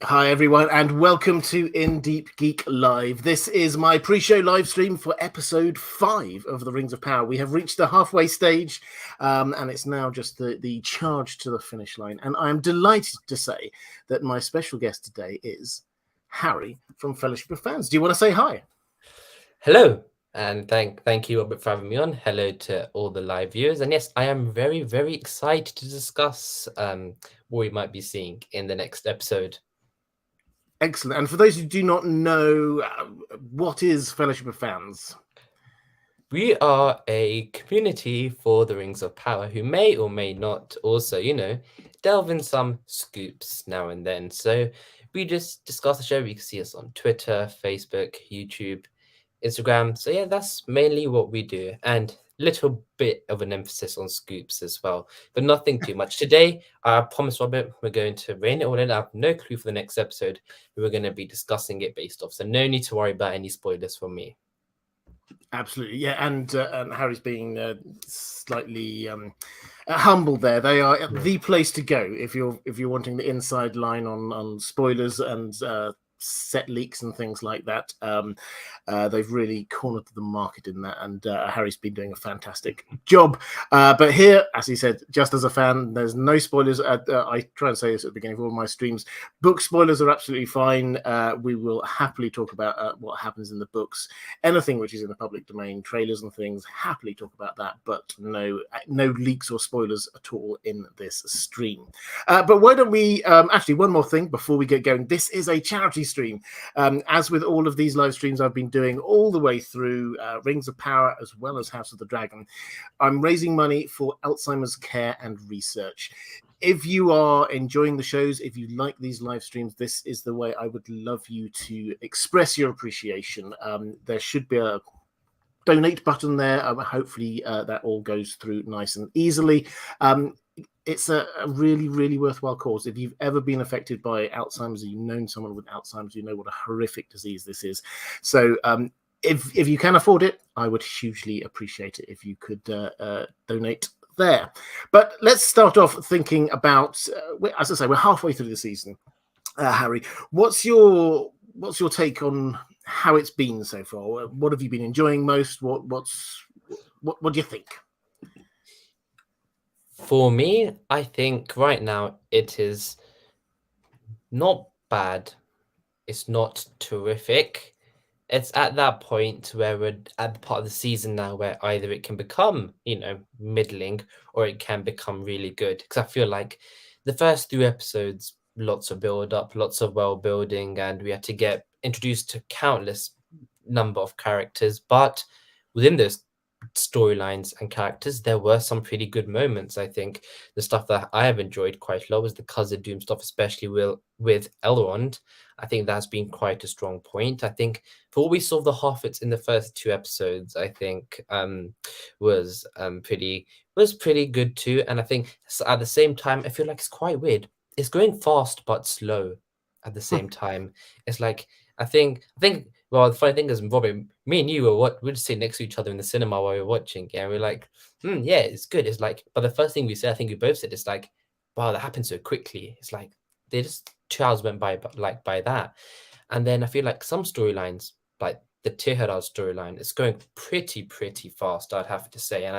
Hi everyone, and welcome to Deep Geek Live. This is my pre-show live stream for episode 5 of the Rings of Power. We have reached the halfway stage, and it's now just the charge to the finish line. And I am delighted to say that my special guest today is Harry from Fellowship of Fans. Do you want to say hi? Hello, and thank you, Robert, for having me on. Hello to all the live viewers, and yes, I am very, very excited to discuss what we might be seeing in the next episode. Excellent. And for those who do not know, what is Fellowship of Fans? We are a community for the Rings of Power who may or may not also, delve in some scoops now and then. So we just discuss the show. You can see us on Twitter, Facebook, YouTube, Instagram. So yeah, that's mainly what we do, and little bit of an emphasis on scoops as well, but nothing too much. Today, I promise, Robert, we're going to rein it all in. I have no clue for the next episode. We're going to be discussing it based off, so no need to worry about any spoilers from me. Absolutely, yeah, and Harry's being slightly humble there. They are the place to go if you're wanting the inside line on spoilers and set leaks and things like that. They've really cornered the market in that, and Harry's been doing a fantastic job. But here, as he said, just as a fan, there's no spoilers. I try and say this at the beginning of all my streams. Book spoilers are absolutely fine. We will happily talk about what happens in the books. Anything which is in the public domain, trailers and things, happily talk about that, but no leaks or spoilers at all in this stream. But why don't we, actually, one more thing before we get going. This is a charity stream. As with all of these live streams I've been doing all the way through Rings of Power as well as House of the Dragon, I'm raising money for Alzheimer's care and research. If you are enjoying the shows, if you like these live streams, this is the way I would love you to express your appreciation. There should be a donate button there. Hopefully that all goes through nice and easily. It's a really, really worthwhile cause. If you've ever been affected by Alzheimer's, or you've known someone with Alzheimer's, you know what a horrific disease this is. So if you can afford it, I would hugely appreciate it if you could donate there. But let's start off thinking about, as I say, we're halfway through the season. Harry, what's your take on how it's been so far? What have you been enjoying most? What do you think? For me, I think right now it is not bad. It's not terrific. It's at that point where we're at the part of the season now where either it can become, middling, or it can become really good. Because I feel like the first 3 episodes, lots of build up, lots of world building, and we had to get introduced to countless number of characters. But within those storylines and characters, there were some pretty good moments. I think the stuff that I have enjoyed quite a lot was the Khazad-dûm stuff, especially with Elrond. I think that's been quite a strong point. I think for what we saw of the Hobbits in the first 2 episodes, I think was pretty good too. And I think at the same time, I feel like it's quite weird. It's going fast but slow at the same time. It's like I think well, the funny thing is, Robin, me and you we're just sitting next to each other in the cinema while we were watching, and we're like, yeah, it's good. It's like, but the first thing we said, I think we both said, it's like, wow, that happened so quickly. It's like they just 2 hours went by by that. And then I feel like some storylines, like the Tirharad storyline, is going pretty fast, I'd have to say. And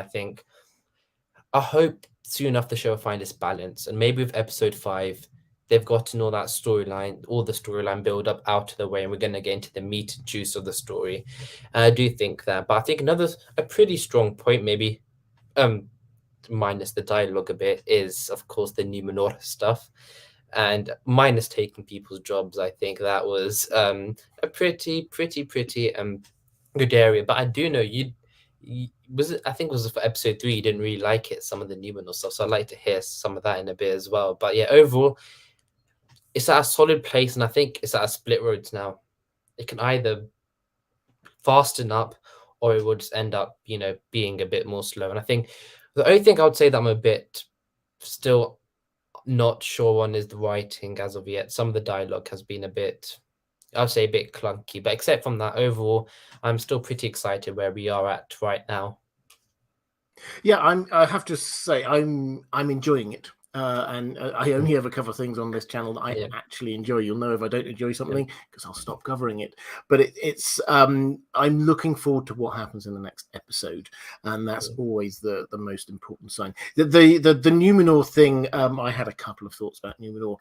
I hope soon enough the show will find its balance, and maybe with episode 5 they've gotten all the storyline build up out of the way, and we're going to get into the meat and juice of the story. And I do think that, but I think a pretty strong point, maybe minus the dialogue a bit, is of course the Numenor stuff, and minus taking people's jobs. I think that was a pretty good area. But I do know I think it was for episode 3 you didn't really like it, some of the Numenor stuff, so I'd like to hear some of that in a bit as well. But yeah, overall it's at a solid place, and I think it's at a split roads now. It can either fasten up, or it would just end up, being a bit more slow. And I think the only thing I would say that I'm a bit still not sure on is the writing as of yet. Some of the dialogue has been a bit clunky, but except from that, overall, I'm still pretty excited where we are at right now. Yeah, I have to say I'm enjoying it. and I only ever cover things on this channel that I Yeah. actually enjoy. You'll know if I don't enjoy something because I'll stop covering it. But it's I'm looking forward to what happens in the next episode, and that's always the most important sign. The Numenor thing, I had a couple of thoughts about Numenor,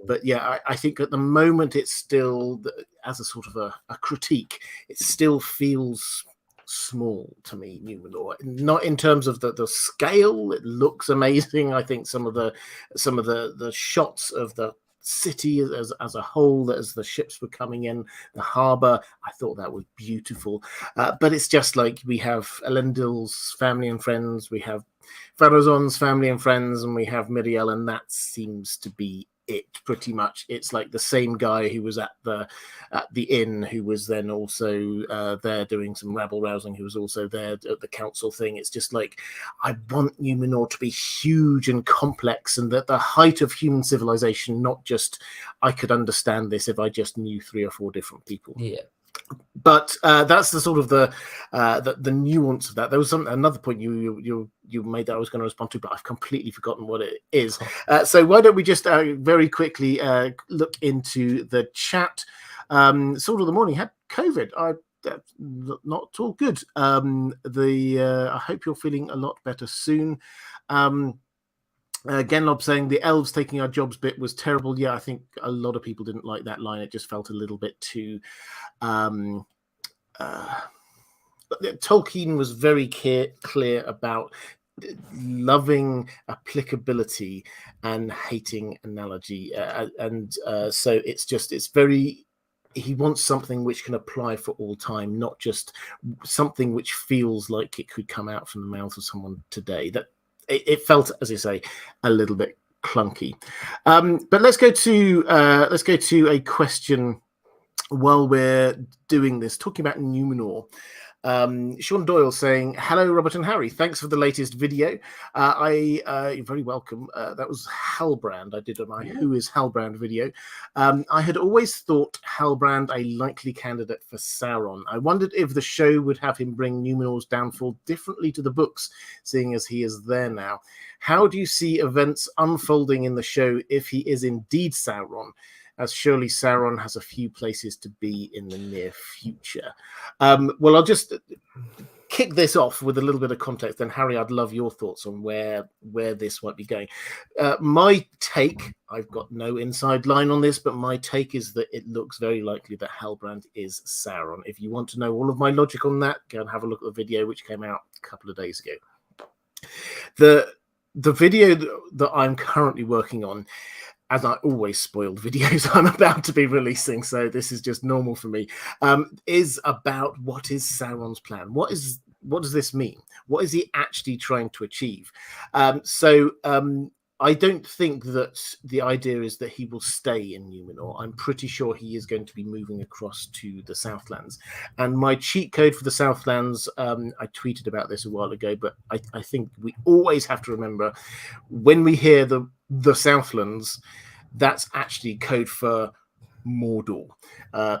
but yeah, I think at the moment it's still, as a sort of a critique, it still feels small to me, Numenor. Not in terms of the scale; it looks amazing. I think some of the shots of the city as a whole, as the ships were coming in the harbor, I thought that was beautiful. But it's just like we have Elendil's family and friends, we have Farazon's family and friends, and we have Miriel, and that seems to be it pretty much. It's like the same guy who was at the inn, who was then also there doing some rabble rousing, who was also there at the council thing. It's just like, I want Numenor to be huge and complex, and that the height of human civilization, not just, I could understand this if I just knew 3 or 4 different people. Yeah. But that's the sort of the nuance of that. There was another point you made that I was going to respond to, but I've completely forgotten what it is. So why don't we just very quickly look into the chat. Sword of the Morning had COVID. Not at all good. I hope you're feeling a lot better soon. Genlob saying the elves taking our jobs bit was terrible. Yeah, I think a lot of people didn't like that line. It just felt a little bit too. Tolkien was very clear about loving applicability and hating analogy, so it's very. He wants something which can apply for all time, not just something which feels like it could come out from the mouth of someone today. That it felt, as I say, a little bit clunky. But let's go to a question while we're doing this, talking about Numenor. Sean Doyle saying, hello, Robert and Harry. Thanks for the latest video. You're very welcome. That was Hellbrand. I did my Who is Hellbrand video. I had always thought Hellbrand a likely candidate for Sauron. I wondered if the show would have him bring Numenor's downfall differently to the books, seeing as he is there now. How do you see events unfolding in the show if he is indeed Sauron? As surely Sauron has a few places to be in the near future. Well, I'll just kick this off with a little bit of context. And Harry, I'd love your thoughts on where this might be going. My take, I've got no inside line on this, but my take is that it looks very likely that Hellbrand is Sauron. If you want to know all of my logic on that, go and have a look at the video which came out a couple of days ago. The video that I'm currently working on, as I always spoil the videos I'm about to be releasing, so this is just normal for me, is about what is Sauron's plan. What does this mean? What is he actually trying to achieve? I don't think that the idea is that he will stay in Numenor. I'm pretty sure he is going to be moving across to the Southlands. And my cheat code for the Southlands, I tweeted about this a while ago, but I think we always have to remember, when we hear the Southlands, that's actually code for Mordor,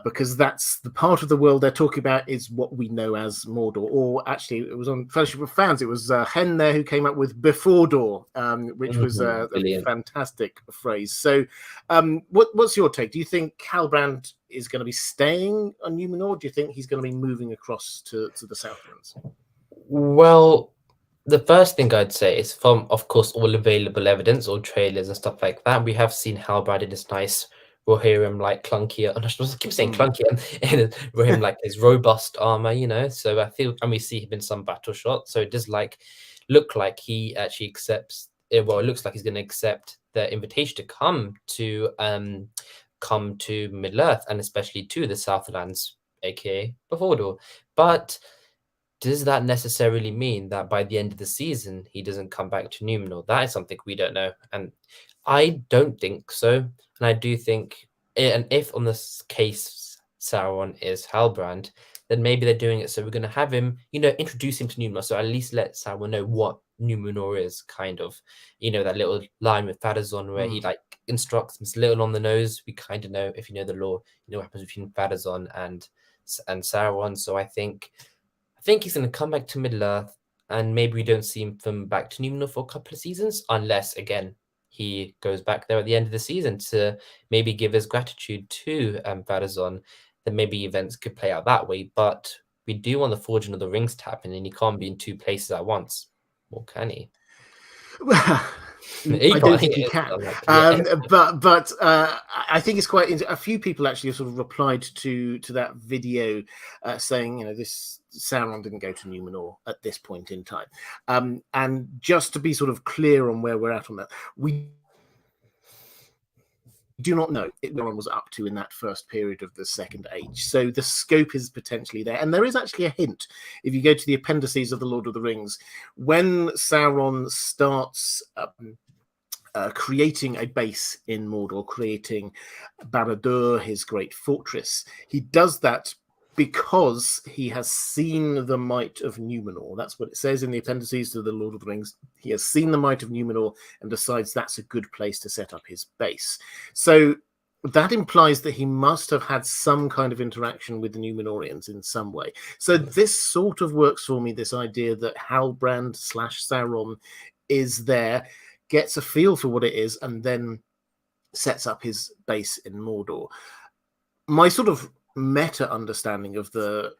because that's the part of the world they're talking about is what we know as Mordor. Or actually, it was on Fellowship of Fans, it was Hen there who came up with Before-Dor, which was a fantastic phrase. So what's your take? Do you think Hellbrand is going to be staying on Numenor? Do you think he's going to be moving across to the Southlands? Well, the first thing I'd say is, from, of course, all available evidence or trailers and stuff like that, we have seen Hellbrand in this nice Rohirrim like clunkier. I keep saying clunkier, in Rohirrim like his robust armor, you know. So I feel, and we see him in some battle shots. So it does look like he actually accepts. Well, it looks like he's going to accept the invitation to come to Middle Earth, and especially to the Southlands, aka Before-Dor. But does that necessarily mean that by the end of the season he doesn't come back to Numenor? That is something we don't know, and I don't think so. And I do think, and if on this case Sauron is Hellbrand, then maybe they're doing it so we're going to have him, introduce him to Numenor, so at least let Sauron know what Numenor is, kind of. That little line with Farazon where he instructs him, it's a little on the nose. We kind of know, if you know the lore, what happens between Farazon and Sauron. So I think he's going to come back to Middle Earth, and maybe we don't see him from back to Numenor for a couple of seasons, unless, again, he goes back there at the end of the season to maybe give his gratitude to Barazon, then maybe events could play out that way. But we do want the Forging of the Rings to happen, and he can't be in two places at once. Or can he? Well, He I can't. don't think he can. Yeah. But I think it's quite. A few people actually sort of replied to that video, saying, this Sauron didn't go to Numenor at this point in time. And just to be sort of clear on where we're at on that, we do not know what Sauron was up to in that first period of the Second Age. So the scope is potentially there. And there is actually a hint. If you go to the appendices of The Lord of the Rings, when Sauron starts creating a base in Mordor, creating Barad-dûr, his great fortress, he does that because he has seen the might of Numenor. That's what it says in the appendices to The Lord of the Rings. He has seen the might of Numenor and decides that's a good place to set up his base. So that implies that he must have had some kind of interaction with the Numenorians in some way. So this sort of works for me, this idea that Hellbrand / Sauron is there, gets a feel for what it is, and then sets up his base in Mordor. My sort of meta understanding of the,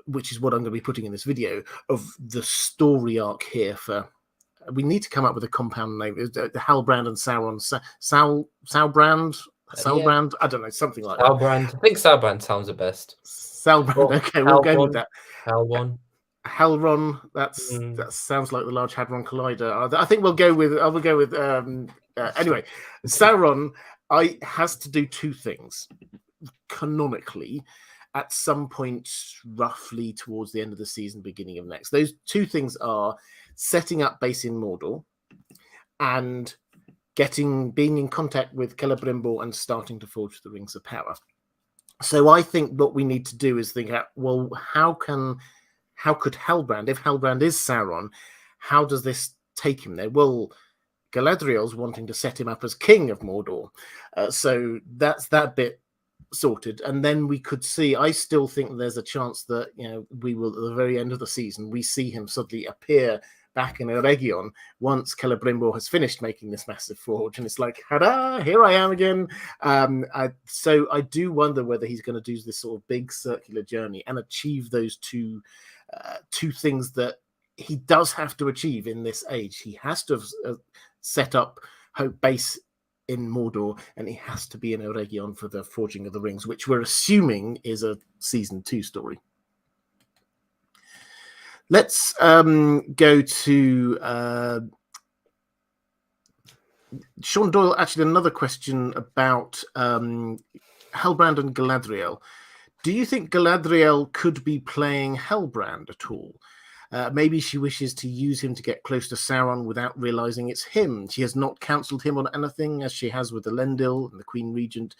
which is what I'm going to be putting in this video, of the story arc here for, we need to come up with a compound name, the Hellbrand and Sauron, Saubrand, I don't know, something like Hellbrand. that. I think Saubrand sounds the best. Saubrand, okay, we'll go with that. Helron, that sounds like the Large Hadron Collider. I think we'll go with. Anyway, Sauron has to do two things canonically at some point, roughly towards the end of the season, beginning of next. Those two things are setting up base in Mordor and being in contact with Celebrimbor and starting to forge the Rings of Power. So I think what we need to do is think out, well, how could Hellbrand, if Hellbrand is Sauron, how does this take him there? Well, Galadriel's wanting to set him up as king of Mordor. So that's that bit sorted. And then we could see, I still think there's a chance that, we will, at the very end of the season, we see him suddenly appear back in Eregion once Celebrimbor has finished making this massive forge, and it's like, ta-da, here I am again. So I do wonder whether he's going to do this sort of big circular journey and achieve those two things that he does have to achieve in this age. He has to have set up Hope base in Mordor, and he has to be in Eregion for the Forging of the Rings, which we're assuming is a season 2 story. Let's go to Sean Doyle. Actually, another question about Hellbrand and Galadriel. Do you think Galadriel could be playing Hellbrand at all? Maybe she wishes to use him to get close to Sauron without realizing it's him. She has not counseled him on anything, as she has with Elendil and the Queen Regent,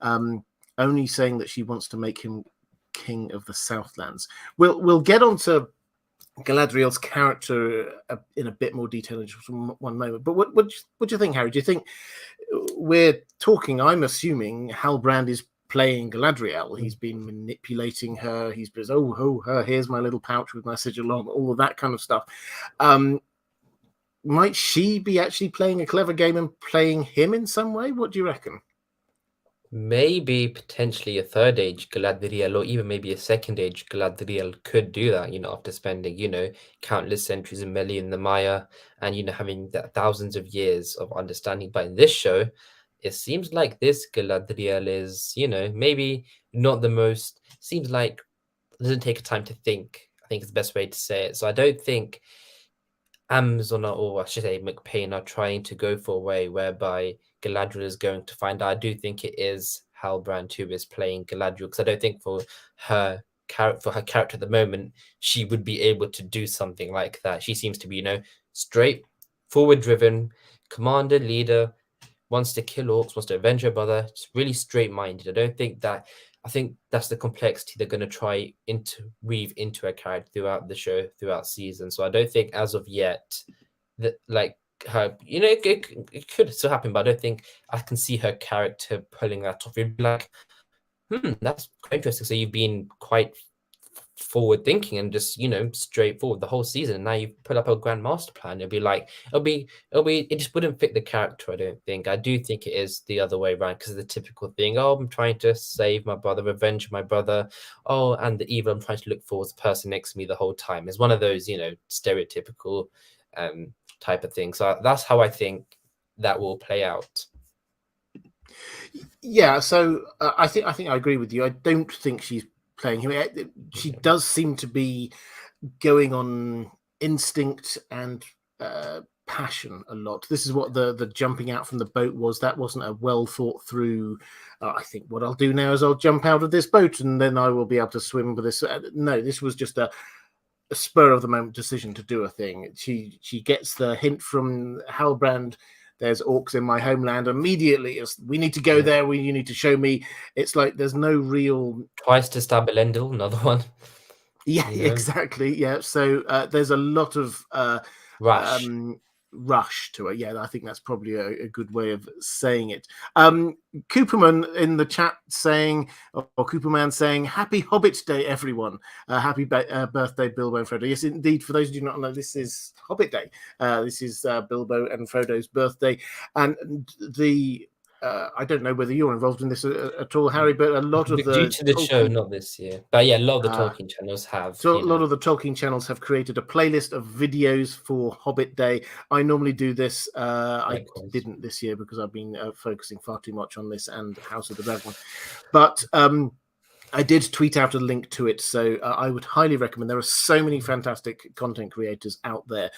only saying that she wants to make him king of the Southlands. We'll get on to Galadriel's character in a bit more detail in just one moment. But what do you think, Harry? Do you think we're talking, I'm assuming Hellbrand is playing Galadriel. He's been manipulating her. He's been, here's my little pouch with my sigil on, all of that kind of stuff. Might she be actually playing a clever game and playing him in some way? What do you reckon? Maybe potentially a third age Galadriel, or even maybe a second age Galadriel could do that, after spending, countless centuries in Meli and the Maya, and, having thousands of years of understanding. But in this show, it seems like this Galadriel is, maybe not the most, seems like doesn't take time to think. I think it's the best way to say it. So I don't think Amazon, or I should say McPain, are trying to go for a way whereby Galadriel is going to find out. I do think it is Hellbrand who is playing Galadriel, because I don't think for her character at the moment, she would be able to do something like that. She seems to be, straight forward driven, commander, leader, wants to kill orcs, wants to avenge her brother. It's really straight minded. I think that's the complexity they're going to try weave into her character throughout the show, throughout season. So I don't think as of yet that her, it could still happen, but I don't think I can see her character pulling that off. You'd be like, that's quite interesting. So you've been quite forward thinking and just straightforward the whole season. And now you put up a grand master plan. It just wouldn't fit the character. I don't think. I do think it is the other way around, because of the typical thing. Oh, I'm trying to save my brother, revenge my brother. Oh, and the evil I'm trying to look for is the person next to me the whole time. It's one of those stereotypical type of thing. So that's how I think that will play out. Yeah, so I think I agree with you. I don't think she's playing him. She does seem to be going on instinct and passion a lot. This is what the jumping out from the boat was. That wasn't a well thought through. I think what I'll do now is I'll jump out of this boat and then I will be able to swim with this. No, this was just a spur of the moment decision to do a thing. She gets the hint from Hellbrand. There's orcs in my homeland. Immediately, we need to go there. You need to show me. It's like there's no real. Twice to stab Elendil, another one. Yeah, exactly. Yeah. So there's a lot of rush to it. Yeah, I think that's probably a good way of saying it. Cooperman in the chat saying, or Cooperman saying, "Happy Hobbit Day, everyone! Happy birthday, Bilbo and Frodo." Yes, indeed. For those who do not know, this is Hobbit Day. This is Bilbo and Frodo's birthday, and the. I don't know whether you're involved in this at all, Harry, but a lot of due to the show, not this year, but yeah, a lot of the Tolkien channels have. So a lot of the Tolkien channels have created a playlist of videos for Hobbit Day. I normally do this. I didn't this year because I've been focusing far too much on this and House of the Dragon. But I did tweet out a link to it, so I would highly recommend. There are so many fantastic content creators out there.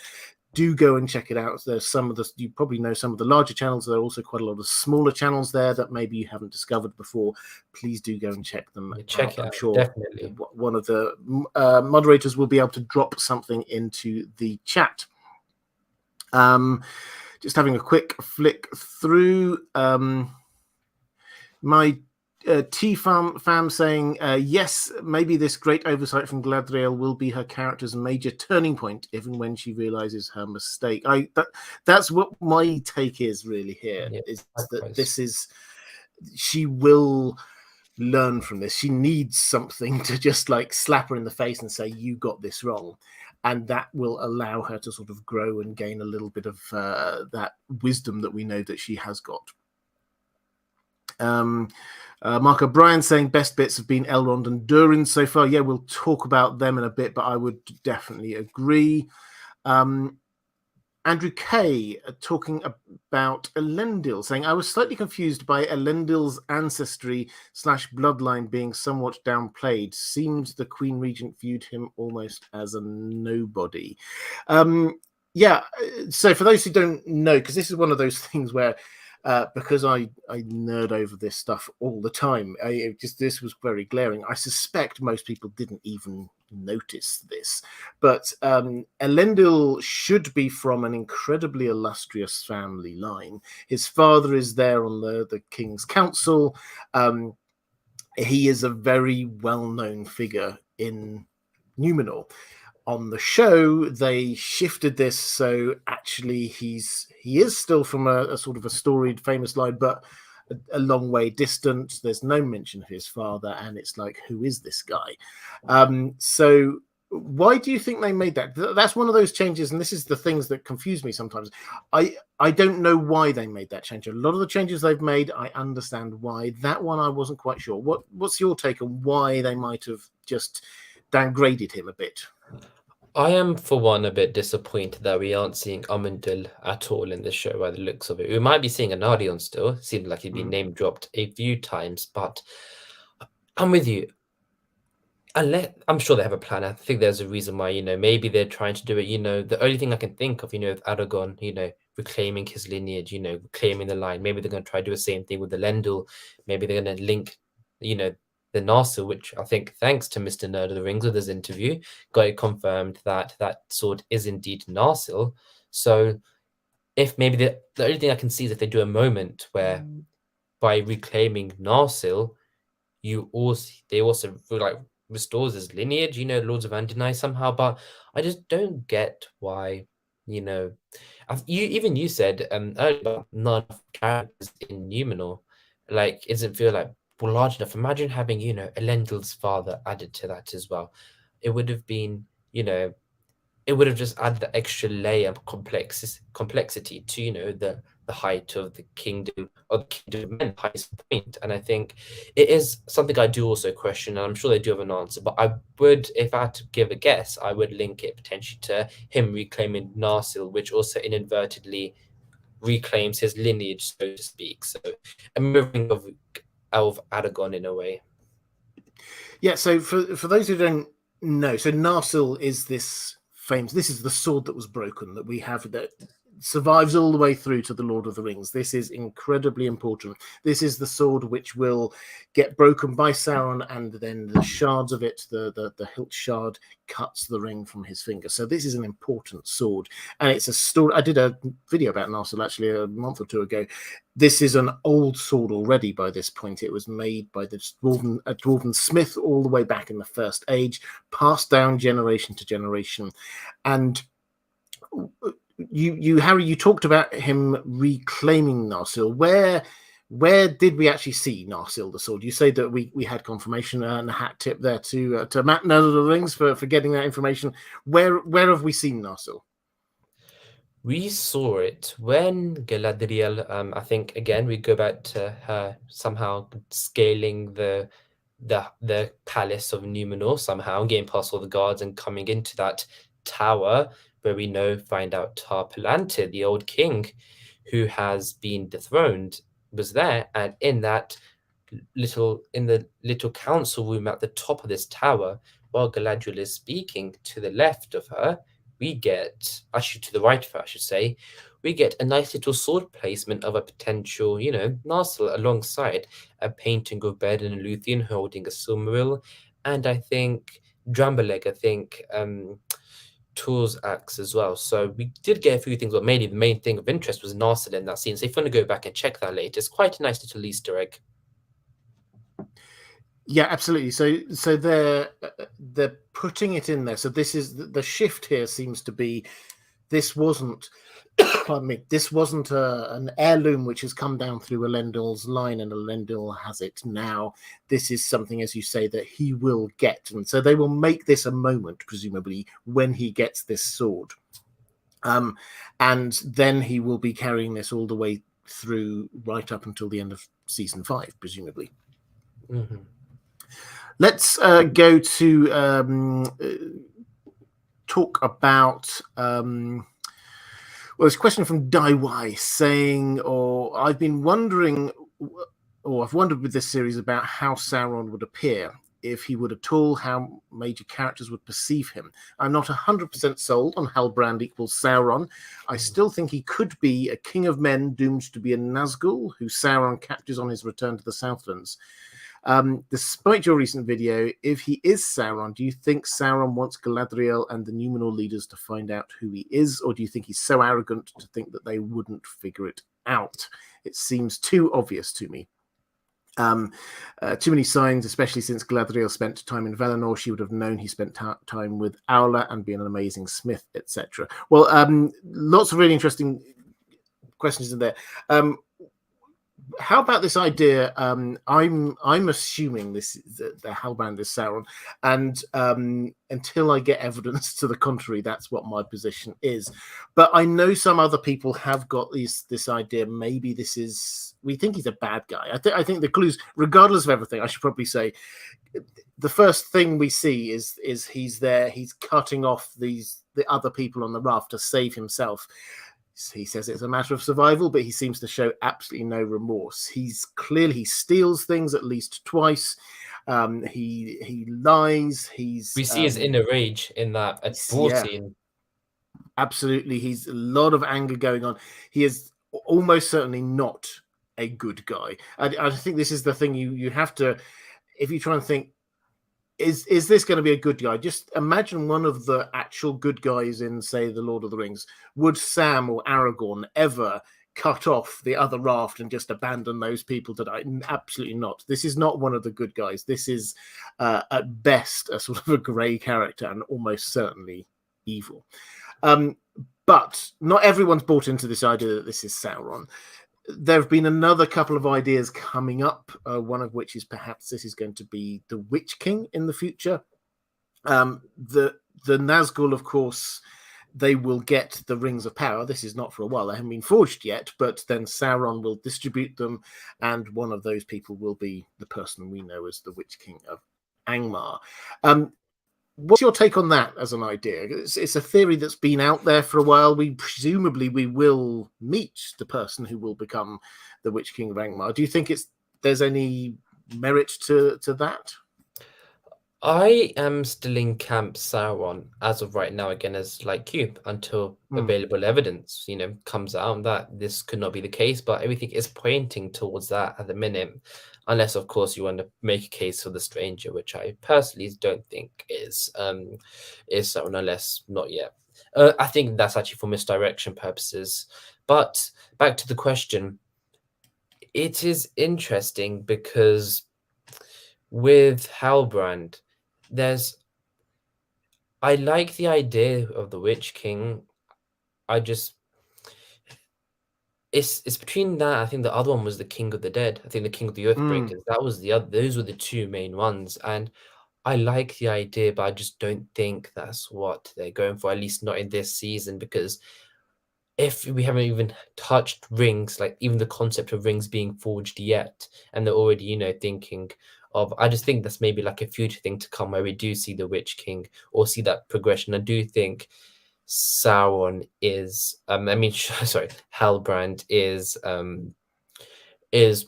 Do go and check it out. There's some of the, you probably know some of the larger channels. There are also quite a lot of smaller channels there that maybe you haven't discovered before. Please do go and check them out. I'm sure definitely one of the moderators will be able to drop something into the chat. Just having a quick flick through. My T-Fam saying, yes, maybe this great oversight from Galadriel will be her character's major turning point, even when she realizes her mistake. That's what my take is really here, is that this is, she will learn from this. She needs something to just like slap her in the face and say, you got this wrong. And that will allow her to sort of grow and gain a little bit of that wisdom that we know that she has got. Mark O'Brien saying best bits have been Elrond and Durin so far. Yeah, we'll talk about them in a bit, but I would definitely agree. Andrew Kay talking about Elendil, saying, I was slightly confused by Elendil's ancestry / bloodline being somewhat downplayed. Seems the Queen Regent viewed him almost as a nobody. Yeah, so for those who don't know, because this is one of those things where because I nerd over this stuff all the time. This was very glaring. I suspect most people didn't even notice this, but Elendil should be from an incredibly illustrious family line. His father is there on the King's Council. He is a very well-known figure in Numenor. On the show, they shifted this, so actually he is still from a sort of a storied, famous line, but a long way distant. There's no mention of his father, and it's like, who is this guy? So why do you think they made that? That's one of those changes, and this is the things that confuse me sometimes. I don't know why they made that change. A lot of the changes they've made, I understand why. That one I wasn't quite sure. What's your take on why they might have just downgraded him a bit? I am, for one, a bit disappointed that we aren't seeing Amundil at all in the show by the looks of it. We might be seeing Anarion still. Seems like he'd been name dropped a few times, but I'm with you. I'm sure they have a plan. I think there's a reason why, maybe they're trying to do it. The only thing I can think of, with Aragorn, reclaiming his lineage, reclaiming the line. Maybe they're going to try to do the same thing with the Elendil. Maybe they're going to link, the Narsil, which I think, thanks to Mr. Nerd of the Rings with his interview, got it confirmed that that sword is indeed Narsil. So if maybe the only thing I can see is if they do a moment where by reclaiming Narsil, they also like restores his lineage, Lords of Andernai somehow. But I just don't get why, you said earlier about not enough characters in Numenor. Like, it doesn't feel like large enough. Imagine having, Elendil's father added to that as well. it would have been, it would have just added the extra layer of complexity to, the height of the kingdom, or the kingdom of men, highest point. And I think it is something I do also question, and I'm sure they do have an answer. But I would, if I had to give a guess, I would link it potentially to him reclaiming Narsil, which also inadvertently reclaims his lineage, so to speak. So a mirroring of Aragorn in a way. Yeah, so for those who don't know, so Narsil is this famous. This is the sword that was broken that we have that survives all the way through to the Lord of the Rings. This is incredibly important. This is the sword which will get broken by Sauron, and then the shards of it, the hilt shard, cuts the ring from his finger. So this is an important sword, and it's a story. I did a video about Narsil actually a month or two ago. This is an old sword already by this point. It was made by the dwarven smith all the way back in the First Age, passed down generation to generation. And you Harry, you talked about him reclaiming Narsil. Where did we actually see Narsil the sword? You say that we had confirmation, and a hat tip there to Matt Nerd of the Rings for getting that information. Where have we seen Narsil? We saw it when Galadriel, I think again we go back to her somehow scaling the palace of Numenor, somehow getting past all the guards and coming into that tower where we find out Tar Palantir, the old king who has been dethroned, was there. And in the little council room at the top of this tower, while Galadriel is speaking, to the left of her, we get, actually to the right of her, I should say, we get a nice little sword placement of a potential, Narsil, alongside a painting of Beren and Luthien holding a Silmaril, and I think Drambaleg, Tour's axe as well. So we did get a few things, but mainly the main thing of interest was Narsil in that scene. So if you want to go back and check that later, it's quite a nice little Easter egg. Yeah, absolutely. So they're putting it in there. So this is the shift here seems to be, this wasn't pardon me, this wasn't an heirloom which has come down through Elendil's line and Elendil has it now. This is something, as you say, that he will get. And so they will make this a moment, presumably, when he gets this sword. And then he will be carrying this all the way through right up until the end of season 5, presumably. Mm-hmm. Let's go to talk about... there's a question from Daiwai saying, I've wondered with this series about how Sauron would appear, if he would at all, how major characters would perceive him. I'm not 100% sold on Hellbrand equals Sauron. I still think he could be a king of men doomed to be a Nazgul, who Sauron captures on his return to the Southlands. Despite your recent video, if he is Sauron, do you think Sauron wants Galadriel and the Numenor leaders to find out who he is, or do you think he's so arrogant to think that they wouldn't figure it out? It seems too obvious to me. Too many signs, especially since Galadriel spent time in Valinor. She would have known he spent time with Aula and been an amazing smith, etc. Well, lots of really interesting questions in there. How about this idea? I'm assuming the Hellbrand is Sauron, and until I get evidence to the contrary, that's what my position is. But I know some other people have got this idea. Maybe we think he's a bad guy. I think the clues, regardless of everything, I should probably say, the first thing we see is he's there. He's cutting off the other people on the raft to save himself. He says it's a matter of survival, but he seems to show absolutely no remorse. He steals things at least twice. He lies. We see his inner rage in that brawl scene. Absolutely, he's a lot of anger going on. He is almost certainly not a good guy. I think this is the thing you have to, if you try and think, is this going to be a good guy? Just imagine one of the actual good guys in, say, The Lord of the Rings. Would Sam or Aragorn ever cut off the other raft and just abandon those people to die? Absolutely not. This is not one of the good guys. This is, at best, a sort of a grey character and almost certainly evil. But not everyone's bought into this idea that this is Sauron. There have been another couple of ideas coming up, one of which is perhaps this is going to be the Witch King in the future. The Nazgul, of course, they will get the rings of power. This is not for a while; they haven't been forged yet. But then Sauron will distribute them, and one of those people will be the person we know as the Witch King of Angmar. What's your take on that as an idea? It's a theory that's been out there for a while. Presumably we will meet the person who will become the Witch King of Angmar. Do you think there's any merit to that? I am still in camp Sauron as of right now, again, as like you, until available evidence, comes out that this could not be the case. But everything is pointing towards that at the minute, unless, of course, you want to make a case for the stranger, which I personally don't think is Sauron, unless not yet. I think that's actually for misdirection purposes. But back to the question, it is interesting because with Hellbrand, I like the idea of the Witch King. It's between that. I think the other one was the King of the Dead. I think the King of the Earthbreakers. That was the other. Those were the two main ones, and I like the idea, but I just don't think that's what they're going for. At least not in this season, because if we haven't even touched rings, like even the concept of rings being forged yet, and they're already, thinking of, I just think that's maybe like a future thing to come where we do see the Witch King or see that progression. I do think Sauron sorry, Hellbrand is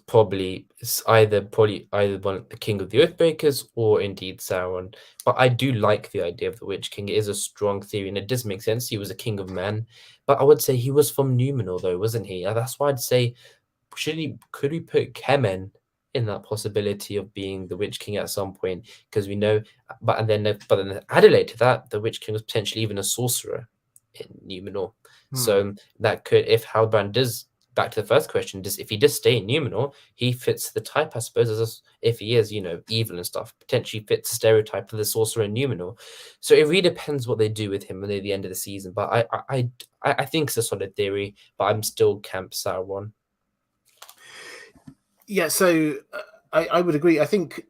probably either one of the King of the Earthbreakers or indeed Sauron. But I do like the idea of the Witch King. It is a strong theory, and it does make sense. He was a king of men, but I would say he was from Numenor, though, wasn't he? That's why I'd say, could we put Kemen in that possibility of being the Witch King at some point? Because we know, but then added to that, the Witch King was potentially even a sorcerer in Numenor. So that could, if Halbrand does, back to the first question, if he does stay in Numenor, he fits the type, I suppose, if he is, evil and stuff, potentially fits the stereotype of the sorcerer in Numenor. So it really depends what they do with him near the end of the season. But I think it's a solid theory, but I'm still camp Sauron. Yeah, so I would agree. I think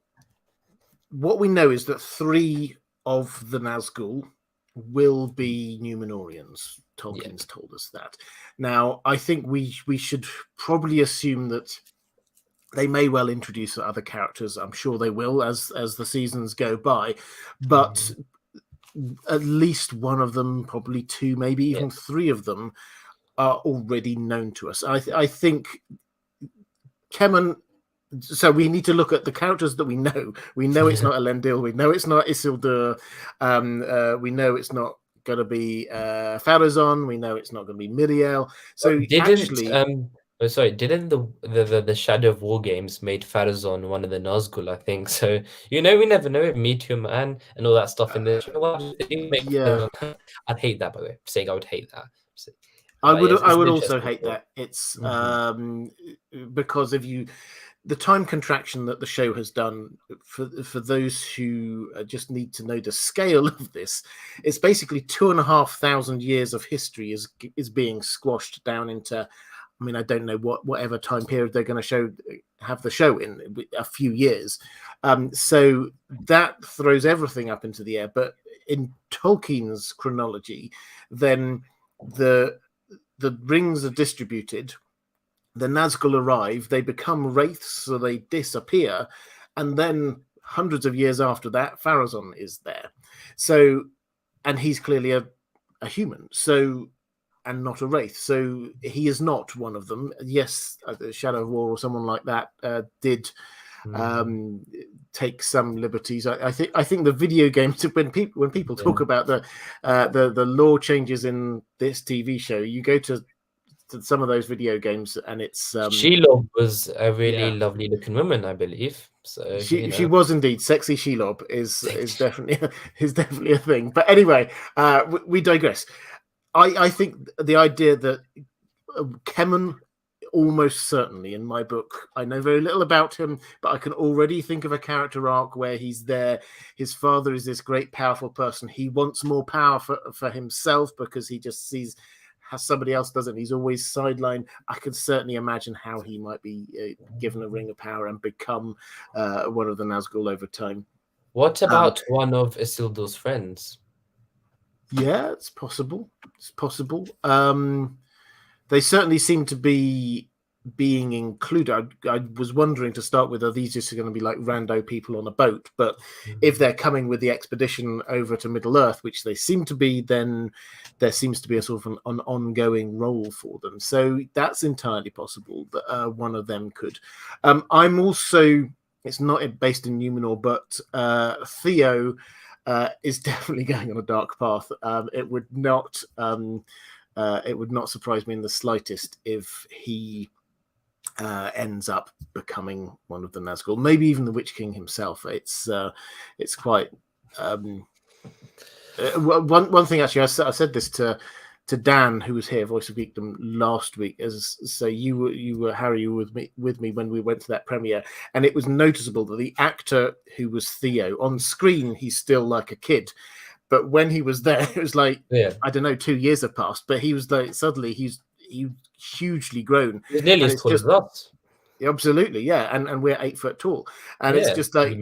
what we know is that 3 of the Nazgul will be Numenorians. Tolkien's told us that. Now, I think we should probably assume that they may well introduce other characters. I'm sure they will as the seasons go by, but at least one of them, probably 2, maybe even 3 of them, are already known to us. I think Kemen. So we need to look at the characters that we know. We know it's not Elendil. We know it's not Isildur. We know it's not going to be Pharazôn. We know it's not going to be Miriel. So didn't the Shadow of War games made Pharazôn one of the Nazgul, I think. So we never know. Meteor Man and all that stuff in the show. I'd hate that, by the way. Saying I would hate that. So, I would also hate that. It's because the time contraction that the show has done for those who just need to know the scale of this, it's basically 2,500 years of history is being squashed down into, I mean, I don't know whatever time period they're going to have the show in a few years. So that throws everything up into the air. But in Tolkien's chronology, then the rings are distributed. The Nazgul arrive, they become wraiths, so they disappear, and then hundreds of years after that, Pharazôn is there. So, and he's clearly a human, so, and not a wraith, so he is not one of them. Yes, Shadow of War or someone like that did take some liberties. I think the video games, when people talk about the law changes in this TV show, you go to some of those video games, and it's Shelob was a really lovely looking woman, I believe. So she was indeed sexy. Shelob is definitely a thing. But anyway, we digress. I think the idea that Kemen, almost certainly in my book, I know very little about him, but I can already think of a character arc where he's there. His father is this great, powerful person. He wants more power for himself because he just sees how somebody else doesn't. He's always sidelined. I could certainly imagine how he might be given a ring of power and become one of the Nazgul over time. What about one of Isildur's friends? Yeah, it's possible. It's possible. They certainly seem to be being included. I was wondering to start with, are these just going to be like rando people on a boat? But if they're coming with the expedition over to Middle Earth, which they seem to be, then there seems to be a sort of an ongoing role for them. So that's entirely possible that one of them could. I'm also, it's not based in Numenor, but Theo is definitely going on a dark path. It would not surprise me in the slightest if he ends up becoming one of the Nazgul, maybe even the Witch King himself. It's quite one thing. Actually, I said this to Dan, who was here, Voice of Geekdom, last week. So you were Harry, you were with me when we went to that premiere, and it was noticeable that the actor who was Theo on screen, he's still like a kid. But when he was there, it was like, I don't know, 2 years have passed, but he was like, suddenly he's hugely grown. He's nearly And as tall as us. Absolutely, yeah. And we're 8 foot tall. And it's just like,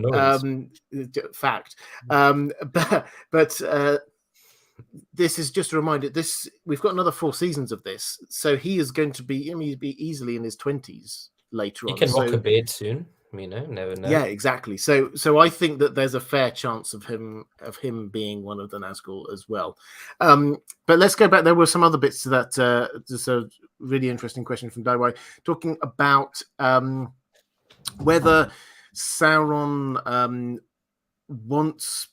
fact. But this is just a reminder, we've got another 4 seasons of this. So he is going to be, he'd be easily in his 20s later on. He can rock a beard soon. Never know. Yeah, exactly. So I think that there's a fair chance of him being one of the Nazgul as well. But let's go back. There were some other bits to that. Just a really interesting question from Daiwai talking about whether Sauron wants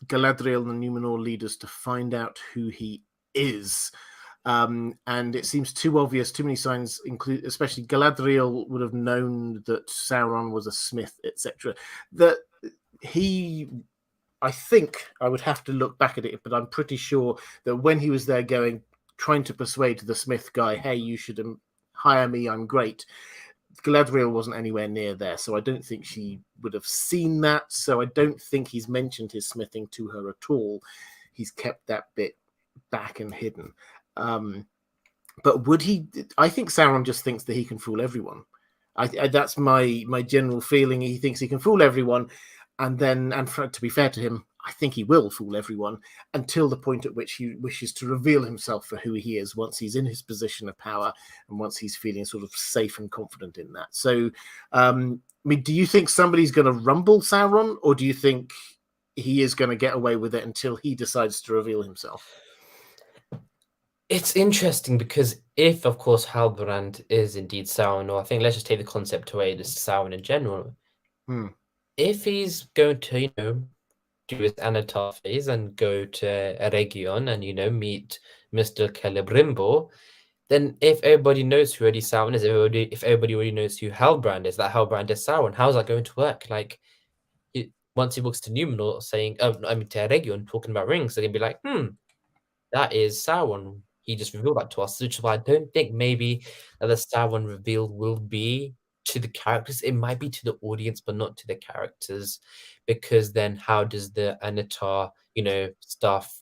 Galadriel and the Numenor leaders to find out who he is. And it seems too obvious, too many signs, especially Galadriel would have known that Sauron was a smith, etc. That I think I would have to look back at it, but I'm pretty sure that when he was there trying to persuade the smith guy, hey, you should hire me, I'm great, Galadriel wasn't anywhere near there, so I don't think she would have seen that. So I don't think he's mentioned his smithing to her at all. He's kept that bit back and hidden. But would he? I think Sauron just thinks that he can fool everyone. That's my general feeling. He thinks he can fool everyone, and to be fair to him, I think he will fool everyone until the point at which he wishes to reveal himself for who he is once he's in his position of power and once he's feeling sort of safe and confident in that. So, do you think somebody's going to rumble Sauron, or do you think he is going to get away with it until he decides to reveal himself? It's interesting because if, of course, Hellbrand is indeed Sauron, or I think let's just take the concept away, this Sauron in general. If he's going to, do his Anatar phase and go to Eregion and, meet Mr. Celebrimbor, then if everybody knows who already Sauron is, if everybody already knows who Hellbrand is, that Hellbrand is Sauron, how's that going to work? Like, once he walks to Numenor saying, to Eregion, talking about rings, they're going to be like, that is Sauron. He just revealed that to us, which is why I don't think maybe that the Sauron reveal will be to the characters. It might be to the audience, but not to the characters, because then how does the Anatar, stuff,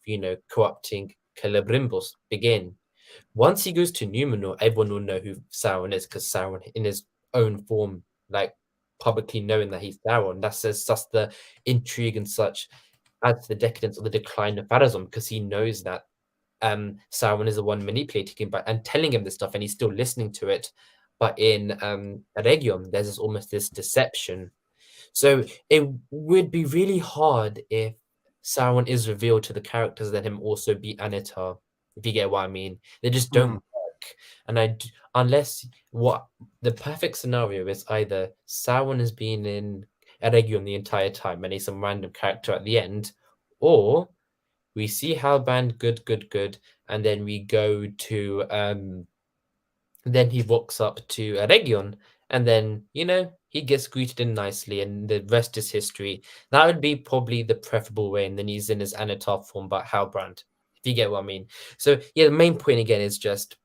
corrupting Celebrimbor begin? Once he goes to Numenor, everyone will know who Sauron is, because Sauron, in his own form, like publicly knowing that he's Sauron, that's the intrigue and such, adds to the decadence or the decline of Farazon, because he knows that Sauron is the one manipulating him and telling him this stuff, and he's still listening to it. But in Eregion, there's almost this deception. So it would be really hard if Sauron is revealed to the characters, then him also be Anatar, if you get what I mean. They just don't work. And unless what the perfect scenario is either Sauron has been in Eregion the entire time and he's some random character at the end, or we see Hellbrand, good, and then we go to then he walks up to Eregion, and then he gets greeted in nicely, and the rest is history. That would be probably the preferable way, and then he's in his Anatar form, but Hellbrand, if you get what I mean. So yeah, the main point again is just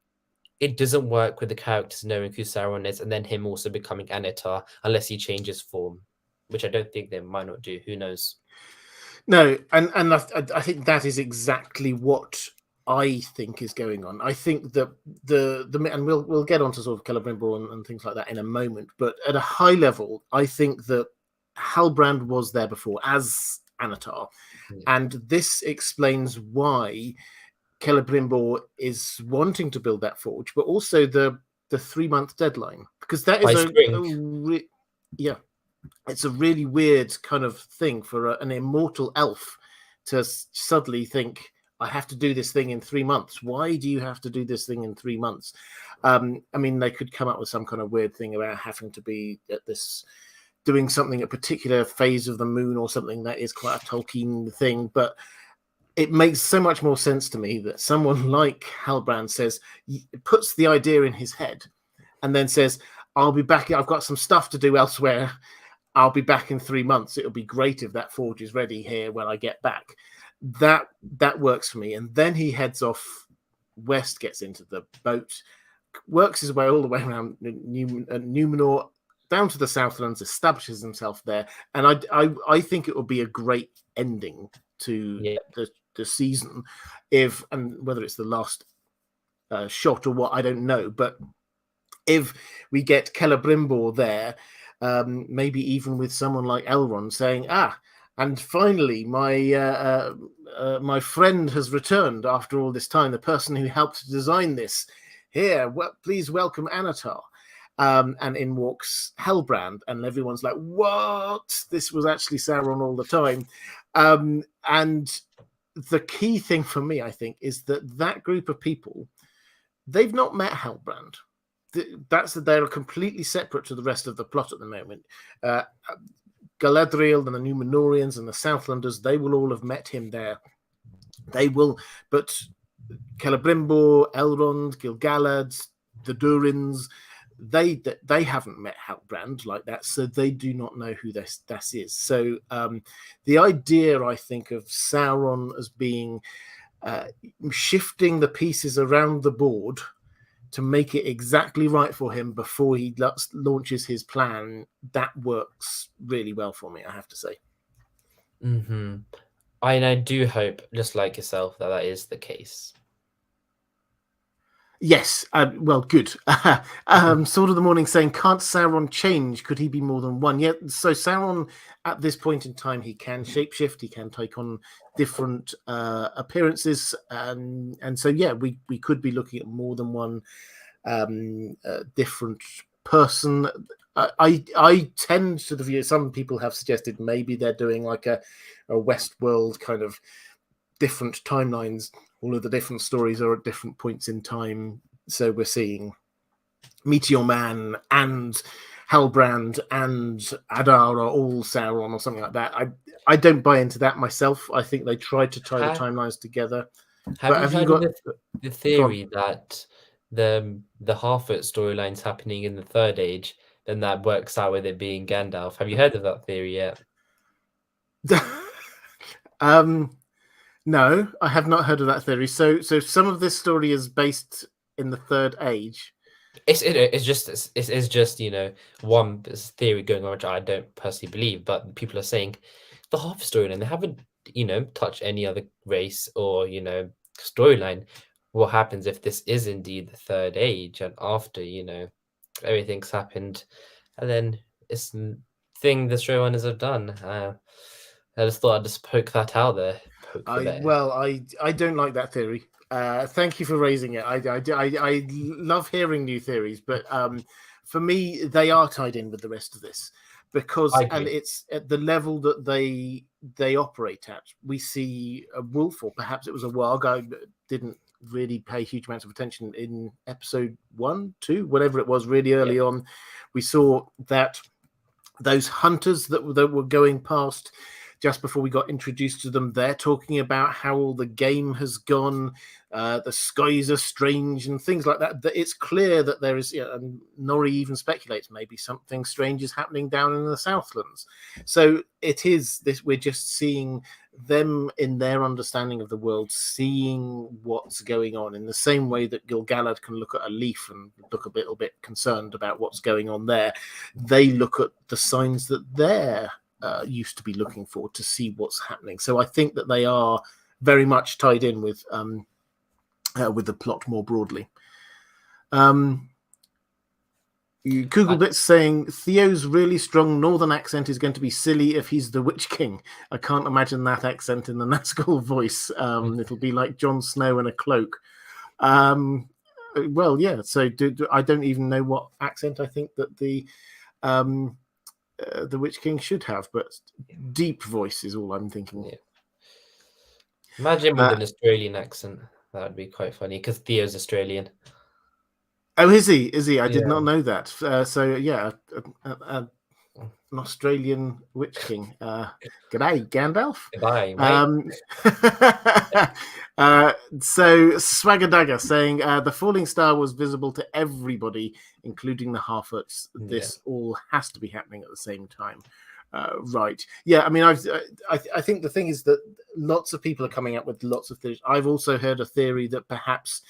it doesn't work with the characters knowing who Sauron is, and then him also becoming Anatar, unless he changes form, which I don't think they might not do. Who knows? No, and I think that is exactly what I think is going on. I think that the and we'll get onto sort of Celebrimbor and things like that in a moment, but at a high level, I think that Hellbrand was there before, as Annatar. Yeah. And this explains why Celebrimbor is wanting to build that forge, but also the 3-month deadline, because that is it's a really weird kind of thing for an immortal elf to suddenly think, I have to do this thing in 3 months. Why do you have to do this thing in 3 months? I mean, they could come up with some kind of weird thing about having to be at this, doing something at a particular phase of the moon or something. That is quite a Tolkien thing, but it makes so much more sense to me that someone like Hellbrand puts the idea in his head and then says, I'll be back. I've got some stuff to do elsewhere. I'll be back in 3 months. It'll be great if that forge is ready here when I get back. That works for me. And then he heads off west, gets into the boat, works his way all the way around Numenor, down to the Southlands, establishes himself there. And I think it would be a great ending to the season, and whether it's the last shot or what, I don't know. But if we get Celebrimbor there, maybe even with someone like Elrond saying, and finally, my friend has returned after all this time, the person who helped design this. Here, please welcome Annatar. And in walks Hellbrand, and everyone's like, what? This was actually Sauron all the time. And the key thing for me, I think, is that group of people, they've not met Hellbrand. They're completely separate to the rest of the plot at the moment. Galadriel and the Númenóreans and the Southlanders, they will all have met him there. They will, but Celebrimbor, Elrond, Gil-galad, the Durins, they haven't met Hellbrand like that, so they do not know who this is. So the idea, I think, of Sauron as being shifting the pieces around the board to make it exactly right for him before he launches his plan, that works really well for me, I have to say. Mm-hmm. I do hope, just like yourself, that is the case. Yes, well, good. Sword of the Morning saying, can't Sauron change? Could he be more than one? Yeah, so Sauron, at this point in time, he can shapeshift, he can take on different appearances, and so, yeah, we could be looking at more than one different person. I tend to the view, some people have suggested maybe they're doing like a Westworld kind of different timelines. All of the different stories are at different points in time. So we're seeing Meteor Man and Hellbrand and Adar are all Sauron or something like that. I don't buy into that myself. I think they tried to tie the timelines together. Have you heard of the theory that the Harfoot storyline's happening in the Third Age, then that works out with it being Gandalf? Have you heard of that theory yet? No, I have not heard of that theory. So some of this story is based in the Third Age. It's just one theory going on, which I don't personally believe, but people are saying the Harfoot storyline, they haven't touched any other race or storyline. What happens if this is indeed the Third Age, and after everything's happened, and then it's thing the showrunners have done? I just thought I'd just poke that out there. I don't like that theory. Thank you for raising it. I love hearing new theories, but for me, they are tied in with the rest of this because, and it's at the level that they operate at. We see a wolf, or perhaps it was a warg. I didn't really pay huge amounts of attention in episode 1, 2, whatever it was, really early on. We saw that those hunters that were going past just before we got introduced to them, they're talking about how all the game has gone, the skies are strange and things like that. It's clear that there is, and Nori even speculates maybe something strange is happening down in the Southlands. So it is this, we're just seeing them in their understanding of the world, seeing what's going on in the same way that Gil-galad can look at a leaf and look a little bit concerned about what's going on there. They look at the signs that they're used to be looking for to see what's happening. So I think that they are very much tied in with the plot more broadly. Kugelbit's saying Theo's really strong northern accent is going to be silly if he's the Witch King. I can't imagine that accent in the Nazgul voice. It'll be like Jon Snow in a cloak. Well, yeah. So I don't even know what accent I think that the Witch King should have, but deep voice is all I'm thinking. Yeah. Imagine with an Australian accent. That would be quite funny because Theo's Australian. Oh, is he? Is he? I did Yeah. not know that. So yeah, an Australian Witch King. G'day, Gandalf. Goodbye, mate. So Swagadagger saying the falling star was visible to everybody, including the Harfoots. This all has to be happening at the same time. Right. Yeah, I mean, I think the thing is that lots of people are coming up with lots of theories. I've also heard a theory that perhaps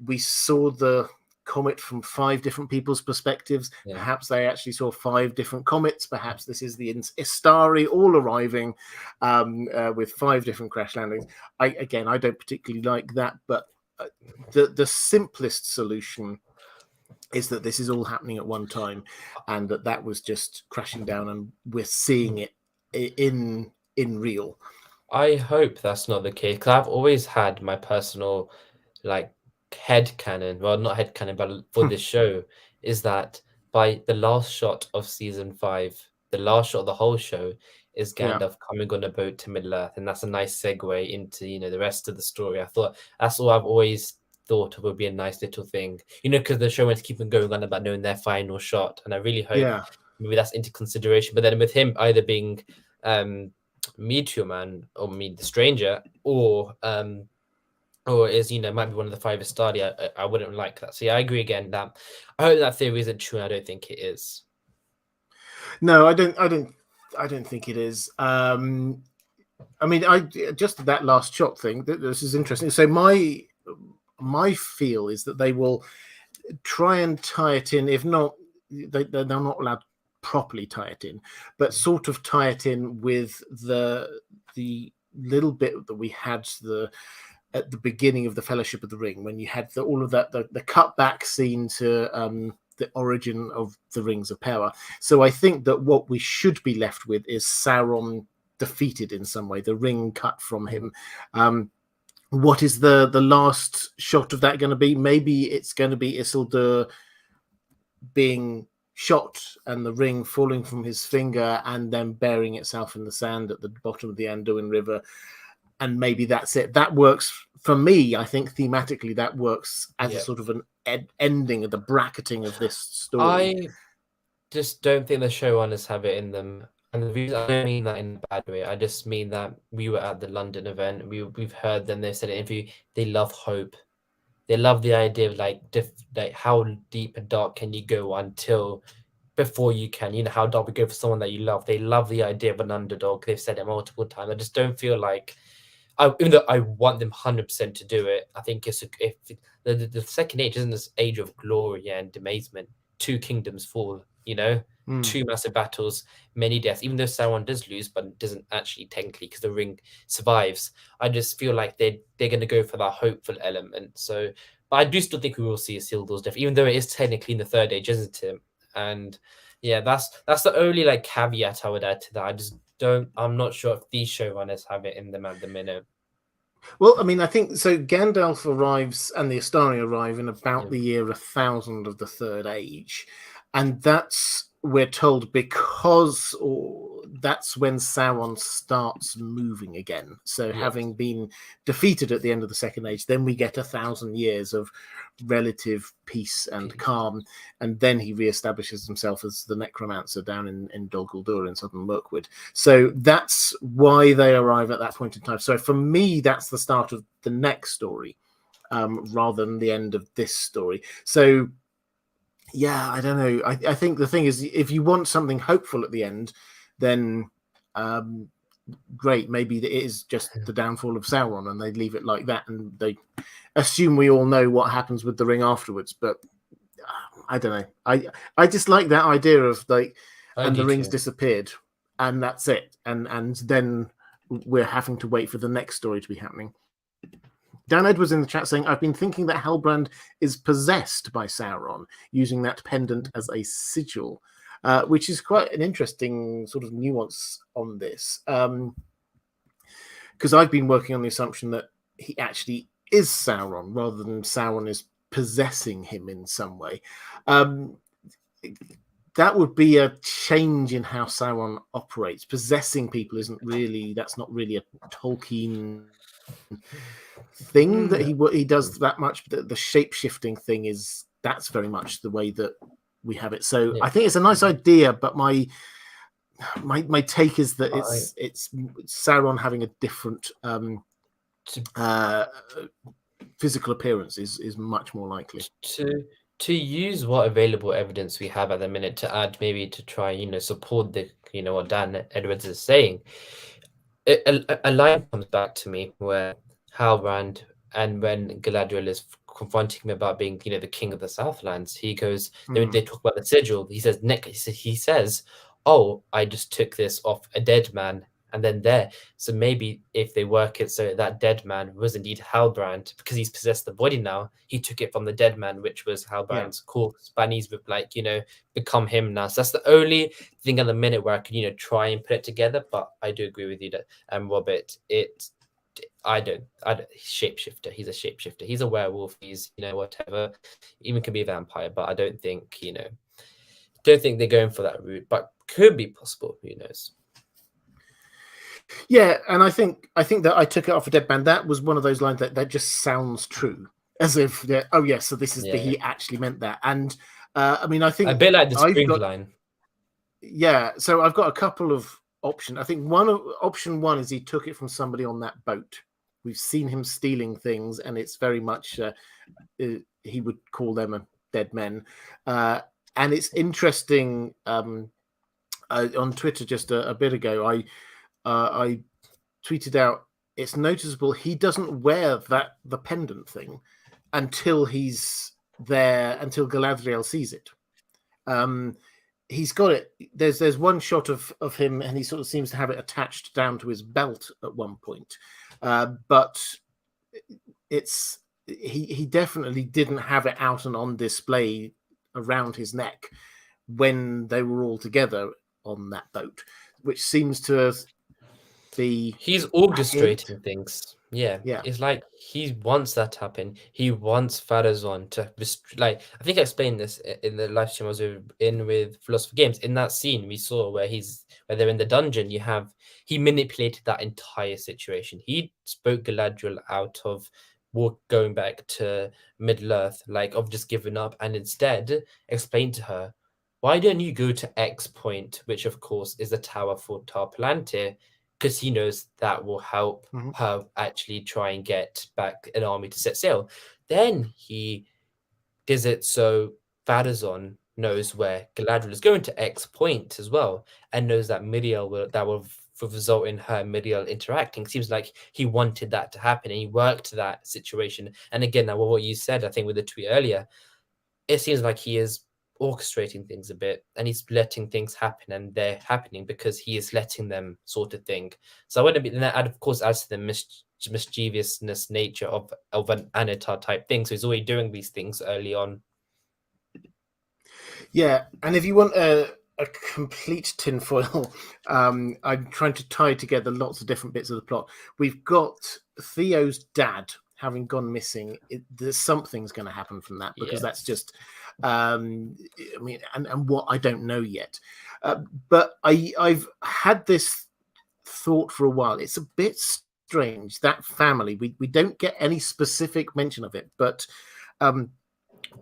we saw the comet from 5 different people's perspectives. Yeah. Perhaps they actually saw 5 different comets. Perhaps this is the Istari all arriving with 5 different crash landings. I don't particularly like that, but the simplest solution is that this is all happening at one time, and that was just crashing down, and we're seeing it in real. I hope that's not the case, because I've always had my personal headcanon, well, not headcanon, but for this show, is that by the last shot of season 5, the last shot of the whole show is Gandalf coming on a boat to Middle-earth, and that's a nice segue into the rest of the story. I thought that's all I've always thought would be a nice little thing, because the show went to keep on going on about knowing their final shot, and I really hope maybe that's into consideration. But then with him either being Meteor Man or the Stranger, or is might be one of the 5 Istari, I wouldn't like that. So yeah, I agree again that I hope that theory isn't true, and I don't think it is. No, I don't think it is. I mean, just that last shot thing. This is interesting. So my feel is that they will try and tie it in. If not, they're not allowed to properly tie it in, but sort of tie it in with the little bit that we had at the beginning of the Fellowship of the Ring, when you had all of that, the cutback scene to the origin of the Rings of Power. So I think that what we should be left with is Sauron defeated in some way, the ring cut from him. What is the last shot of that going to be? Maybe it's going to be Isildur being shot and the ring falling from his finger and then burying itself in the sand at the bottom of the Anduin River. And maybe that's it. That works for me. I think thematically that works as a sort of an ending of the bracketing of this story. I just don't think the showrunners have it in them. And the reason, I don't mean that in a bad way. I just mean that we were at the London event. We've heard them. They said in an interview they love hope. They love the idea of like how deep and dark can you go until before you can. How dark we go for someone that you love. They love the idea of an underdog. They've said it multiple times. I just don't feel like, even though I want them 100% to do it, I think if the second age isn't this age of glory and amazement. 2 kingdoms fall. 2 massive battles, many deaths, even though Sauron does lose, but doesn't actually technically, because the ring survives. I just feel like they're going to go for that hopeful element. So, but I do still think we will see Isildur's death, even though it is technically in the third age, isn't it? And yeah, that's the only caveat I would add to that. I'm not sure if these showrunners have it in them at the minute. Well, I mean, I think so. Gandalf arrives and the Istari arrive in about the year 1000 of the Third Age, and that's, we're told, because that's when Sauron starts moving again. So having been defeated at the end of the Second Age, then we get 1000 years of relative peace and calm, and then he reestablishes himself as the necromancer down in Dol Guldur in southern Mirkwood. So that's why they arrive at that point in time. So for me, that's the start of the next story, rather than the end of this story. So yeah, I don't know. I think the thing is, if you want something hopeful at the end, then great. Maybe it is just the downfall of Sauron, and they leave it like that, and they assume we all know what happens with the ring afterwards. But I don't know. I just like that idea of the rings disappeared, and that's it, and then we're having to wait for the next story to be happening. Dan Edwards in the chat saying, I've been thinking that Hellbrand is possessed by Sauron, using that pendant as a sigil, which is quite an interesting sort of nuance on this. Because I've been working on the assumption that he actually is Sauron, rather than Sauron is possessing him in some way. That would be a change in how Sauron operates. Possessing people that's not really a Tolkien thing that he does that much. The shape-shifting thing that's very much the way that we have it. So I think it's a nice idea, but my take is that it's Sauron having a different physical appearance is much more likely. To use what available evidence we have at the minute to add, maybe to try, support the, what Dan Edwards is saying. A line comes back to me where Hellbrand, and when Galadriel is confronting him about being, the king of the Southlands, he goes, they talk about the sigil. He says, Nick, he says, oh, I just took this off a dead man. And then there. So maybe if they work it so that dead man was indeed Hellbrand, because he's possessed the body now, he took it from the dead man, which was Hellbrand's corpse, but he's become him now. So that's the only thing at the minute where I could, try and put it together. But I do agree with you that Robert, I don't shapeshifter. He's a shapeshifter. He's a werewolf. He's, whatever. Even could be a vampire, but I don't think, don't think they're going for that route, but could be possible. Who knows? Yeah, and I think that I took it off a dead man. That was one of those lines that just sounds true, as if so this is he actually meant that. And I mean, I think a bit like the spring line. Yeah, so I've got a couple of options. I think option one is he took it from somebody on that boat. We've seen him stealing things, and it's very much he would call them dead men. And it's interesting. On Twitter just a bit ago, I tweeted out, it's noticeable he doesn't wear the pendant thing until he's there, until Galadriel sees it. He's got it. There's one shot of him, and he sort of seems to have it attached down to his belt at one point. But he definitely didn't have it out and on display around his neck when they were all together on that boat, which seems to he's orchestrating things. Yeah. It's like he wants that to happen. He wants Farazon to I think I explained this in the live stream I was in with Philosopher Games. In that scene we saw where they're in the dungeon, he manipulated that entire situation. He spoke Galadriel out of going back to Middle-earth, of just giving up, and instead explained to her, why don't you go to X point, which of course is the tower for Tar Palantir, because he knows that will help her actually try and get back an army to set sail. Then he does it so Farazon knows where Galadriel is going to X point as well, and knows that Miriel will result in her and Miriel interacting. Seems like he wanted that to happen, and he worked that situation. And again, now what you said, I think with the tweet earlier, it seems like he is orchestrating things a bit, and he's letting things happen, and they're happening because he is letting them, sort of thing. So I wouldn't be, and that of course adds to the mischievousness nature of an Anatar type thing. So he's already doing these things early on. Yeah, and if you want a complete tinfoil, I'm trying to tie together lots of different bits of the plot. We've got Theo's dad having gone missing. There's something's going to happen from that, because that's just I mean, and what I don't know yet, but I've had this thought for a while. It's a bit strange, that family. We don't get any specific mention of it, but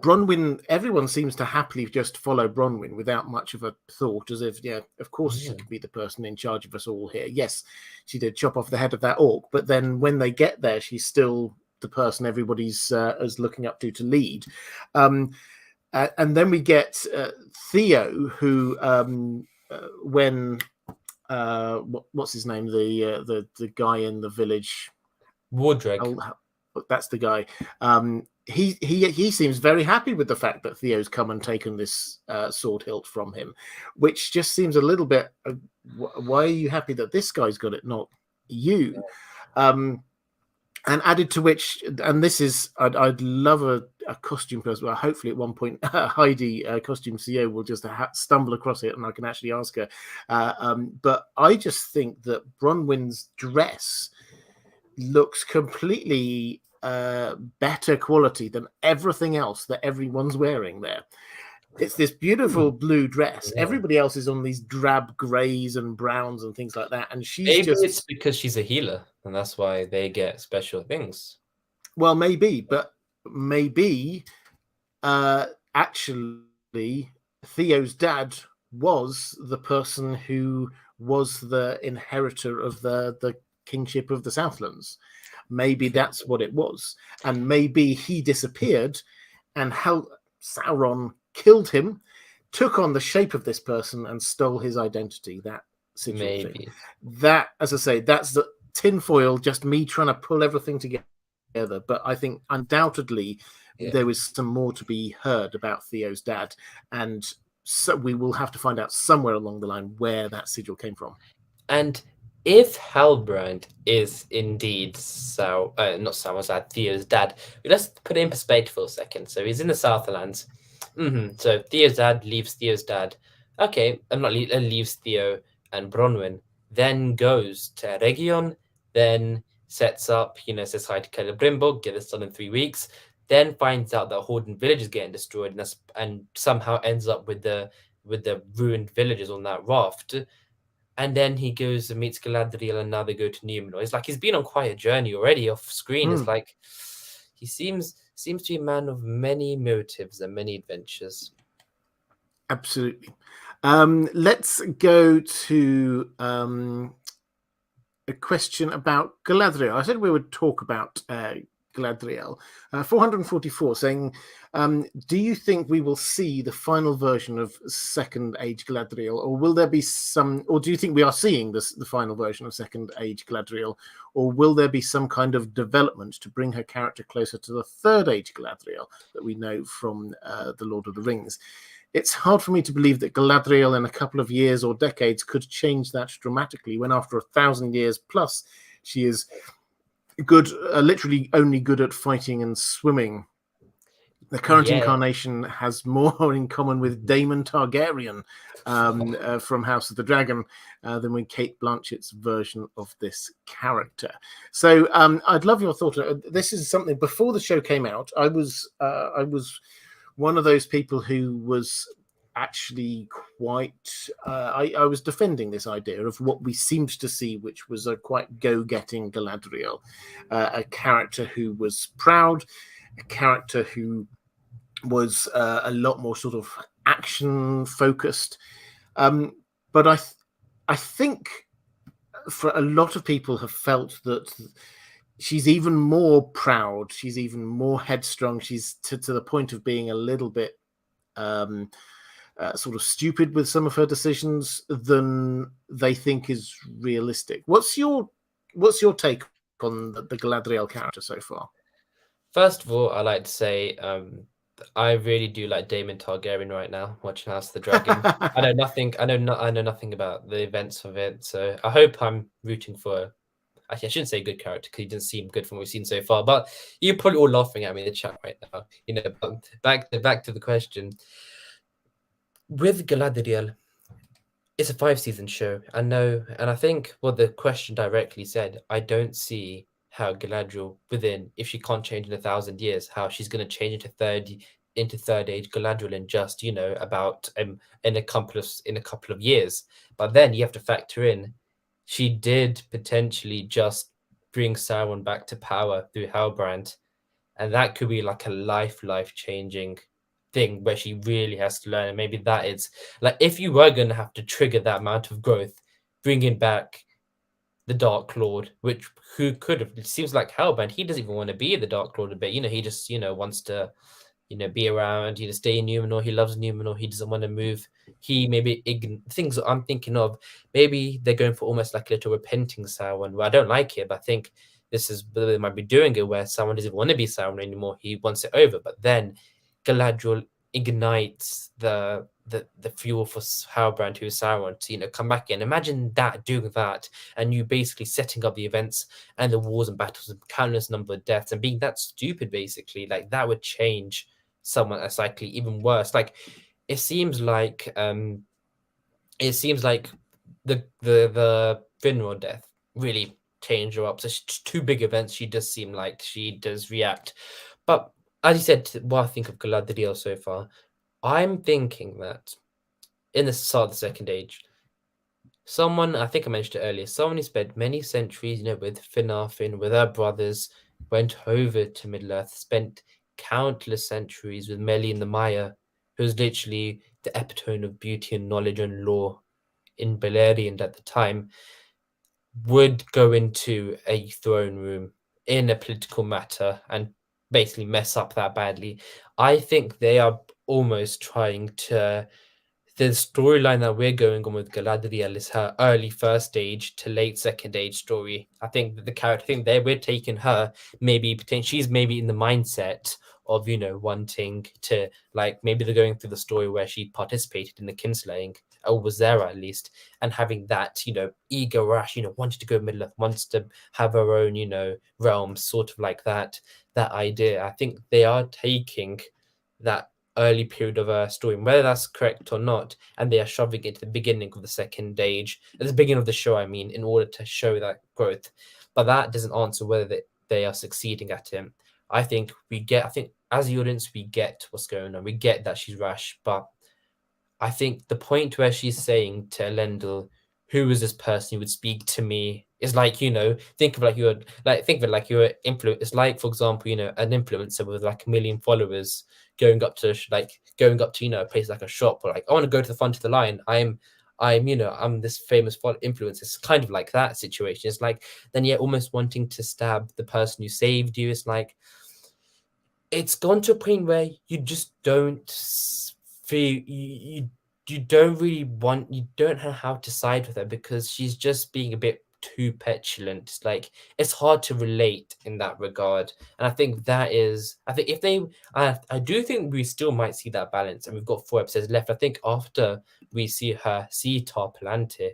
Bronwyn, everyone seems to happily just follow Bronwyn without much of a thought, as if, of course she could be the person in charge of us all here. Yes, she did chop off the head of that orc, but then when they get there, she's still the person everybody's is looking up to lead. And then we get Theo, who when what's his name, the guy in the village, Wardreg. That's the guy. He seems very happy with the fact that Theo's come and taken this sword hilt from him, which just seems a little bit. Why are you happy that this guy's got it, not you? And added to which, and this is, I'd love a costume person. Well, hopefully at one point, Heidi, costume CEO, will just stumble across it and I can actually ask her. But I just think that Bronwyn's dress looks completely better quality than everything else that everyone's wearing there. It's this beautiful blue dress. Yeah. Everybody else is on these drab greys and browns and things like that. And she's Maybe just... it's because she's a healer, and that's why they get special things. Well, maybe, but maybe actually Theo's dad was the person who was the inheritor of the kingship of the Southlands. Maybe that's what it was. And maybe he disappeared and Sauron killed him, took on the shape of this person and stole his identity. That sigil thing. That, as I say, that's the tinfoil, just me trying to pull everything together. But I think undoubtedly there was some more to be heard about Theo's dad. And so we will have to find out somewhere along the line where that sigil came from. And if Hellbrand is indeed not Sauron's dad, Theo's dad, let's put it in perspective for a second. So he's in the Southlands. So Theo's dad leaves Theo's dad. Okay, leaves Theo and Bronwyn. Then goes to Region. Then sets up, says hi to Celebrimbor, get this done in 3 weeks. Then finds out that Horden village is getting destroyed, and somehow ends up with the ruined villages on that raft. And then he goes and meets Galadriel, and now they go to Numenor. It's like he's been on quite a journey already off screen. It's like he seems to be a man of many motives and many adventures. Absolutely. Let's go to a question about Galadriel. I said we would talk about Galadriel. 444 saying, do you think we will see the final version of Second Age Galadriel, or will there be or do you think we are seeing the final version of Second Age Galadriel, or will there be some kind of development to bring her character closer to the Third Age Galadriel that we know from The Lord of the Rings? It's hard for me to believe that Galadriel in a couple of years or decades could change that dramatically, when after 1,000 years plus, she is good, literally only good at fighting and swimming. The current incarnation has more in common with Daemon Targaryen from House of the Dragon than with Cate Blanchett's version of this character. So I'd love your thought. This is something, before the show came out, I was one of those people who was actually quite I was defending this idea of what we seemed to see, which was a quite go-getting Galadriel, a character who was proud, a character who was a lot more sort of action focused, but I think for a lot of people have felt that she's even more proud, she's even more headstrong, she's to the point of being a little bit sort of stupid with some of her decisions than they think is realistic. What's your take on the Galadriel character so far? First of all, I like to say I really do like Daemon Targaryen right now, watching House of the Dragon. I know nothing about the events of it, so I hope I'm rooting for. Actually, I shouldn't say good character because he didn't seem good from what we've seen so far. But you're probably all laughing at me in the chat right now. But back to the question. With Galadriel, it's a 5-season show. I know, and I think what the question directly said, I don't see how Galadriel if she can't change in 1,000 years, how she's going to change into third age Galadriel in just about in a couple of years. But then you have to factor in she did potentially just bring Sauron back to power through Hellbrand, and that could be like a life changing thing where she really has to learn. And maybe that is like, if you were going to have to trigger that amount of growth, bringing back the Dark Lord, who could have, it seems like Hellbrand, he doesn't even want to be the Dark Lord a bit, he just wants to be around, stay in Numenor. He loves Numenor. He doesn't want to move. He maybe things I'm thinking of, maybe they're going for almost like a little repenting Sauron, where I don't like it, but I think this is, they might be doing it where Sauron doesn't want to be Sauron anymore. He wants it over. But then Galadriel ignites the fuel for Hellbrand, who's Sauron, to come back in. Imagine that, doing that, and you basically setting up the events and the wars and battles and countless number of deaths and being that stupid, basically. Like, that would change someone as likely even worse. Like, it seems like the Finrod death really changed her up. So two big events, she does seem like she does react. But as you said, what I think of Galadriel so far, I'm thinking that in the start of the Second Age, someone, I think I mentioned it earlier, someone who spent many centuries, with Finarfin, with her brothers, went over to Middle-earth, spent countless centuries with Melian the Maya, who's literally the epitome of beauty and knowledge and law in Beleriand at the time, would go into a throne room in a political matter and basically mess up that badly. I think they are almost trying to. The storyline that we're going on with Galadriel is her early first age to late second age story. I think that the character, we're taking her, she's maybe in the mindset of, wanting to, like, maybe they're going through the story where she participated in the kinslaying, or was there at least, and having that, eager rush, wanted to go Middle-earth, wants to have her own, realm, sort of like that idea. I think they are taking that early period of a story, whether that's correct or not, and they are shoving it to the beginning of the second age, at the beginning of the show, I mean, in order to show that growth. But that doesn't answer whether they are succeeding at it. I think as the audience, we get what's going on. We get that she's rash, but I think the point where she's saying to Elendil, who is this person who would speak to me, is like, think of it like you're influence. It's like, for example, an influencer with like 1 million followers going up to a place like a shop, or like, I want to go to the front of the line. I'm this famous influencer. It's kind of like that situation. It's like, then you're almost wanting to stab the person who saved you. It's like, it's gone to a point where you just don't feel you don't know how to side with her, because she's just being a bit too petulant. It's like, it's hard to relate in that regard. And I think if they, I do think we still might see that balance, and we've got 4 episodes left. I think after we see Tar Palante,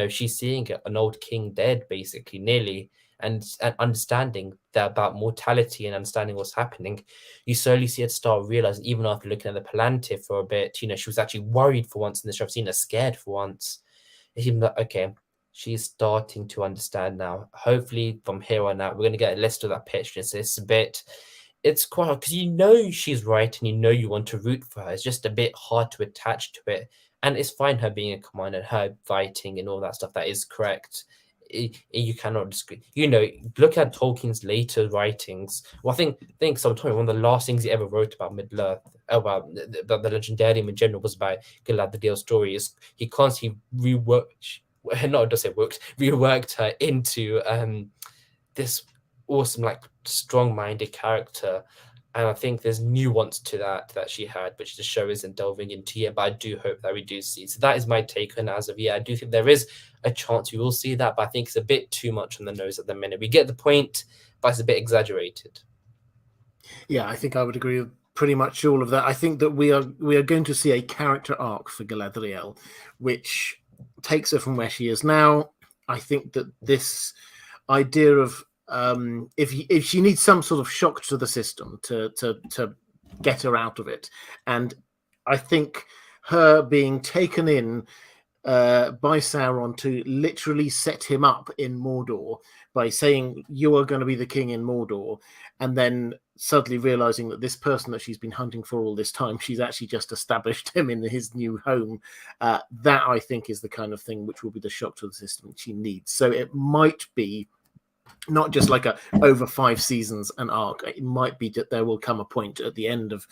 she's seeing an old king dead, basically, nearly, and understanding that about mortality and understanding what's happening. You slowly see her start realizing, even after looking at the Palante for a bit, she was actually worried for once in the show. I've seen her scared for once. It seems like, okay, she's starting to understand now. Hopefully from here on out, we're going to get a list of that pitch. It's quite hard, because she's right, and you want to root for her. It's just a bit hard to attach to it. And it's fine, her being a commander, her fighting and all that stuff. That is correct. You cannot disagree. Look at Tolkien's later writings. Well, I think sometimes one of the last things he ever wrote about Middle-earth, about the Legendarium in general, was about Galadriel's story. Is he constantly reworked her into this awesome, like, strong-minded character. And I think there's nuance to that she had, which the show isn't delving into yet, but I do hope that we do see. So that is my take on it as of yet. I do think there is a chance we will see that, but I think it's a bit too much on the nose at the minute. We get the point, but it's a bit exaggerated. Yeah, I think I would agree with pretty much all of that. I think that we are going to see a character arc for Galadriel, which takes her from where she is now. I think that this idea of if she needs some sort of shock to the system to get her out of it, and I think her being taken in by Sauron to literally set him up in Mordor by saying, you are going to be the king in Mordor, and then suddenly realizing that this person that she's been hunting for all this time, she's actually just established him in his new home. That, I think, is the kind of thing which will be the shock to the system she needs. So it might be not just like a over 5 seasons an arc. It might be that there will come a point at the end of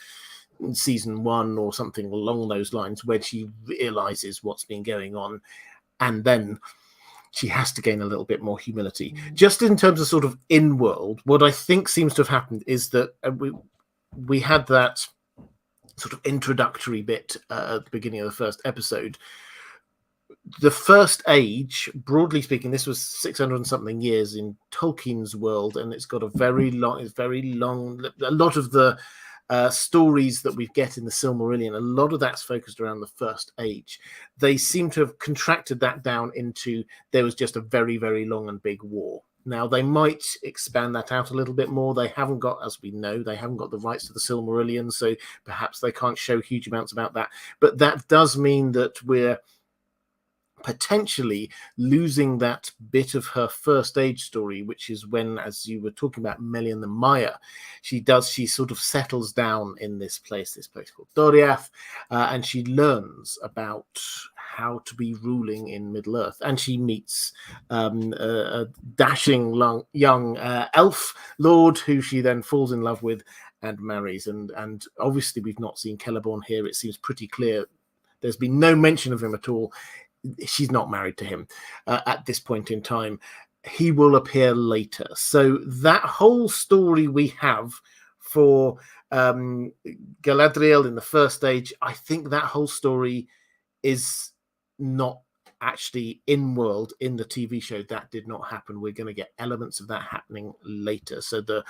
season 1 or something along those lines where she realizes what's been going on, and then she has to gain a little bit more humility. Just in terms of sort of in-world, what I think seems to have happened is that we had that sort of introductory bit at the beginning of the first episode. The First Age, broadly speaking, this was 600 and something years in Tolkien's world, and it's got a very long, a lot of the stories that we get in the Silmarillion, a lot of that's focused around the First Age. They seem to have contracted that down into there was just a very, very long and big war. Now, they might expand that out a little bit more. They haven't got, as we know, they haven't got the rights to the Silmarillion, so perhaps they can't show huge amounts about that. But that does mean that we're potentially losing that bit of her First Age story, which is when, as you were talking about, Melian the Maya, she sort of settles down in this place called Doriath, and she learns about how to be ruling in Middle Earth, and she meets a dashing young elf lord who she then falls in love with and marries. And obviously we've not seen Celeborn here. It seems pretty clear there's been no mention of him at all. She's not married to him at this point in time. He will appear later. So that whole story we have for Galadriel in the First Age, I think that whole story is not actually in world in the TV show. That did not happen. We're going to get elements of that happening later. So the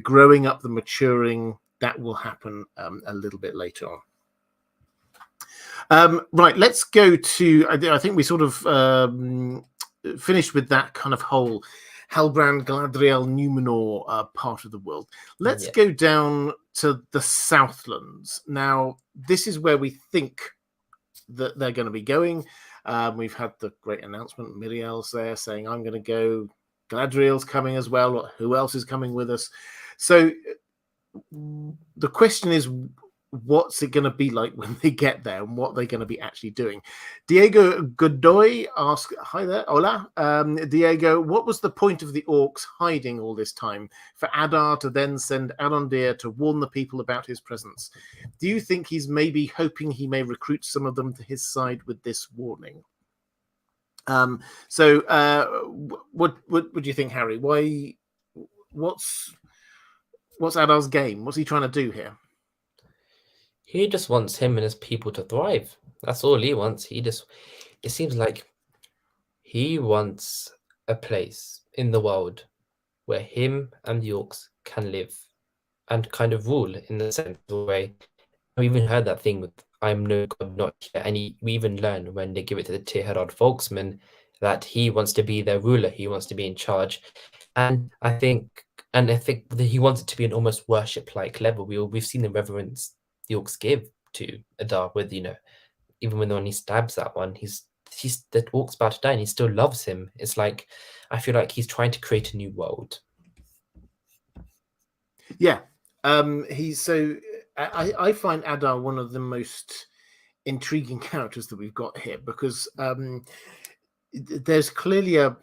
growing up, the maturing, that will happen a little bit later on. Right, let's go to, I think we sort of finished with that kind of whole Hellbrand, Galadriel, Numenor part of the world. Let's go down to the Southlands. Now, this is where we think that they're going to be going. We've had the great announcement, Miriel's there saying, I'm going to go, Galadriel's coming as well, who else is coming with us? So the question is, what's it going to be like when they get there, and what they're going to be actually doing? Diego Godoy asked, hi there, hola. Diego, what was the point of the orcs hiding all this time? For Adar to then send Arondir to warn the people about his presence. Do you think he's maybe hoping he may recruit some of them to his side with this warning? What do you think, Harry? What's Adar's game? What's he trying to do here? He just wants him and his people to thrive. That's all he wants. It seems like he wants a place in the world where him and the orcs can live and kind of rule in the sense way. We even heard that thing with I'm no god, not here. And we even learn when they give it to the Tirharad Folksman that he wants to be their ruler. He wants to be in charge. And I think that he wants it to be an almost worship-like level. We've seen the reverence the orcs give to Adar with, even when he stabs that one, that orc's about to die and he still loves him. It's like, I feel like he's trying to create a new world. Yeah. I find Adar one of the most intriguing characters that we've got here, because there's clearly a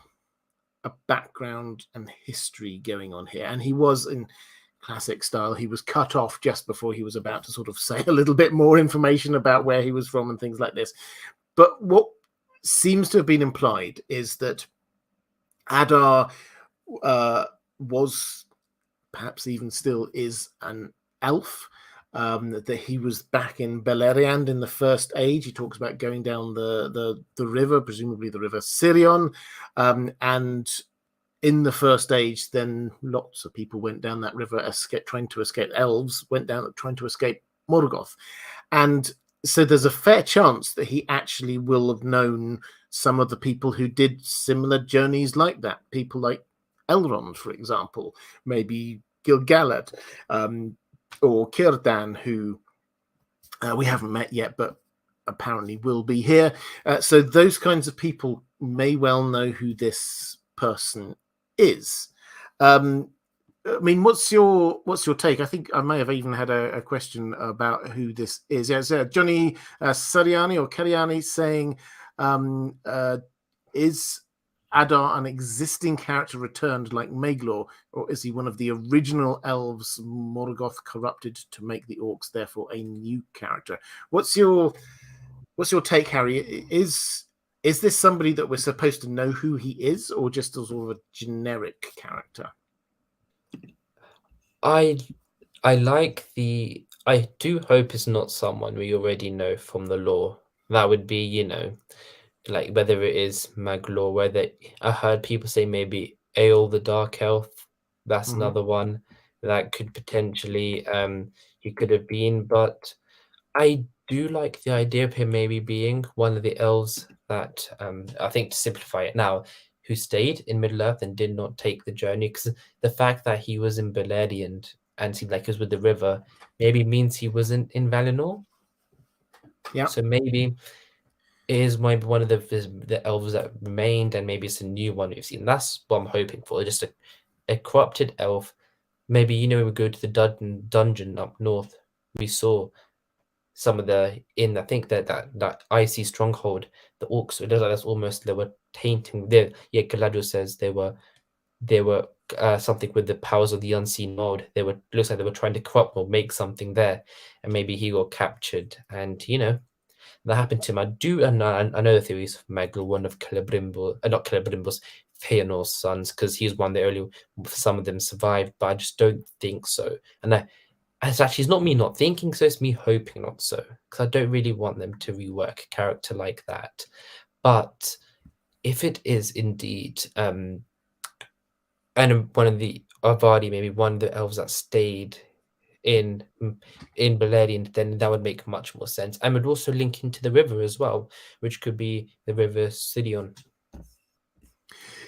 background and history going on here, and he was, in classic style, he was cut off just before he was about to sort of say a little bit more information about where he was from and things like this. But what seems to have been implied is that Adar was, perhaps even still is, an elf, that he was back in Beleriand in the First Age. He talks about going down the river, presumably the river Sirion, and in the First Age, then lots of people went down that river, trying to escape. Elves went down trying to escape Morgoth. And so there's a fair chance that he actually will have known some of the people who did similar journeys like that. People like Elrond, for example, maybe Gil-galad, or Círdan, who we haven't met yet, but apparently will be here. So those kinds of people may well know who this person is. I mean, what's your take? I think I may have even had a question about who this is. Yeah, so Johnny Sariani or Keriani saying, is Adar an existing character returned like Maglor, or is he one of the original elves Morgoth corrupted to make the orcs therefore a new character? What's your take, Harry? Is this somebody that we're supposed to know who he is, or just a sort of a generic character? I do hope it's not someone we already know from the lore. That would be, like whether it is Maglor, whether I heard people say maybe Aeol the Dark Elf, that's another one. that could potentially he could have been, but I do like the idea of him maybe being one of the elves that I think, to simplify it now, who stayed in Middle Earth and did not take the journey, because the fact that he was in Beleriand and seemed like he was with the river maybe means he wasn't in Valinor. Yeah. So maybe it is maybe one of the elves that remained, and maybe it's a new one we've seen. That's what I'm hoping for. Just a corrupted elf. Maybe, when we go to the dungeon up north, we saw some of I think that icy stronghold, the orcs. It looks like that's almost they were tainting. Yeah, Galadriel says they were something with the powers of the unseen world. Looks like they were trying to corrupt or make something there, and maybe he got captured. And that happened to him. I do, and I know the theories of Megl, one of Celebrimbo, not Celebrimbo's, Feanor's sons, because he's one that only some of them survived, but I just don't think so. And it's not me not thinking so, it's me hoping not so, because I don't really want them to rework a character like that. But if it is indeed, and one of the Avadi, maybe one of the elves that stayed in Beleriand, then that would make much more sense, and would also link into the river as well, which could be the river Sidion.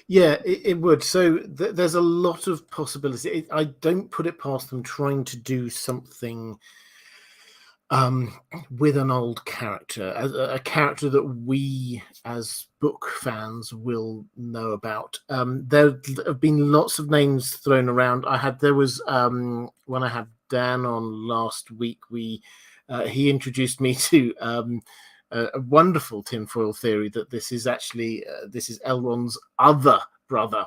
Yeah, it would. So there's a lot of possibility. I don't put it past them trying to do something with an old character, a character that we as book fans will know about. There have been lots of names thrown around. There was when I had Dan on last week, he introduced me to a wonderful tinfoil theory that this is Elrond's other brother.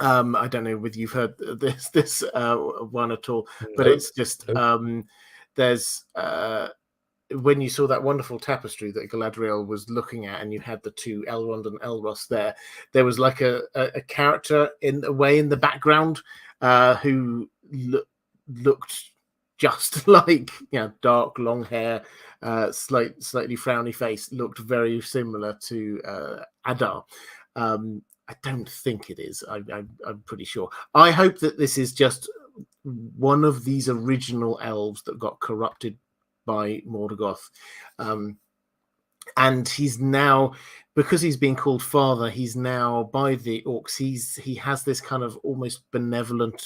I don't know whether you've heard this one at all, but Nope. it's just there's when you saw that wonderful tapestry that Galadriel was looking at, and you had the two Elrond and Elros there was like a character in the background who looked just like, dark, long hair, slightly frowny face, looked very similar to Adar. I don't think it is. I'm pretty sure. I hope that this is just one of these original elves that got corrupted by Morgoth. And he's now, because he's been called father, he's now by the orcs, he has this kind of almost benevolent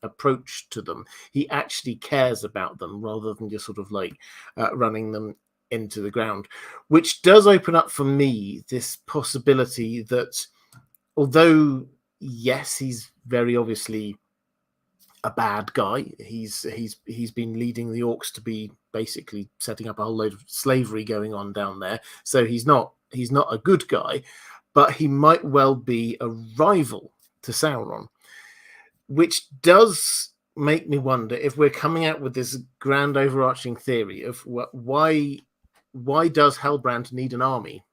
approach to them. He actually cares about them rather than just sort of like running them into the ground, which does open up for me this possibility that although, yes, he's very obviously a bad guy, he's been leading the orcs to be basically setting up a whole load of slavery going on down there. So he's not a good guy, but he might well be a rival to Sauron, which does make me wonder if we're coming out with this grand overarching theory of why does Hellbrand need an army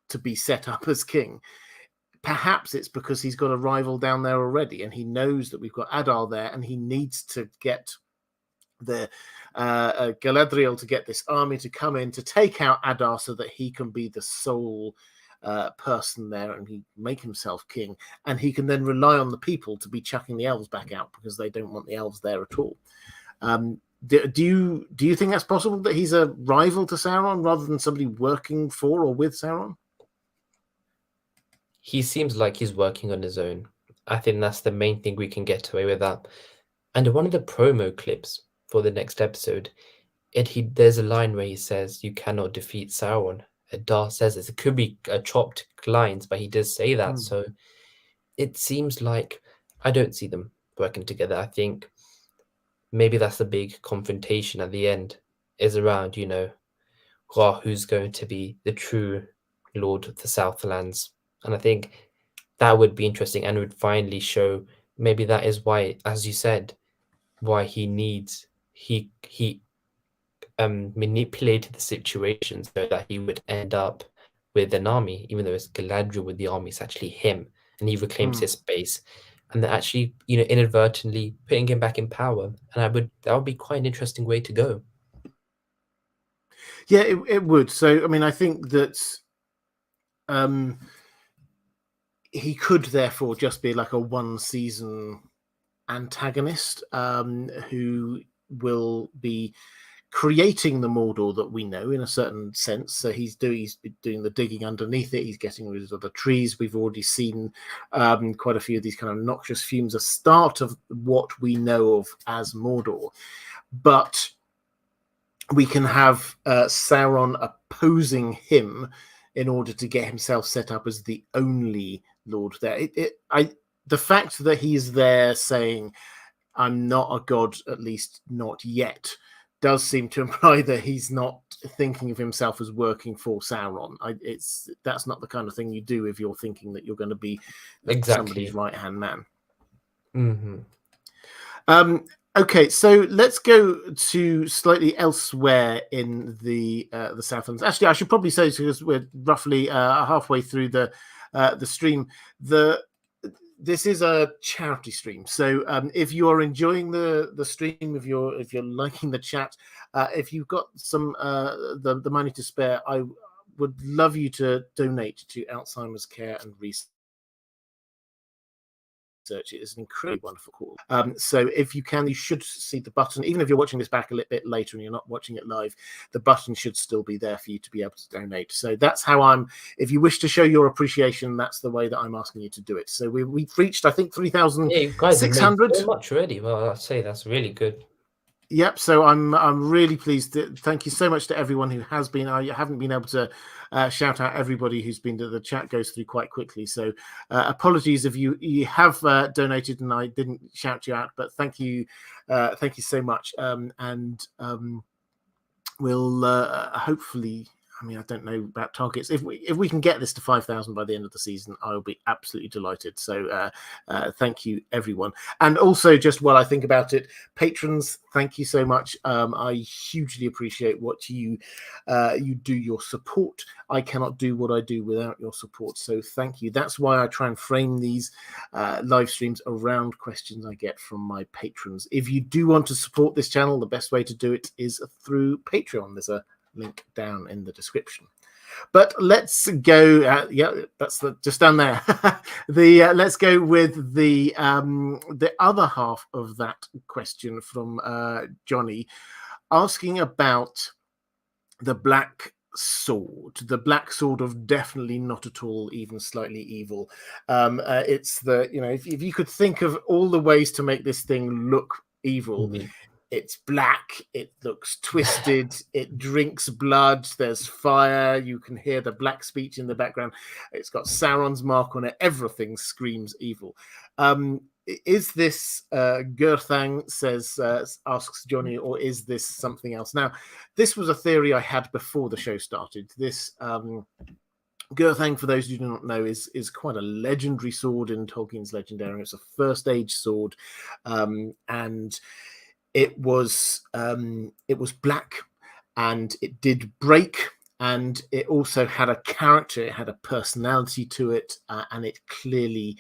to be set up as king? Perhaps it's because he's got a rival down there already, and he knows that we've got Adar there, and he needs to get the Galadriel to get this army to come in to take out Adar so that he can be the sole person there, and he make himself king, and he can then rely on the people to be chucking the elves back out because they don't want the elves there at all. Do you think that's possible, that he's a rival to Sauron rather than somebody working for or with Sauron? He seems like he's working on his own. I think that's the main thing we can get away with that. And one of the promo clips for the next episode, there's a line where he says, "You cannot defeat Sauron." Dar says this. It could be chopped lines, but he does say that. So it seems like I don't see them working together. I think maybe that's the big confrontation at the end, is around, who's going to be the true Lord of the Southlands. And I think that would be interesting, and would finally show maybe that is why, as you said, why he manipulated the situation so that he would end up with an army, even though it's Galadriel with the army, it's actually him, and he reclaims his space, and they're actually, inadvertently putting him back in power. And that would be quite an interesting way to go. Yeah, it would. So, I mean, I think that he could therefore just be like a one-season antagonist who will be creating the Mordor that we know in a certain sense. So he's doing the digging underneath it. He's getting rid of the trees. We've already seen quite a few of these kind of noxious fumes, a start of what we know of as Mordor. But we can have Sauron opposing him in order to get himself set up as the only Lord there. The fact that he's there saying, "I'm not a god, at least not yet," does seem to imply that he's not thinking of himself as working for Sauron. That's not the kind of thing you do if you're thinking that you're going to be somebody's right-hand man. Mm-hmm. Okay, so let's go to slightly elsewhere in the Southlands. Actually, I should probably say, because we're roughly halfway through the stream, this is a charity stream. So if you are enjoying the stream, if you're liking the chat, if you've got some the money to spare, I would love you to donate to Alzheimer's Care and Research. It is an incredibly wonderful cause. So if you can, you should see the button. Even if you're watching this back a little bit later and you're not watching it live, the button should still be there for you to be able to donate. So that's how if you wish to show your appreciation, that's the way that I'm asking you to do it. So we've reached, I think, 3,600. Yeah, you guys have made so much already. Well, I'd say that's really good. Yep. So I'm really pleased. Thank you so much to everyone who has been. I haven't been able to shout out everybody who's been. The chat goes through quite quickly. So apologies if you have donated and I didn't shout you out. But thank you so much. We'll hopefully. I mean, I don't know about targets. If we can get this to 5,000 by the end of the season, I'll be absolutely delighted. So thank you, everyone. And also, just while I think about it, patrons, thank you so much. I hugely appreciate what you do, your support. I cannot do what I do without your support. So thank you. That's why I try and frame these live streams around questions I get from my patrons. If you do want to support this channel, the best way to do it is through Patreon. There's a link down in the description. But let's go. That's just down there. Let's go with the other half of that question from Johnny, asking about the black sword. The black sword of definitely not at all even slightly evil. It's if you could think of all the ways to make this thing look evil. Mm-hmm. It's black, it looks twisted, it drinks blood, there's fire, you can hear the black speech in the background, it's got Sauron's mark on it, everything screams evil. Is this Gurthang, asks Johnny, or is this something else? Now, this was a theory I had before the show started. This Gurthang, for those who do not know, is quite a legendary sword in Tolkien's Legendarium. It's a first age sword, and it was black, and it did break, and it also had a character, it had a personality to it, and it clearly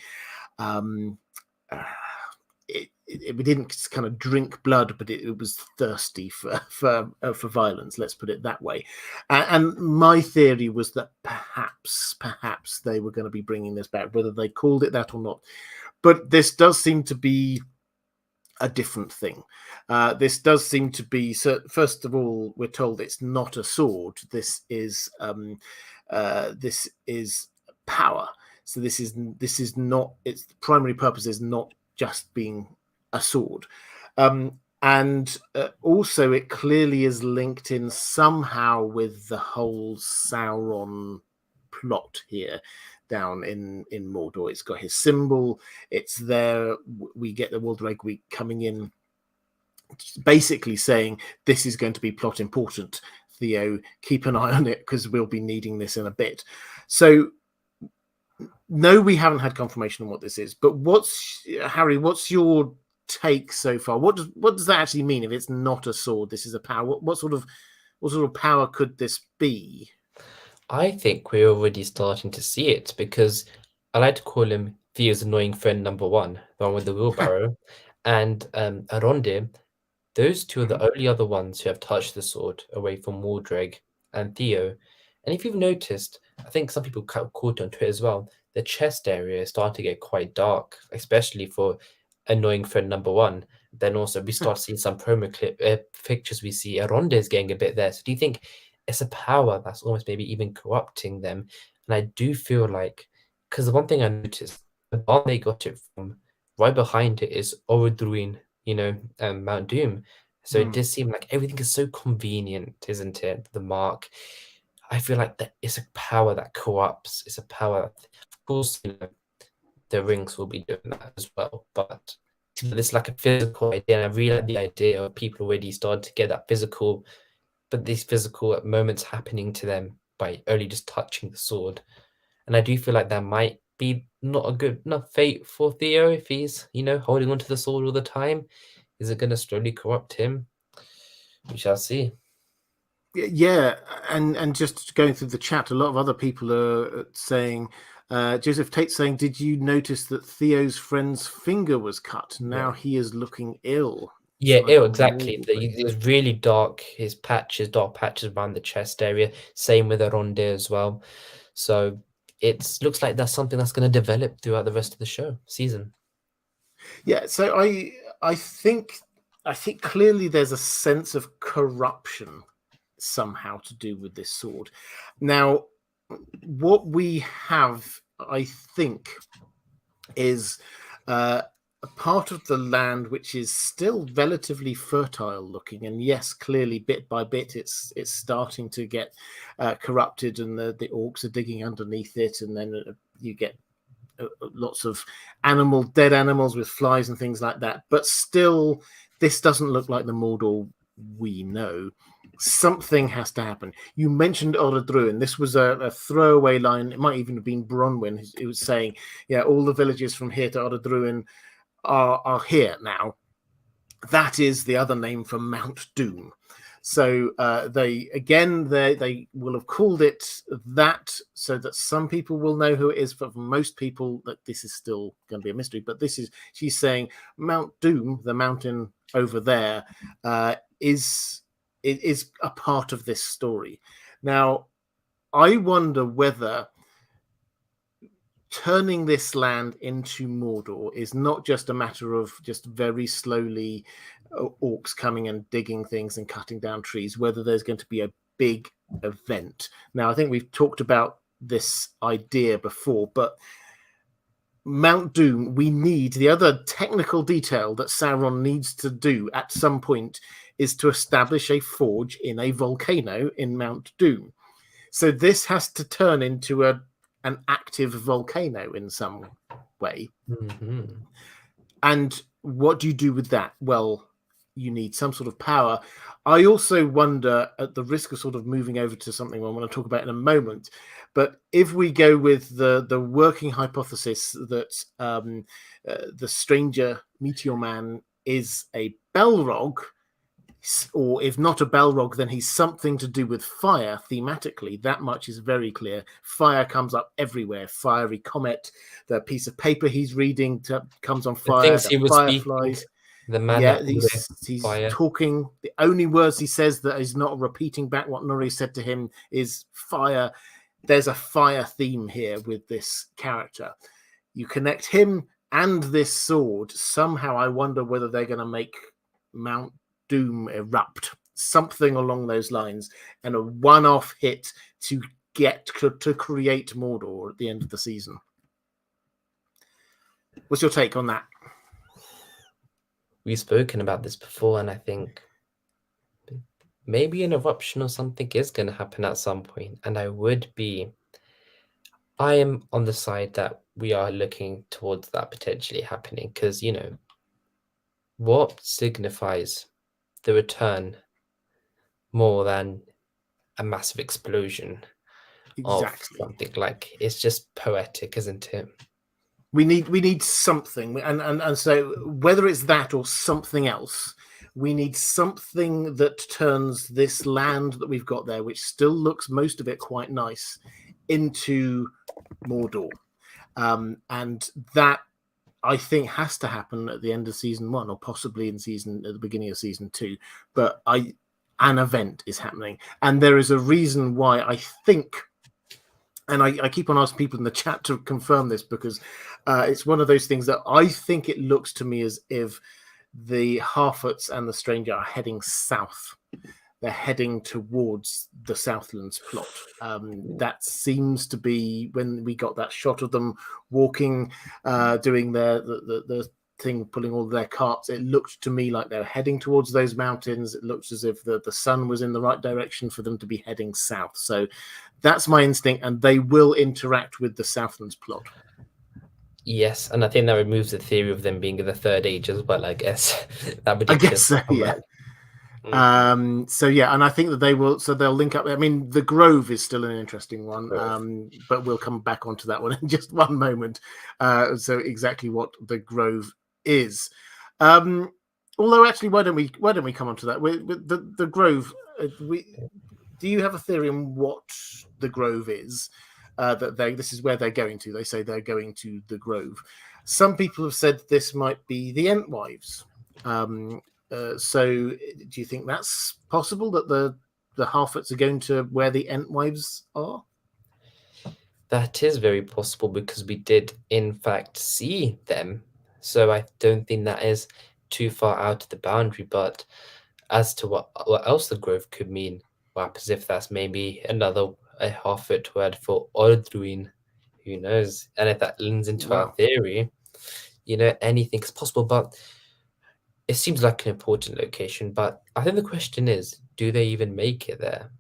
it didn't kind of drink blood, but it was thirsty for violence, let's put it that way. And my theory was that perhaps they were going to be bringing this back, whether they called it that or not. But this does seem to be a different thing. This does seem to be, so first of all, we're told it's not a sword. This is power. So this is not, its primary purpose is not just being a sword. And also it clearly is linked in somehow with the whole Sauron plot here down in Mordor. It's got his symbol, it's there. We get the Waldregweek coming in basically saying this is going to be plot important, Theo, keep an eye on it because we'll be needing this in a bit. So no, we haven't had confirmation on what this is, but Harry, what's your take so far? What does that actually mean if it's not a sword, this is a power? What sort of power could this be? I think we're already starting to see it, because I like to call him Theo's annoying friend number one, the one with the wheelbarrow, and Arondir. Those two are the only other ones who have touched the sword away from Waldreg and Theo. And if you've noticed, I think some people caught it on Twitter as well, the chest area is starting to get quite dark, especially for annoying for number one. Then also we start seeing some promo clip pictures. We see Aronde's getting a bit there. So do you think it's a power that's almost maybe even corrupting them? And I do feel like, because the one thing I noticed, the barn they got it from, right behind it is Orodruin, Mount Doom. So it does seem like everything is so convenient, isn't it? The mark. I feel like that it's a power that corrupts. It's a power. Of course, the rings will be doing that as well, but it's like a physical idea. And I really like the idea of people already starting to get that physical, but these physical moments happening to them by only just touching the sword. And I do feel like that might be not a good enough fate for Theo if he's, holding onto the sword all the time. Is it going to slowly corrupt him? We shall see. Yeah, and just going through the chat, a lot of other people are saying, Joseph Tate saying, did you notice that Theo's friend's finger was cut? Now he is looking ill. Yeah, Like exactly. It was really dark. His dark patches around the chest area. Same with Aronde as well. So it looks like that's something that's going to develop throughout the rest of the season. Yeah, so I think clearly there's a sense of corruption somehow to do with this sword. Now, what we have, I think, is a part of the land which is still relatively fertile looking, and yes, clearly bit by bit it's starting to get corrupted, and the orcs are digging underneath it, and then you get lots of dead animals with flies and things like that. But still, this doesn't look like the Mordor we know. Something has to happen. You mentioned Orodruin. This was a throwaway line. It might even have been Bronwyn. It was saying, yeah, all the villages from here to Orodruin are here now. That is the other name for Mount Doom. So they will have called it that so that some people will know who it is, but for most people that this is still going to be a mystery. But she's saying Mount Doom, the mountain over there, is a part of this story. Now, I wonder whether turning this land into Mordor is not just a matter of just very slowly orcs coming and digging things and cutting down trees, whether there's going to be a big event. Now, I think we've talked about this idea before, but Mount Doom, we need the other technical detail that Sauron needs to do at some point is to establish a forge in a volcano in Mount Doom. So this has to turn into an active volcano in some way. Mm-hmm. And what do you do with that? Well, you need some sort of power. I also wonder, at the risk of sort of moving over to something I want to talk about in a moment, but if we go with the working hypothesis that the stranger Meteor Man is a Balrog, or if not a Balrog, then he's something to do with fire thematically. That much is very clear. Fire comes up everywhere. Fiery comet, the piece of paper he's reading comes on fire. The fireflies. The man he's talking. The only words he says that is not repeating back what Nuri said to him is fire. There's a fire theme here with this character. You connect him and this sword. Somehow I wonder whether they're going to make Mount Doom erupt, something along those lines, and a one-off hit to create Mordor at the end of the season. What's your take on that? We've spoken about this before, and I think maybe an eruption or something is going to happen at some point, and I am on the side that we are looking towards that potentially happening, because what signifies the return more than a massive explosion of something? Like, it's just poetic, isn't it? We need something, and so whether it's that or something else, we need something that turns this land that we've got there, which still looks most of it quite nice, into Mordor, and that I think has to happen at the end of season 1, or possibly at the beginning of season 2. But an event is happening, and there is a reason why I think and I keep on asking people in the chat to confirm this, because it's one of those things that I think it looks to me as if the Harfoots and the Stranger are heading south. They're heading towards the Southlands plot. That seems to be when we got that shot of them walking, doing the thing, pulling all their carts. It looked to me like they're heading towards those mountains. It looks as if the sun was in the right direction for them to be heading south. So that's my instinct, and they will interact with the Southlands plot. Yes, and I think that removes the theory of them being in the Third Age as well, I guess. That I guess so, yeah. So yeah, and I think that they'll link up. I mean, the Grove is still an interesting one, but we'll come back onto that one in just one moment. So exactly what the Grove is. Although actually, why don't we come onto that? With the Grove, do you have a theory on what the Grove is? This is where they're going to. They say they're going to the Grove. Some people have said this might be the Entwives. So do you think that's possible, that the Harfoots are going to where the Entwives are? That is very possible, because we did in fact see them. So I don't think that is too far out of the boundary. But as to what else the Grove could mean, perhaps if that's maybe a Harfoot word for Ordruin, who knows? And if that leans into our theory, anything's possible. But it seems like an important location. But I think the question is, do they even make it there?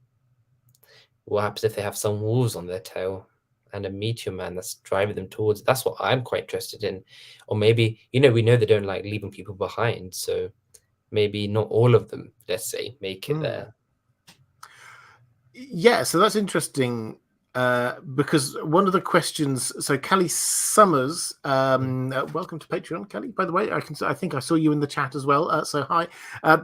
What happens if they have some wolves on their tail and a meteor man that's driving them towards? That's what I'm quite interested in. Or maybe, we know they don't like leaving people behind. So maybe not all of them, let's say, make it there. Yeah, so that's interesting, because one of the questions. So Callie Summers, welcome to Patreon, Callie. By the way, I think I saw you in the chat as well. So hi.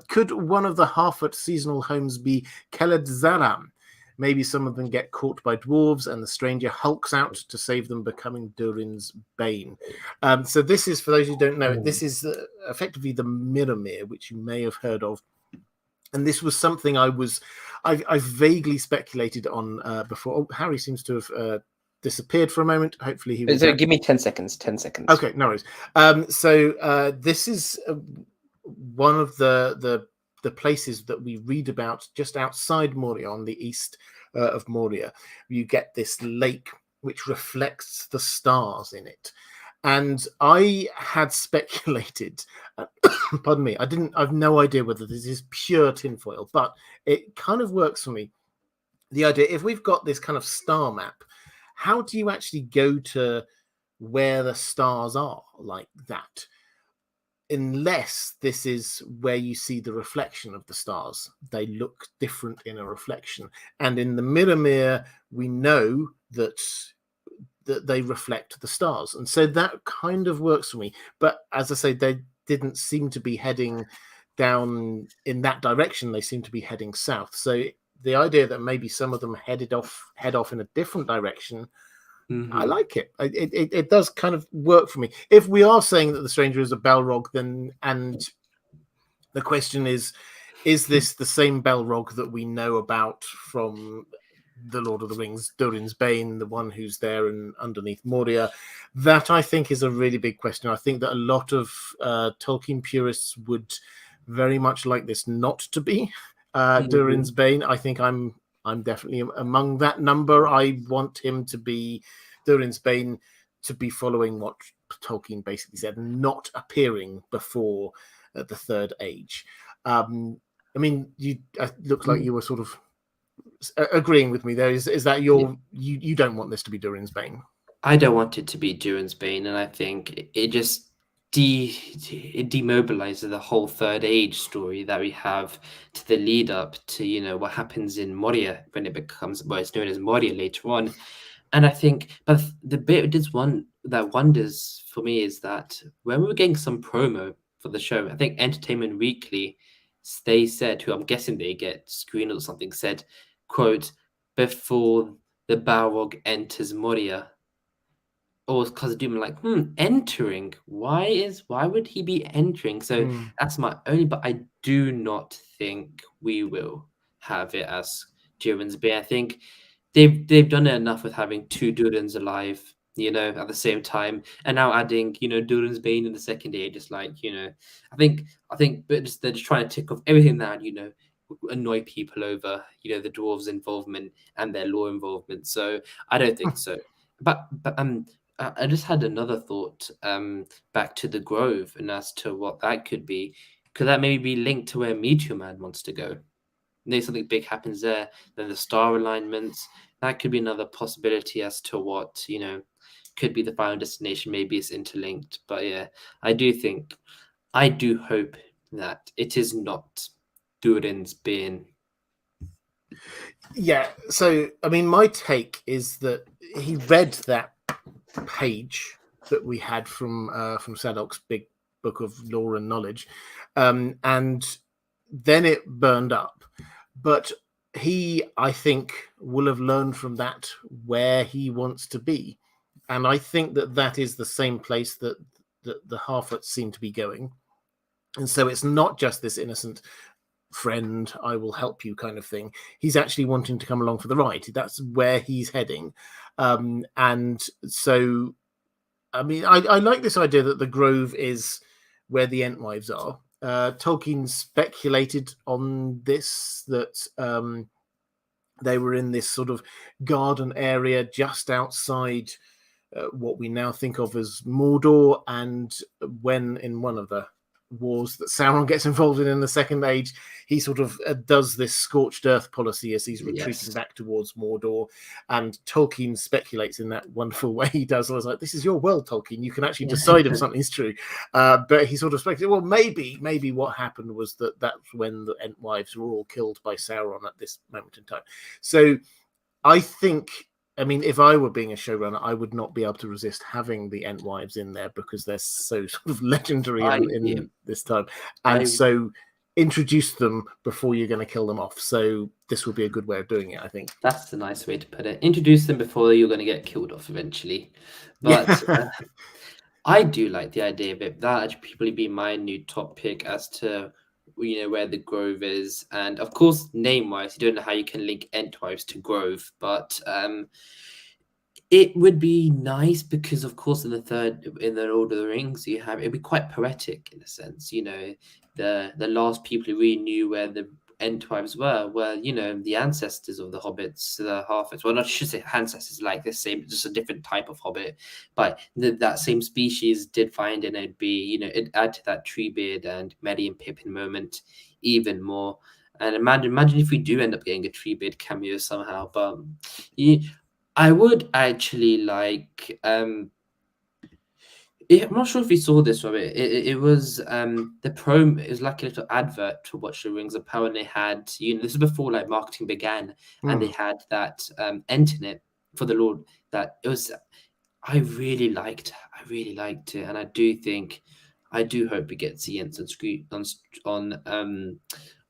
Could one of the Harfoot seasonal homes be Keled Zaram? Maybe some of them get caught by dwarves, and the Stranger hulks out to save them, becoming Durin's bane. So this is, for those who don't know it, this is effectively the Mirrormere, which you may have heard of. And this was something I vaguely speculated on before. Oh, Harry seems to have disappeared for a moment. Hopefully he will. So give me 10 seconds. 10 seconds. Okay, no worries. So this is one of the places that we read about just outside Moria, on the east of Moria. You get this lake which reflects the stars in it. And I had speculated, pardon me, I've no idea whether this is pure tinfoil, but it kind of works for me. The idea, if we've got this kind of star map, how do you actually go to where the stars are like that? Unless this is where you see the reflection of the stars. They look different in a reflection. And in the Mirrormere, we know that they reflect the stars. And so that kind of works for me. But as I say, they didn't seem to be heading down in that direction. They seem to be heading south. So the idea that maybe some of them head off in a different direction, I like it. It does kind of work for me. If we are saying that the Stranger is a Balrog, then, and the question is this the same Balrog that we know about from the Lord of the Rings, Durin's Bane, the one who's there and underneath Moria? That, I think, is a really big question. I think that a lot of Tolkien purists would very much like this not to be Durin's Bane. I think I'm definitely among that number. I want him to be Durin's Bane, to be following what Tolkien basically said, not appearing before the Third Age. I mean, it looks like you were sort of agreeing with me there. Is that you don't want this to be Durin's Bane? I don't want it to be Durin's Bane, and I think it just it demobilizes the whole Third Age story that we have to the lead up to what happens in Moria when it becomes it's known as Moria later on. And I think, but the bit that wonders for me is that when we were getting some promo for the show, I think Entertainment Weekly, they said, who I'm guessing they get screened or something, said, quote, before the Balrog enters Moria. Or because of Doom, like, entering. Why would he be entering? So that's my only, but I do not think we will have it as Durin's Bane. I think they've done it enough with having 2 Durins alive, at the same time, and now adding, Durin's Bane in the Second Age. It's like, I think, but they're just trying to tick off everything that annoy people over, the dwarves' involvement and their lore involvement. So I don't think so. But I just had another thought back to the Grove and as to what that could be. Could that maybe be linked to where Meteor Man wants to go? Maybe something big happens there, then the star alignments. That could be another possibility as to what, could be the final destination. Maybe it's interlinked. But yeah, I do hope that it is not Durin's Bane. Yeah, so I mean, my take is that he read that page that we had from Sadok's big book of lore and knowledge, and then it burned up. But he, I think, will have learned from that where he wants to be, and I think that is the same place that the Harfoots seem to be going, and so it's not just this innocent friend, I will help you kind of thing. He's actually wanting to come along for the ride. That's where he's heading. And so, I mean, I like this idea that the Grove is where the Entwives are. Tolkien speculated on this, that they were in this sort of garden area just outside what we now think of as Mordor, and when in one of the wars that Sauron gets involved in the Second Age, he sort of does this scorched earth policy as he's retreating back towards Mordor, and Tolkien speculates in that wonderful way he does. I was like, this is your world, Tolkien, you can actually decide if something's true. But he sort of speculated, well, maybe what happened was that's when the Entwives were all killed by Sauron at this moment in time. So I think, I mean, if I were being a showrunner, I would not be able to resist having the Entwives in there because they're so sort of legendary in this time. And so introduce them before you're going to kill them off. So this would be a good way of doing it, I think. That's a nice way to put it. Introduce them before you're going to get killed off eventually. But I do like the idea of it. That would probably be my new top pick as to where the Grove is. And of course, name-wise, you don't know how you can link Entwives to Grove, but it would be nice because, of course, in the Lord of the Rings, it'd be quite poetic in a sense. The last people who really knew where the Entwives were, the ancestors of the hobbits, the Harfoots. Well, not should say ancestors like the same, just a different type of hobbit, but that same species did find, and it'd be, it'd add to that Treebeard and Merry and Pippin moment even more. And imagine if we do end up getting a Treebeard cameo somehow. But I would actually like. I'm not sure if you saw this, Robert. It was the promo. It was like a little advert to watch the Rings of Power, and they had this is before like marketing began, and they had that internet for the Lord. That it was. I really liked it, and I do hope we get the Ents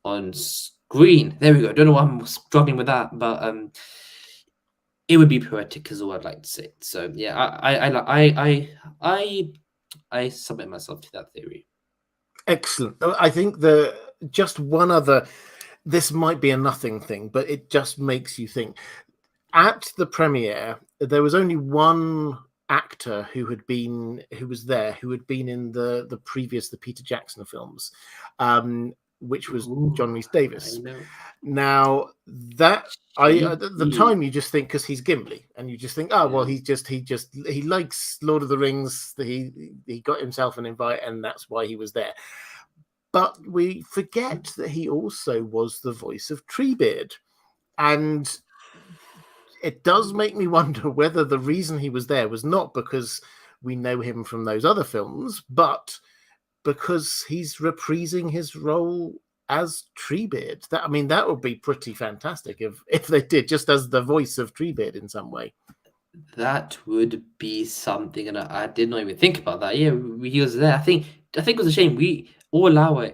on screen. There we go. I don't know why I'm struggling with that, but it would be poetic, is all I'd like to say. So yeah, I submit myself to that theory. Excellent. I think just one other. This might be a nothing thing, but it just makes you think. At the premiere, there was only one actor who was there who had been in the previous Peter Jackson films, which was John Rhys Davies. Now that at the time you just think, because he's Gimli, and you just think, oh well, he likes Lord of the Rings. He got himself an invite, and that's why he was there. But we forget that he also was the voice of Treebeard, and it does make me wonder whether the reason he was there was not because we know him from those other films, but because he's reprising his role as Treebeard. That would be pretty fantastic if they did, just as the voice of Treebeard in some way. That would be something, and I did not even think about that. Yeah, he was there. I think it was a shame. We all our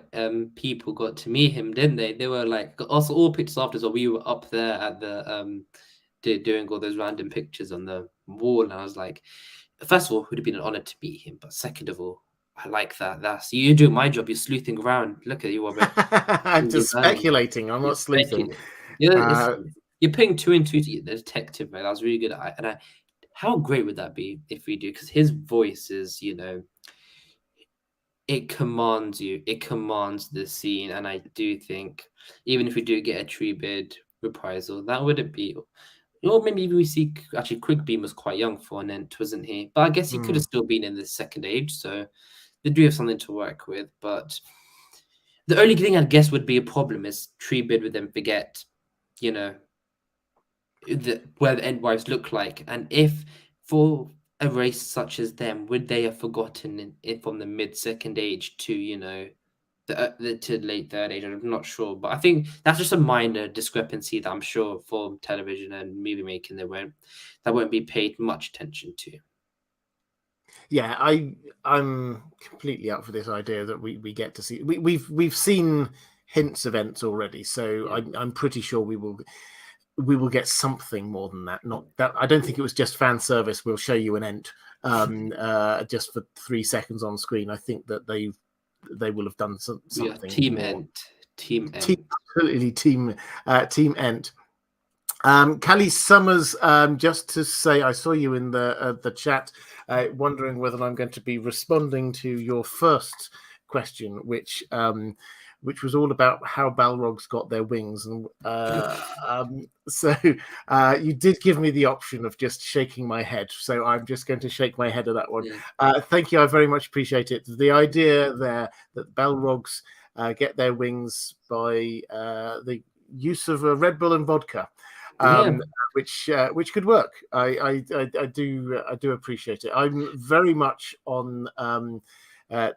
people got to meet him, didn't they? They were like also all pictures after, so we were up there at the doing all those random pictures on the wall, and I was like, first of all, it would have been an honor to meet him, but second of all, I like that. That's you doing my job. You're sleuthing around. Look at you, Robert. I'm just speculating. I'm not sleuthing. You're you're putting two and two together. The detective, right? That was really good. How great would that be if we do? Because his voice is, it commands you. It commands the scene, and I do think even if we do get a tree bid reprisal, that wouldn't be. Or maybe we see actually Quickbeam was quite young for an Ent, wasn't he? But I guess he could have still been in the second age, so they do have something to work with. But the only thing I guess would be a problem is tree bid with them forget, where the Endwives look like, and if for a race such as them, would they have forgotten it from the mid second age to to late third age? I'm not sure, but I think that's just a minor discrepancy that I'm sure for television and movie making that won't be paid much attention to. Yeah, I'm completely up for this idea that we get to see. We've seen hints of Ents already, so I'm pretty sure we will get something more than that. Not that I don't think it was just fan service. We'll show you an Ent just for 3 seconds on screen. I think that they will have done something. Yeah, Team more. Ent. Team Ent. Callie Summers, just to say, I saw you in the chat, wondering whether I'm going to be responding to your first question, which was all about how Balrogs got their wings, and so you did give me the option of just shaking my head, so I'm just going to shake my head at that one. Yeah. Thank you, I very much appreciate it. The idea there that Balrogs get their wings by the use of a Red Bull and vodka. Which could work. I do appreciate it. I'm very much on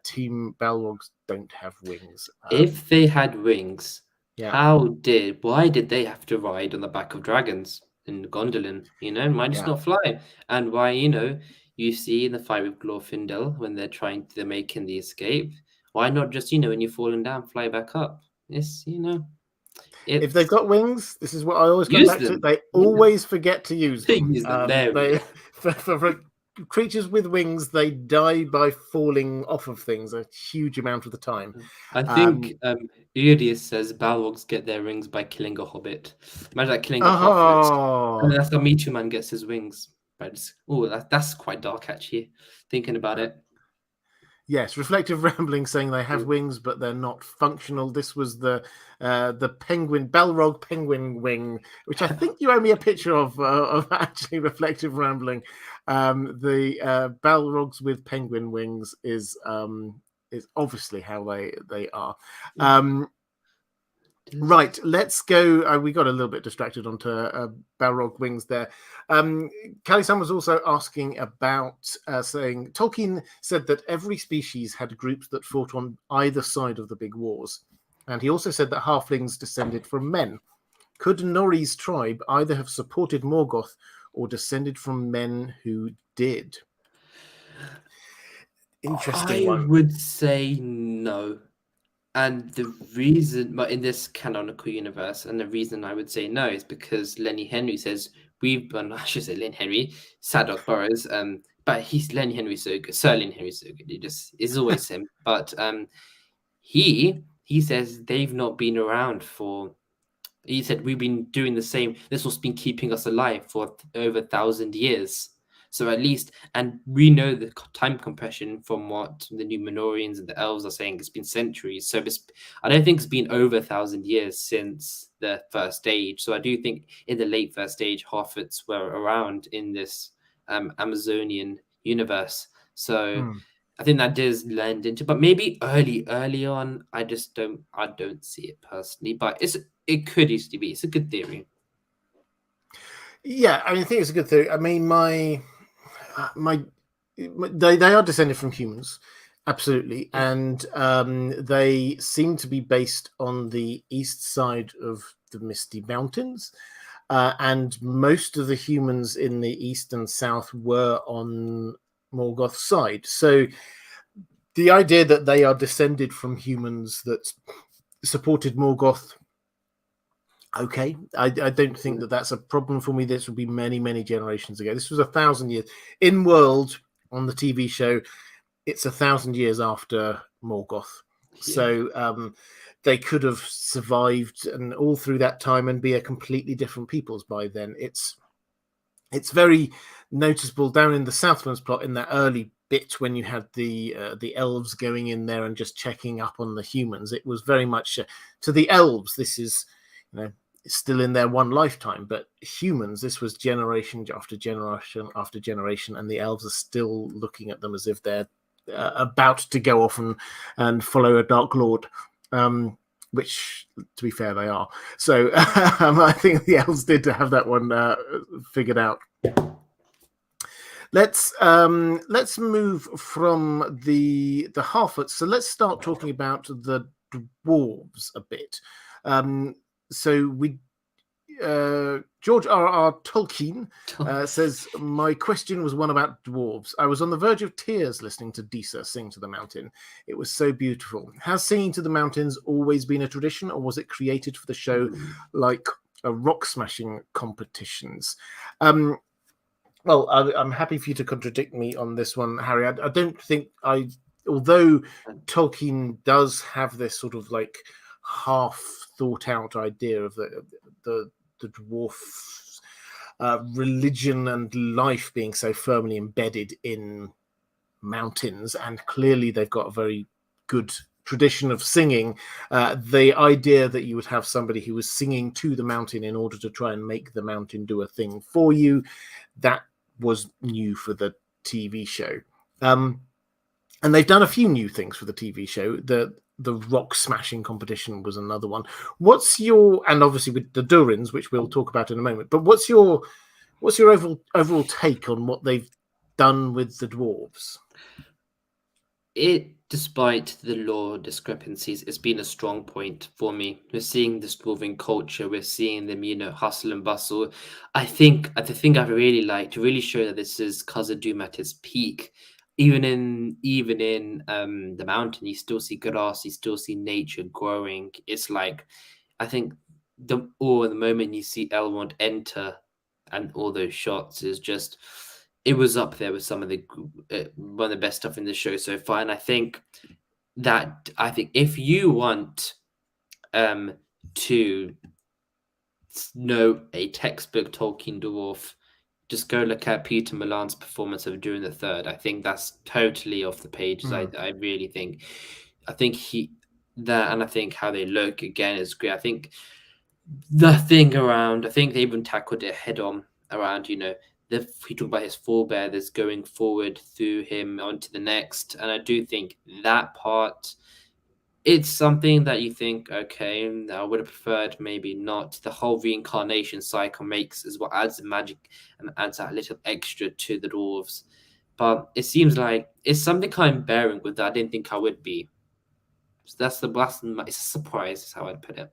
Team Balrogs don't have wings. If they had wings, yeah. why did they have to ride on the back of dragons in Gondolin? Why just not fly? And why, you see in the fight with Glorfindel when they're making the escape, why not just, when you're falling down, fly back up? It's, if they've got wings, this is what I always come back to. They always forget to use them. For creatures with wings, they die by falling off of things a huge amount of the time. I think Eudius says Balrogs get their wings by killing a hobbit. Imagine that, killing a hobbit. And that's how Mitu Man gets his wings. That's quite dark, actually, thinking about it. Yes, Reflective Rambling saying they have wings, but they're not functional. This was the penguin, Balrog penguin wing, which I think you owe me a picture of actually, Reflective Rambling. The Balrogs with penguin wings is obviously how they are. Right, let's go. We got a little bit distracted onto Balrog wings there. Callie-san was also asking about saying Tolkien said that every species had groups that fought on either side of the big wars. And he also said that halflings descended from men. Could Nori's tribe either have supported Morgoth or descended from men who did? Interesting one. I would say no. And the reason, but in this canonical universe, and the reason I would say no is because Lenny Henry says I should say Lenny Henry, Sadok Burrows, but Lenny Henry's so good. Sir Lenny Henry's so good. He just is always him. But he says they've not been around for. He said we've been doing the same. This has been keeping us alive for over 1,000 years. So at least, and we know the time compression from what the Numenorians and the elves are saying, it's been centuries. So I don't think it's been over 1,000 years since the first age. So I do think in the late first age, Hobbits were around in this Amazonian universe. So I think that does lend into, but maybe early on, I don't see it personally, but it could easily be. It's a good theory. Yeah, I think it's a good theory. I mean, they are descended from humans, absolutely, and they seem to be based on the east side of the Misty Mountains, and most of the humans in the east and south were on Morgoth's side. So the idea that they are descended from humans that supported Morgoth, okay, I don't think that that's a problem for me. This would be many, many generations ago. This was 1,000 years. In World, on the TV show, it's 1,000 years after Morgoth. Yeah. So they could have survived and all through that time and be a completely different peoples by then. It's very noticeable down in the Southlands plot in that early bit when you had the elves going in there and just checking up on the humans. It was very much to the elves, this is, you know, still in their one lifetime, but humans, this was generation after generation after generation, and the elves are still looking at them as if they're about to go off and follow a dark lord, which, to be fair, they are. So I think the elves did have that one figured out. Let's move from the Harfoots. So let's start talking about the dwarves a bit. So we George R.R. Tolkien says, my question was one about dwarves. I was on the verge of tears listening to Disa sing to the mountain. It was so beautiful. Has singing to the mountains always been a tradition, or was it created for the show like rock smashing competitions? Well, I'm happy for you to contradict me on this one, Harry. I don't think although Tolkien does have this sort of like half thought out idea of the dwarf religion and life being so firmly embedded in mountains, and clearly they've got a very good tradition of singing. The idea that you would have somebody who was singing to the mountain in order to try and make the mountain do a thing for you, that was new for the TV show. And they've done a few new things for the TV show. The rock smashing competition was another one. What's your, and obviously with the Durins, which we'll talk about in a moment, but what's your overall take on what they've done with the dwarves? Despite the lore discrepancies, it's been a strong point for me. We're seeing this dwarven culture. We're seeing them, hustle and bustle. I think the thing I really like to really show that this is Khazad-dûm at its peak. Even in the mountain, you still see grass, you still see nature growing. It's like, I think the moment you see Elrond enter and all those shots is just, it was up there with some of the one of the best stuff in the show so far. And I think if you want to know a textbook Tolkien dwarf, just go look at Peter Milan's performance of Durin the Third. I think that's totally off the pages. I really think. I think and I think how they look again is great. I think the thing around, I think they even tackled it head on around, he talked about his forebears going forward through him onto the next. And I do think that part, it's something that you think, okay, I would have preferred maybe not. The whole reincarnation cycle is what adds the magic and adds that little extra to the dwarves. But it seems like it's something I'm bearing with that I didn't think I would be. So it's a surprise, is how I'd put it.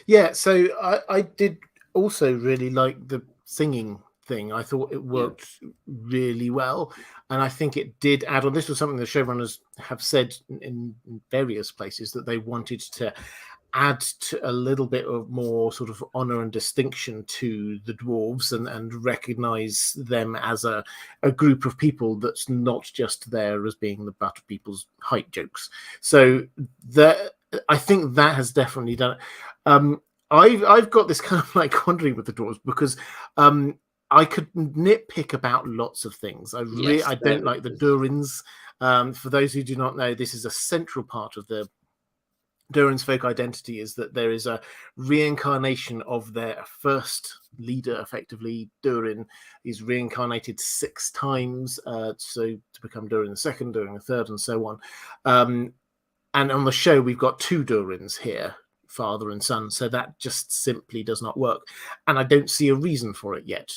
Yeah, so I did also really like the singing thing. I thought it worked really well, and I think it did add on. This was something the showrunners have said in various places, that they wanted to add to a little bit of more sort of honor and distinction to the dwarves and recognize them as a group of people that's not just there as being the butt of people's height jokes. So I think that has definitely done it. I've got this kind of like wandering with the dwarves because I could nitpick about lots of things. I don't like the Durins. For those who do not know, this is a central part of the Durin's folk identity, is that there is a reincarnation of their first leader, effectively Durin. He's reincarnated 6 times, so to become Durin the second, Durin the third, and so on. And on the show, we've got 2 Durins here, father and son, so that just simply does not work, and I don't see a reason for it yet.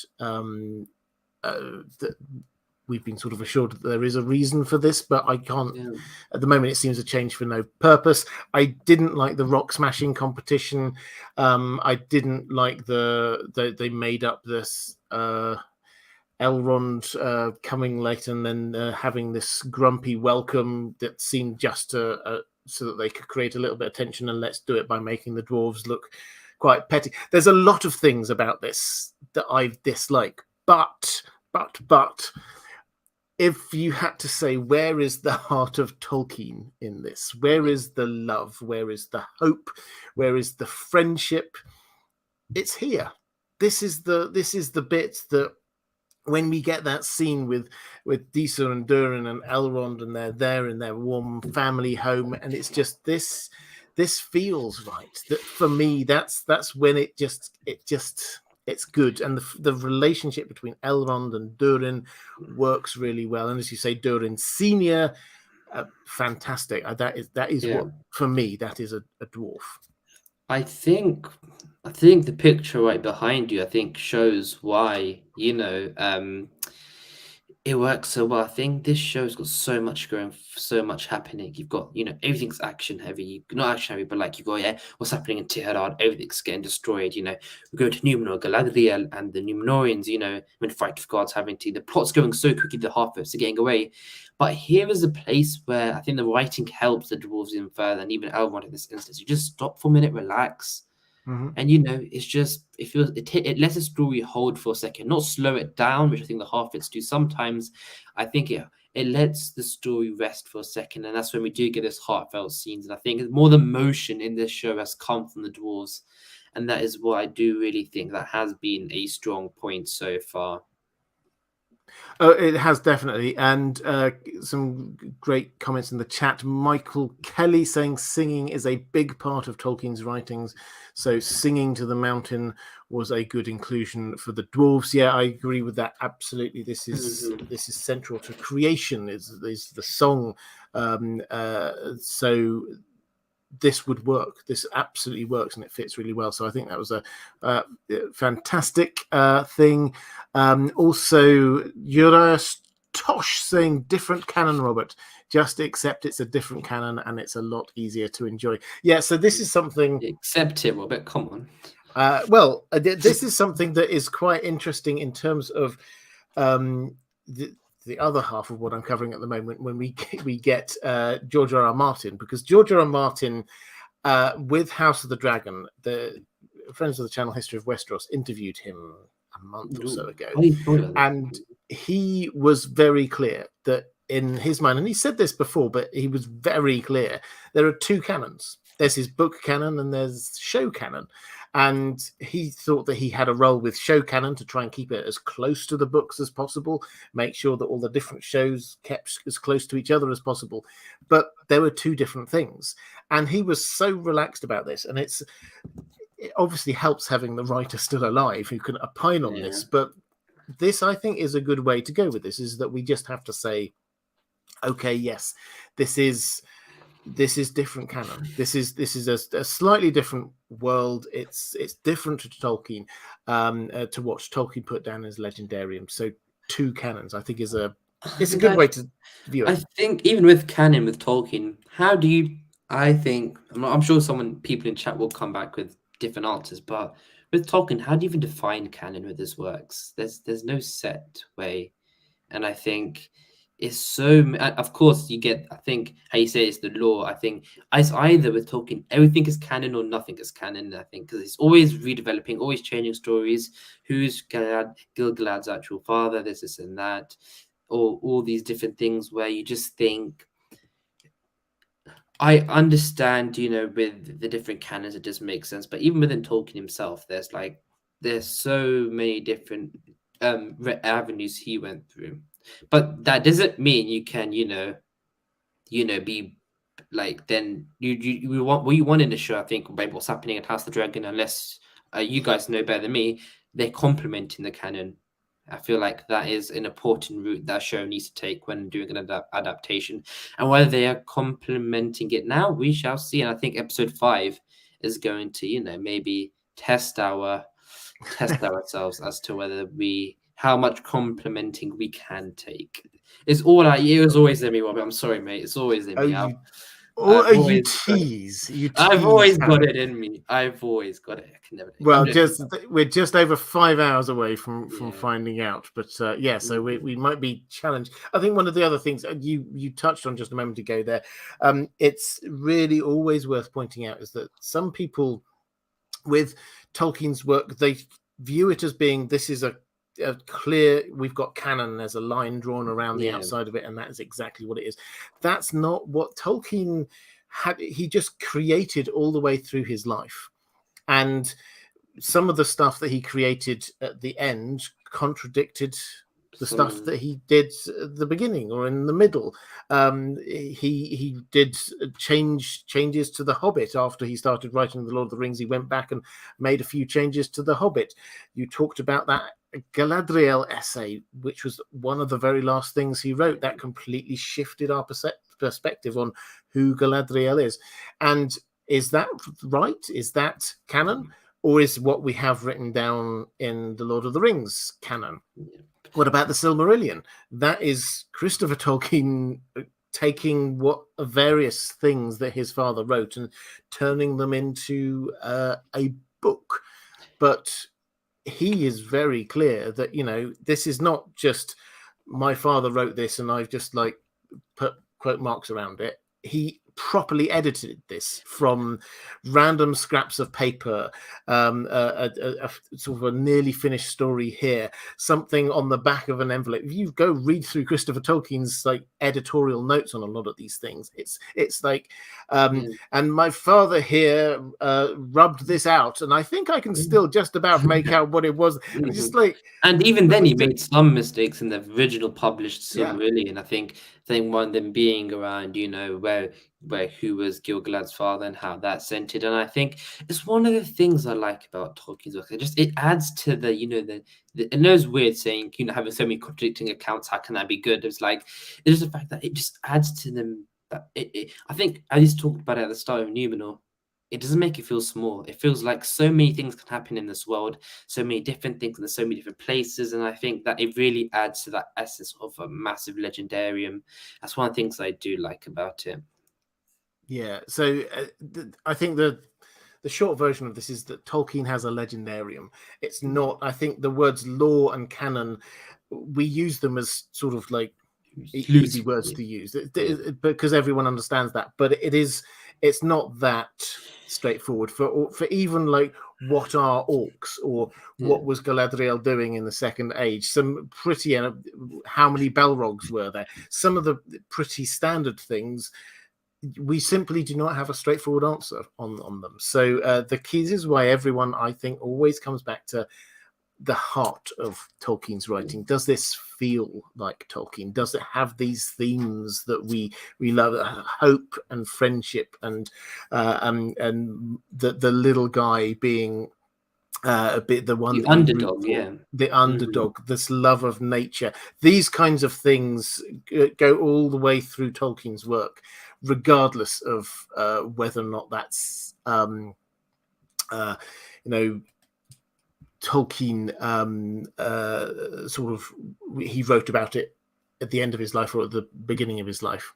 We've been sort of assured that there is a reason for this, but I can't. At the moment, it seems a change for no purpose. I didn't like the rock smashing competition. I didn't like they made up this Elrond coming late and then having this grumpy welcome that seemed just so that they could create a little bit of tension, and let's do it by making the dwarves look quite petty. There's a lot of things about this that I dislike, but if you had to say, where is the heart of Tolkien in this? Where is the love? Where is the hope? Where is the friendship? It's here. This is the bit that, when we get that scene with Disa and Durin and Elrond, and they're there in their warm family home, and it's just this feels right. That for me, that's when it's good, and the relationship between Elrond and Durin works really well. And as you say, Durin Senior, fantastic. That is what, for me, that is a dwarf. I think the picture right behind you, I think, shows why, it works so well. I think this show's got so much going, so much happening. You've got, everything's action heavy. Not action heavy, but like you've got, what's happening in Tehran, everything's getting destroyed. We go to Numenor, Galadriel and the Numenorians, when Fight of Gods having to, the plot's going so quickly, the half-elves are getting away. But here is a place where I think the writing helps the dwarves even further, and even Elrond in this instance. You just stop for a minute, relax. Mm-hmm. And it's just, it lets the story hold for a second, not slow it down, which I think the half-elves do sometimes. I think it lets the story rest for a second, and that's when we do get this heartfelt scenes. And I think more the motion in this show has come from the dwarves, and that is what I do really think that has been a strong point so far. Oh, it has definitely, and some great comments in the chat. Michael Kelly saying singing is a big part of Tolkien's writings, so singing to the mountain was a good inclusion for the dwarves. Yeah, I agree with that absolutely. This is central to creation. Is the song, so this would work. This absolutely works, and it fits really well. So I think that was a fantastic thing. Also, Urias Tosh saying different canon, Robert. Just accept it's a different canon, and it's a lot easier to enjoy. Yeah, so this is something. Accept it, Robert. Come on. This is something that is quite interesting in terms of the other half of what I'm covering at the moment, when we get George R.R. Martin, because George R.R. Martin, with House of the Dragon, the Friends of the Channel History of Westeros interviewed him a month or so ago, and he was very clear that in his mind, and he said this before, but he was very clear, there are two canons. There's his book canon and there's show canon. And he thought that he had a role with show canon to try and keep it as close to the books as possible, make sure that all the different shows kept as close to each other as possible. But there were two different things. And he was so relaxed about this. And it obviously helps having the writer still alive who can opine on this. But this, I think, is a good way to go with this, is that we just have to say, okay, yes, this is different canon. This is a slightly different world. It's different to Tolkien, to what Tolkien put down as legendarium. So two canons, I think, it's a good way to view it. I think even with canon with Tolkien, I'm sure people in chat will come back with different answers, but with Tolkien, how do you even define canon with his works? There's no set way, and I think it's so, of course, you get, I think, how you say it's the law. I think it's either with Tolkien, everything is canon or nothing is canon, I think, because it's always redeveloping, always changing stories. Who's Gil-galad's actual father, this and that, or all these different things where you just think, I understand, with the different canons, it just makes sense. But even within Tolkien himself, there's so many different avenues he went through. But that doesn't mean you can, be like, then you want what you want in the show. I think by what's happening at House of the Dragon, unless you guys know better than me, they're complementing the canon. I feel like that is an important route that show needs to take when doing an adaptation, and whether they are complementing it now, we shall see. And I think episode 5 is going to, maybe test ourselves as to whether how much complimenting we can take. It was always in me, Robert. I'm sorry, mate. It's always in me. You tease. I've always got it in me. I've always got it. I can never. Well, we're just over 5 hours away from finding out. But so we might be challenged. I think one of the other things you touched on just a moment ago there, it's really always worth pointing out, is that some people with Tolkien's work, they view it as being, this is clear. We've got canon. There's a line drawn around the Yeah. outside of it, and that is exactly what it is. That's not what Tolkien had. He just created all the way through his life, and some of the stuff that he created at the end contradicted the stuff that he did at the beginning or in the middle. He did changes to the Hobbit after he started writing the Lord of the Rings. He went back and made a few changes to the Hobbit. You talked about that Galadriel essay, which was one of the very last things he wrote. That completely shifted our perspective on who Galadriel is. And is that right? Is that canon? Or is what we have written down in the Lord of the Rings canon? What about the Silmarillion? That is Christopher Tolkien taking what various things that his father wrote and turning them into a book. But he is very clear that, you know, this is not just my father wrote this and I've just like put quote marks around it. He properly edited this from random scraps of paper, a sort of a nearly finished story here, something on the back of an envelope. If you go read through Christopher Tolkien's like editorial notes on a lot of these things, it's like, and my father here rubbed this out, and I think I can still just about make out what it was. And just like, and even then, he made some mistakes in the original published Yeah. Silmarillion. I think one of them being around, you know, where who was Gil-galad's father and how that's centered. And I think it's one of the things I like about Tolkien's work. It adds to the, you know, I know it's weird saying, you know, having so many contradicting accounts, how can that be good? It's like, it's the fact that it just adds to them. That I think I just talked about it at the start of Numenor. It doesn't make it feel small. It feels like so many things can happen in this world, so many different things in so many different places. And I think that it really adds to that essence of a massive legendarium. That's one of the things I do like about it. Yeah, so I think the short version of this is that Tolkien has a legendarium. It's not, I think the words lore and canon, we use them as sort of like easy words to use because everyone understands that, but it's not that straightforward for even like what are orcs or what was Galadriel doing in the Second Age. Some pretty, how many Balrogs were there? Some of the pretty standard things we simply do not have a straightforward answer on them. So the keys is why everyone, I think, always comes back to the heart of Tolkien's writing. Does this feel like Tolkien? Does it have these themes that we love? Hope and friendship and the little guy being a bit the one the underdog, the underdog, this love of nature. These kinds of things go all the way through Tolkien's work, regardless of whether or not that's you know, Tolkien sort of he wrote about it at the end of his life or at the beginning of his life.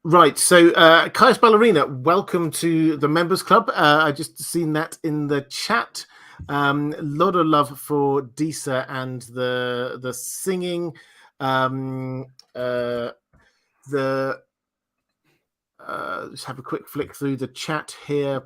Right, so Caius Ballerina, welcome to the Members Club. I just seen that in the chat. A lot of love for Disa and the singing. Just have a quick flick through the chat here.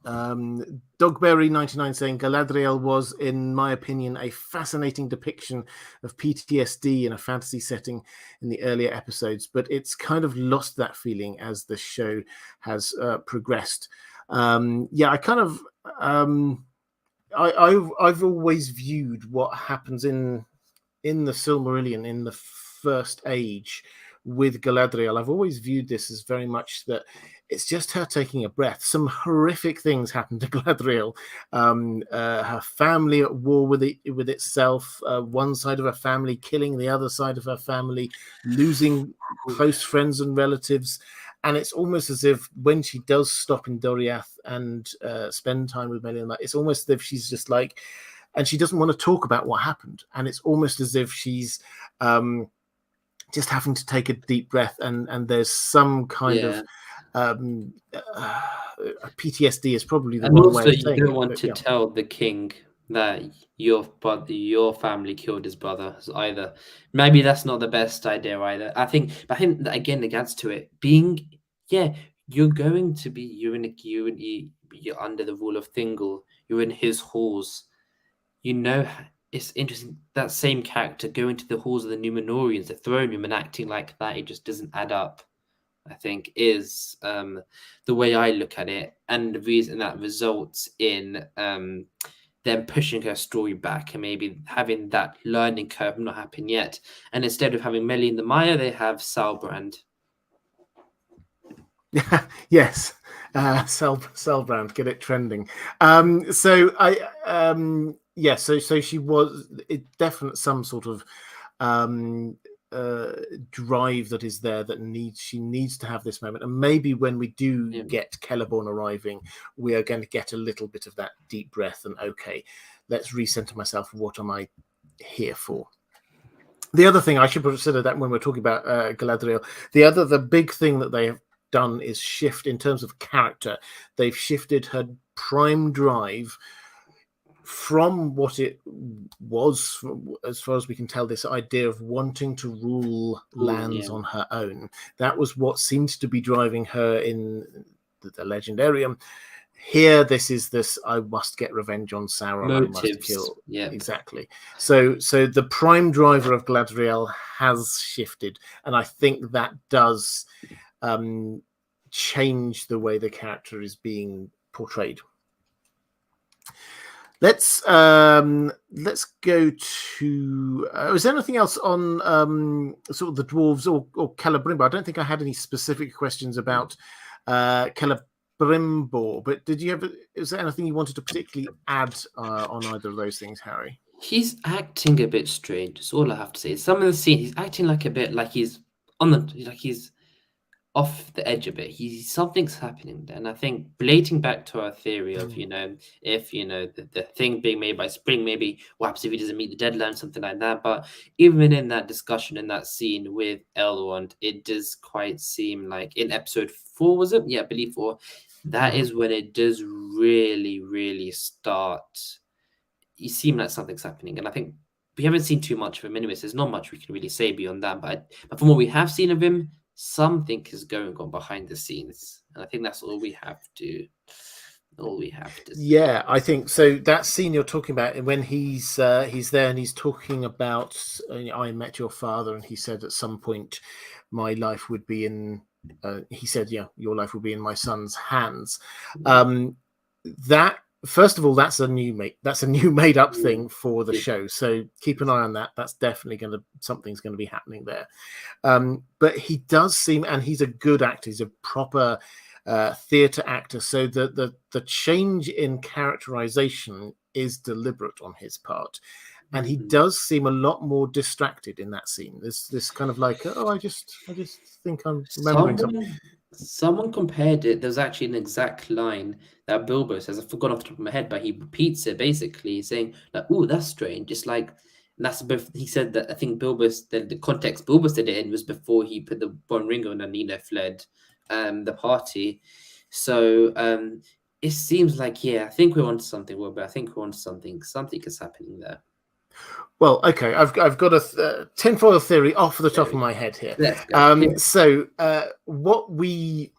Dogberry99 saying Galadriel was, in my opinion, a fascinating depiction of PTSD in a fantasy setting in the earlier episodes, but it's kind of lost that feeling as the show has progressed. I kind of I've always viewed what happens in the Silmarillion in the First Age with Galadriel. I've always viewed this as very much that it's just her taking a breath. Some horrific things happen to Galadriel. Her family at war with itself. One side of her family killing the other side of her family, losing close friends and relatives. And it's almost as if when she does stop in Doriath and spend time with Melian, it's almost as if she's just like, and she doesn't want to talk about what happened. And it's almost as if she's just having to take a deep breath. And there's some kind of PTSD is probably the wrong way of saying it. You don't want to tell the king that your family killed his brother either. Maybe that's not the best idea either. I think that again it adds to it being you're going to be you're under the rule of Thingol. you're in his halls. You know, it's interesting that same character going to the halls of the Numenorians, the throne room, and acting like that. It just doesn't add up. I think is the way I look at it, and the reason that results in them pushing her story back and maybe having that learning curve not happen yet. And instead of having Melly in the Mire, they have Salbrand. Yes, Selbrand, get it trending. So she was definite some sort of drive that is there that she needs to have this moment, and maybe when we do get Celeborn arriving, we are going to get a little bit of that deep breath and okay, let's recenter myself. What am I here for? The other thing I should consider that when we're talking about Galadriel, the big thing that they have done is shift in terms of character. They've shifted her prime drive from what it was, as far as we can tell, this idea of wanting to rule lands on her own. That was what seems to be driving her in the Legendarium. Here, this is I must get revenge on Sauron. Motives. I must kill. Yeah, exactly. So the prime driver of Galadriel has shifted, and I think that does change the way the character is being portrayed. Let's go to. Is there anything else on sort of the dwarves or Celebrimbor? I don't think I had any specific questions about Celebrimbor, but did you have? Is there anything you wanted to particularly add on either of those things, Harry? He's acting a bit strange. That's all I have to say. Some of the scene, he's acting like a bit like he's he's off the edge a bit. Something's happening there. And I think relating back to our theory of, if, the thing being made by spring, maybe what happens if he doesn't meet the deadline, something like that. But even in that discussion, in that scene with Elrond, it does quite seem like in episode 4, was it? Yeah, I believe 4. That is when it does really, really start. You seem like something's happening. And I think we haven't seen too much of him anyways. There's not much we can really say beyond that. But from what we have seen of him, something is going on behind the scenes, and I think that's all we have to. Yeah, I think so. That scene you're talking about, when he's there and he's talking about, I met your father, and he said at some point, my life would be in. He said, yeah, your life will be in my son's hands. That. First of all, that's a new made up thing for the show. So keep an eye on that. That's definitely something's going to be happening there. But he does seem, and he's a good actor. He's a proper theatre actor. So the change in characterization is deliberate on his part. And he does seem a lot more distracted in that scene. There's this kind of like, I just think I'm remembering something. Someone compared it. There's actually an exact line that Bilbo says. I've forgotten off the top of my head, but he repeats it basically, saying like, "Oh, that's strange." It's like he said that. I think the context Bilbo said it in was before he put the one ring on and Nina fled the party. So it seems like, I think we're onto something, Wilbur. I think we're onto something. Something is happening there. Well, okay, I've got a tinfoil theory off the top of my head here. Let's go. So what we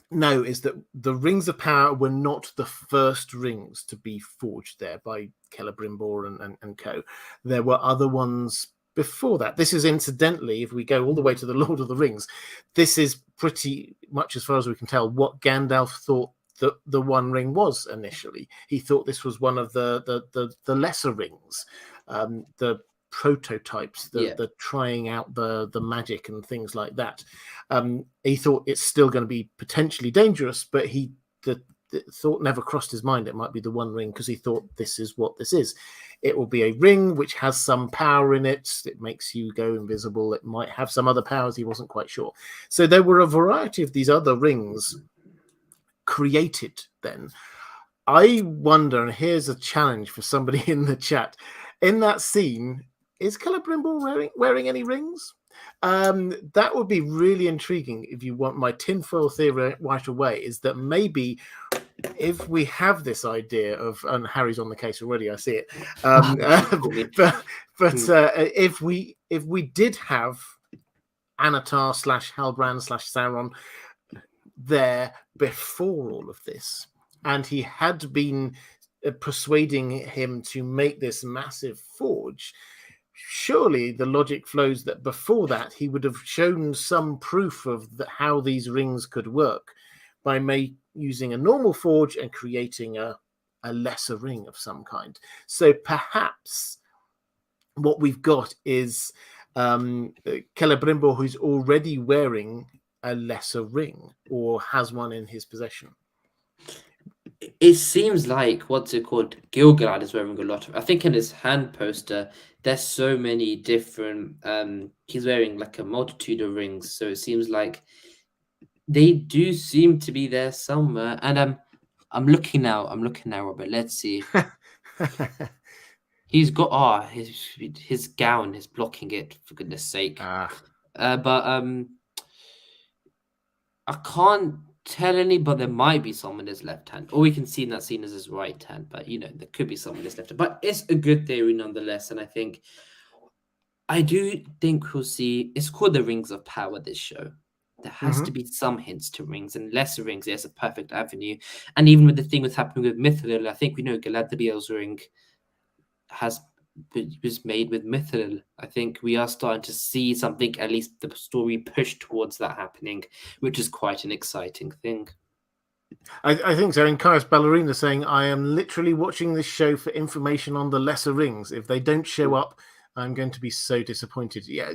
know is that the Rings of Power were not the first rings to be forged there by Celebrimbor and co. There were other ones before that. This is incidentally, if we go all the way to the Lord of the Rings, this is pretty much, as far as we can tell, what Gandalf thought the One Ring was initially. He thought this was one of the lesser rings. The prototypes, the trying out the magic and things like that. He thought it's still going to be potentially dangerous, but the thought never crossed his mind it might be the One Ring, because he thought this is what this is. It will be a ring which has some power in it. It makes you go invisible. It might have some other powers. He wasn't quite sure. So there were a variety of these other rings created then. I wonder, and here's a challenge for somebody in the chat, in that scene, is Celebrimbor wearing any rings? That would be really intriguing. If you want my tinfoil theory right away, is that maybe if we have this idea of, and Harry's on the case already, I see it. If we did have Anatar / Hellbrand / Sauron there before all of this, and he had been persuading him to make this massive forge, surely the logic flows that before that he would have shown some proof of how these rings could work by using a normal forge and creating a lesser ring of some kind. So perhaps what we've got is Celebrimbor, who's already wearing a lesser ring or has one in his possession. It seems like, what's it called, Gilgalad is wearing a lot of, I think in his hand poster there's so many different he's wearing like a multitude of rings, so it seems like they do seem to be there somewhere. And I'm looking now, Robert, let's see. He's got his gown is blocking it, for goodness sake. But I can't tell any, but there might be someone in his left hand, or we can see in that scene as his right hand. But there could be someone in his left hand. But it's a good theory nonetheless, and I do think we'll see. It's called the Rings of Power. This show, there has to be some hints to rings, and lesser rings. There's a perfect avenue, and even with the thing that's happening with Mithril, I think we know Galadriel's ring was made with Mithril. I think we are starting to see something, at least the story push towards that happening, which is quite an exciting thing. I think so. And Caius Ballerina saying, I am literally watching this show for information on the lesser rings. If they don't show up, I'm going to be so disappointed. Yeah,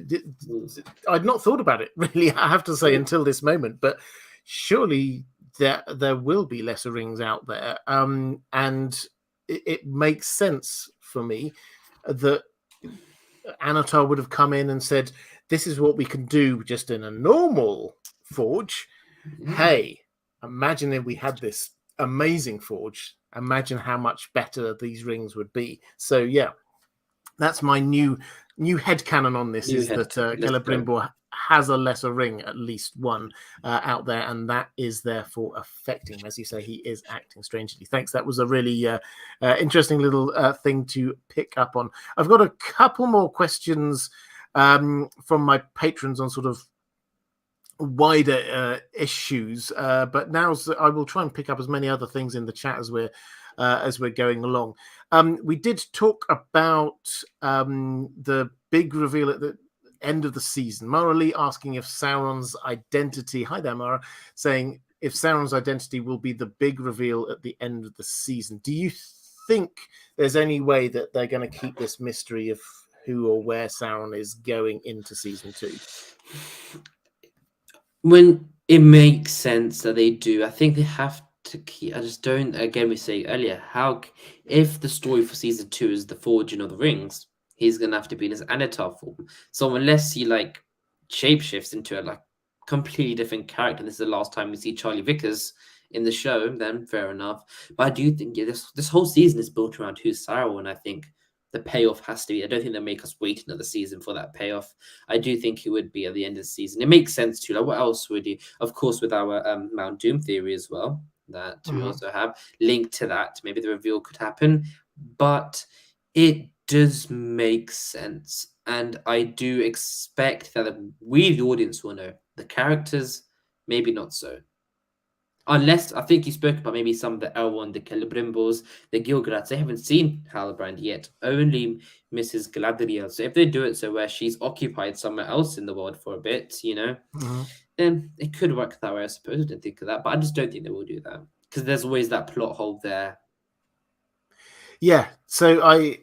I'd not thought about it, really, I have to say, until this moment. But surely there will be lesser rings out there. And it makes sense for me that Anatar would have come in and said, this is what we can do just in a normal forge. Hey, imagine if we had this amazing forge. Imagine how much better these rings would be. So yeah, that's my new headcanon on this, that Celebrimbor has a lesser ring, at least one out there, and that is therefore affecting him. As you say, he is acting strangely. Thanks. That was a really interesting little thing to pick up on. I've got a couple more questions from my patrons on sort of wider issues, but now I will try and pick up as many other things in the chat as we're going along. We did talk about the big reveal at the end of the season. Mara Lee asking if Sauron's identity. Hi there, Mara, saying if Sauron's identity will be the big reveal at the end of the season. Do you think there's any way that they're going to keep this mystery of who or where Sauron is going into season 2? When it makes sense that they do, I think they have to keep. I just don't. Again, we say earlier, if the story for season 2 is the forging of the rings, he's gonna have to be in his Anatar form. So unless he shapeshifts into a completely different character, this is the last time we see Charlie Vickers in the show, then fair enough. But I do think this whole season is built around who's Sauron, and I think the payoff has to be. I don't think they'll make us wait another season for that payoff. I do think it would be at the end of the season. It makes sense too. What else would you? Of course, with our Mount Doom theory as well, that we also have linked to that. Maybe the reveal could happen, but it does make sense, and I do expect that we, the audience, will know. The characters, maybe not so. Unless, I think you spoke about maybe some of the Elrond, the Celebrimbors, the Gilgalads. They haven't seen Hellbrand yet, only Mrs. Galadriel. So if they do it so where she's occupied somewhere else in the world for a bit, then it could work that way, I suppose. I didn't think of that, but I just don't think they will do that, because there's always that plot hole there. Yeah, so I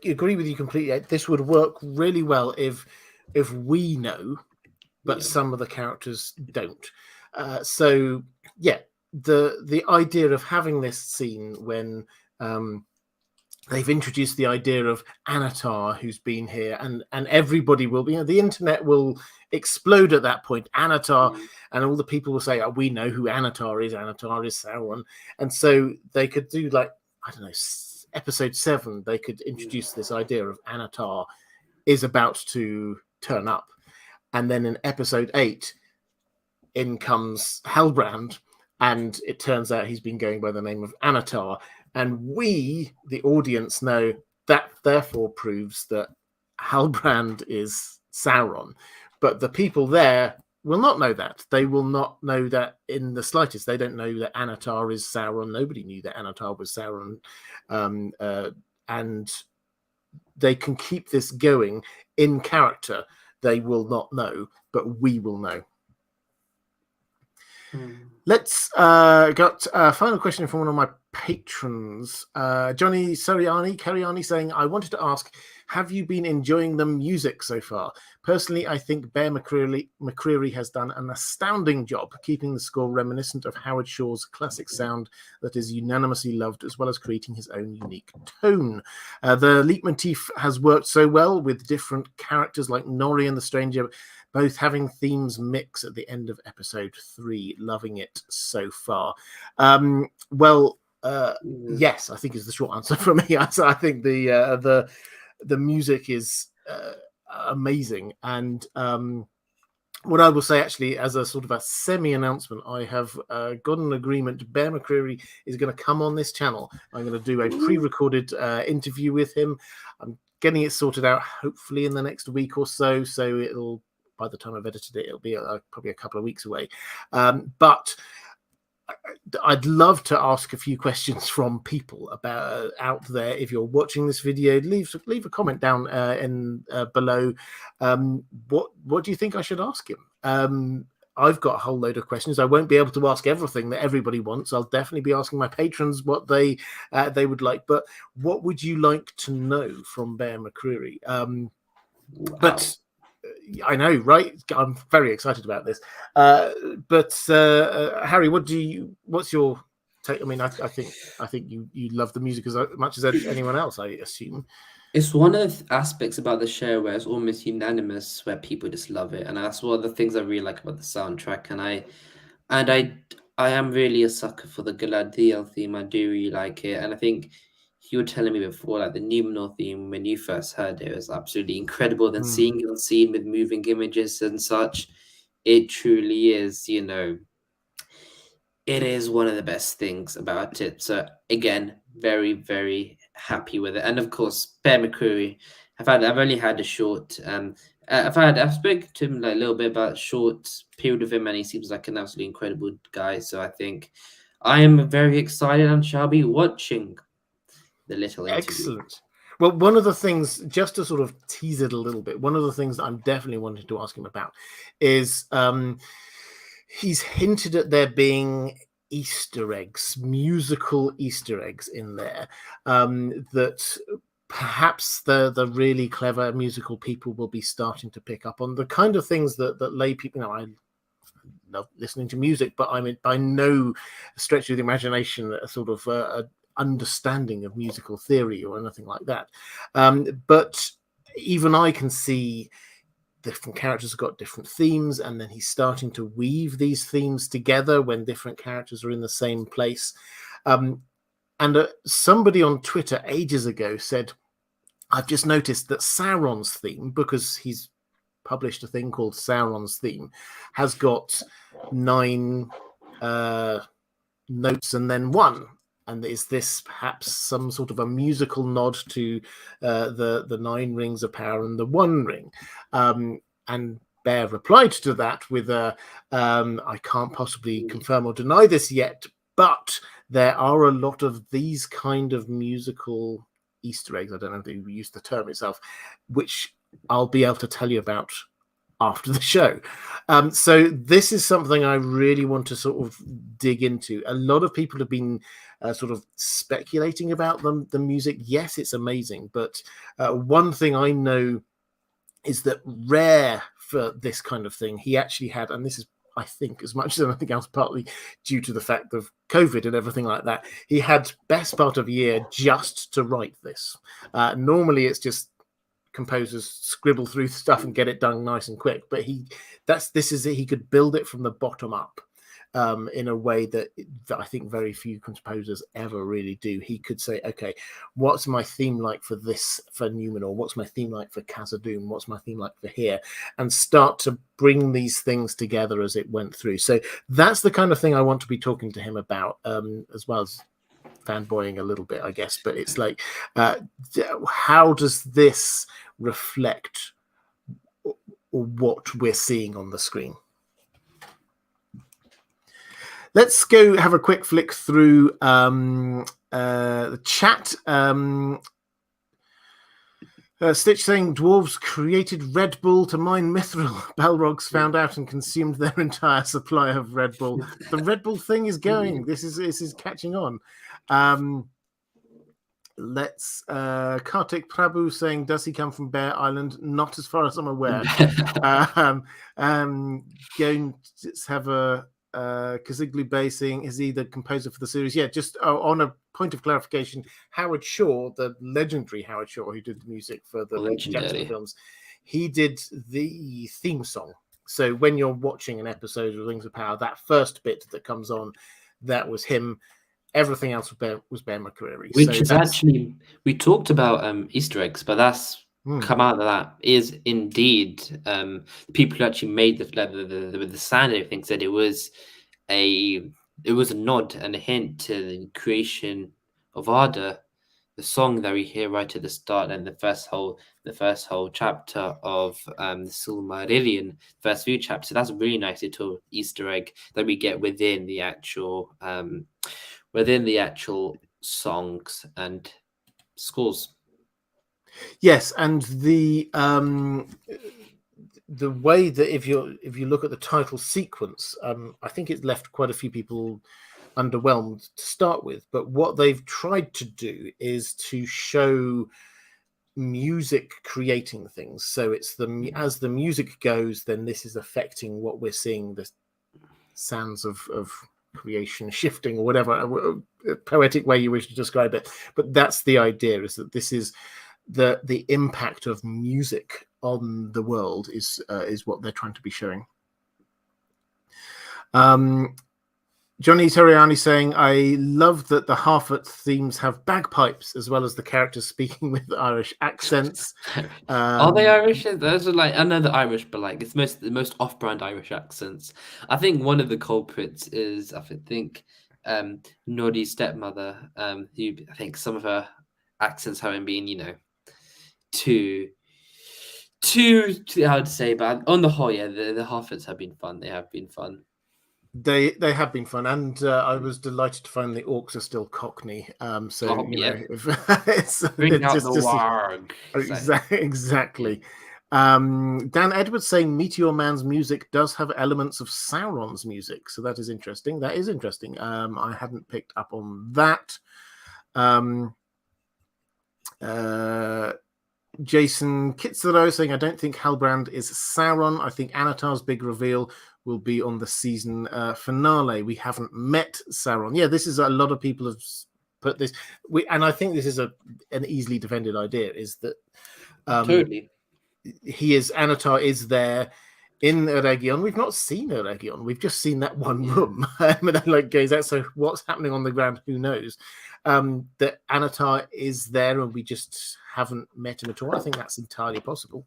agree with you completely. This would work really well if we know, but some of the characters don't. So yeah, the idea of having this scene when they've introduced the idea of Anatar, who's been here, and everybody will be, the internet will explode at that point. Anatar, and all the people will say, we know who Anatar is. Anatar is Sauron. And so they could do episode 7, they could introduce this idea of Anatar is about to turn up. And then in episode 8, in comes Hellbrand, and it turns out he's been going by the name of Anatar. And we, the audience, know that therefore proves that Hellbrand is Sauron. But the people there will not know that. They will not know that in the slightest. They don't know that Anatar is Sauron. Nobody knew that Anatar was Sauron. And they can keep this going in character. They will not know, but we will know. Let's got a final question from one of my patrons, Johnny Cariani, saying, I wanted to ask, have you been enjoying the music so far? Personally, I think Bear McCreary has done an astounding job keeping the score reminiscent of Howard Shore's classic sound that is unanimously loved, as well as creating his own unique tone. The leitmotif has worked so well with different characters like Nori and the Stranger, both having themes mix at the end of episode 3. Loving it so far. Yes, I think is the short answer for me. I think the music is amazing, and what I will say, actually, as a sort of a semi-announcement, I have got an agreement. Bear McCreary is going to come on this channel. I'm going to do a pre-recorded interview with him. I'm getting it sorted out, hopefully in the next week or so. So it'll, by the time I've edited it, it'll be probably a couple of weeks away. But I'd love to ask a few questions from people about out there. If you're watching this video, leave a comment down below. What do you think I should ask him? I've got a whole load of questions. I won't be able to ask everything that everybody wants. I'll definitely be asking my patrons what they would like. But what would you like to know from Bear McCreary? But I know, right? I'm very excited about this. But Harry, what's your take? I mean, I think you love the music as much as anyone else, I assume. It's one of the aspects about the show where it's almost unanimous, where people just love it, and that's one of the things I really like about the soundtrack. And I am really a sucker for the Galadriel theme. I do really like it, and I think you were telling me before, like the Numenor theme, when you first heard it, was absolutely incredible. Then seeing it on scene with moving images and such, it truly is, it is one of the best things about it. So again, very, very happy with it. And of course, Bear McCreary, I've only had a short, I've spoken to him like a little bit about a short period of him, and he seems like an absolutely incredible guy. So I think I am very excited and shall be watching the little interview. Excellent. Well, one of the things, just to sort of tease it a little bit, one of the things that I'm definitely wanting to ask him about is he's hinted at there being Easter eggs, musical Easter eggs in there, that perhaps the really clever musical people will be starting to pick up on, the kind of things that lay people, I love listening to music, but I mean, by no stretch of the imagination, a sort of a understanding of musical theory or anything like that. But even I can see different characters have got different themes, and then he's starting to weave these themes together when different characters are in the same place. And somebody on Twitter ages ago said, I've just noticed that Sauron's theme, because he's published a thing called Sauron's theme, has got 9 notes and then 1. And is this perhaps some sort of a musical nod to the 9 rings of power and the 1 ring? And Bear replied to that with I can't possibly confirm or deny this yet, but there are a lot of these kind of musical Easter eggs, I don't know if they use the term itself, which I'll be able to tell you about after the show. So this is something I really want to sort of dig into. A lot of people have been sort of speculating about the music. Yes, it's amazing, but one thing I know is that Rare, for this kind of thing, he actually had, and this is, I think, as much as anything else, partly due to the fact of COVID and everything like that, he had best part of a year just to write this. Normally it's just composers scribble through stuff and get it done nice and quick, but he could build it from the bottom up in a way that I think very few composers ever really do. He could say, okay, what's my theme like for this, for Numenor? What's my theme like for Khazad-dûm? What's my theme like for here? And start to bring these things together as it went through. So that's the kind of thing I want to be talking to him about, as well as fanboying a little bit, I guess. But it's like, how does this reflect what we're seeing on the screen? Let's go have a quick flick through the chat. Stitch saying Dwarves created Red Bull to mine Mithril. Balrogs found out and consumed their entire supply of Red Bull. The Red Bull thing is going. This is catching on. Let's Kartik Prabhu saying, does he come from Bear Island? Not as far as I'm aware. Going to have a Kaziglu Bay saying, is he the composer for the series? Yeah, just on a point of clarification, Howard Shore, the legendary Howard Shore, who did the music for the Jackson films, he did the theme song. So when you're watching an episode of Rings of Power, that first bit that comes on, that was him. Everything else was Bear McCreary. Which is actually, we talked about Easter eggs, but that's come out of that is indeed people who actually made the sound and everything said it was a nod and a hint to the creation of Arda, the song that we hear right at the start and the first whole chapter of the Silmarillion, first few chapters. So that's a really nice little Easter egg that we get within the actual songs and scores. Yes, and the way that if you look at the title sequence, I think it's left quite a few people underwhelmed to start with. But what they've tried to do is to show music creating things. So it's as the music goes, then this is affecting what we're seeing. The sands of creation shifting, or whatever poetic way you wish to describe it. But that's the idea: is that this is the impact of music on the world is what they're trying to be showing. Johnny Toriani saying, I love that the Harfoot themes have bagpipes as well as the characters speaking with Irish accents. Are they Irish? Those are like, I know they're Irish, but like it's the most off-brand Irish accents. I think one of the culprits is I think Noddy's stepmother, who I think some of her accents haven't been, too hard to say, but on the whole, yeah, the Harfoots have been fun. They have been fun. They have been fun, and I was delighted to find the orcs are still Cockney. It's Bring it's out just, the warg. Exactly. Dan Edwards saying Meteor Man's music does have elements of Sauron's music, so that is interesting. I hadn't picked up on that. Jason Kitsaro saying, I don't think Hellbrand is Sauron. I think Anatar's big reveal will be on the season finale. We haven't met Sauron. Yeah, this is a lot of people have put this. And I think this is an easily defended idea, is that totally Anatar is there in Eregion. We've not seen Eregion. We've just seen that one room. And then like goes out. So what's happening on the ground? Who knows? That Anatar is there and we just haven't met him at all. I think that's entirely possible.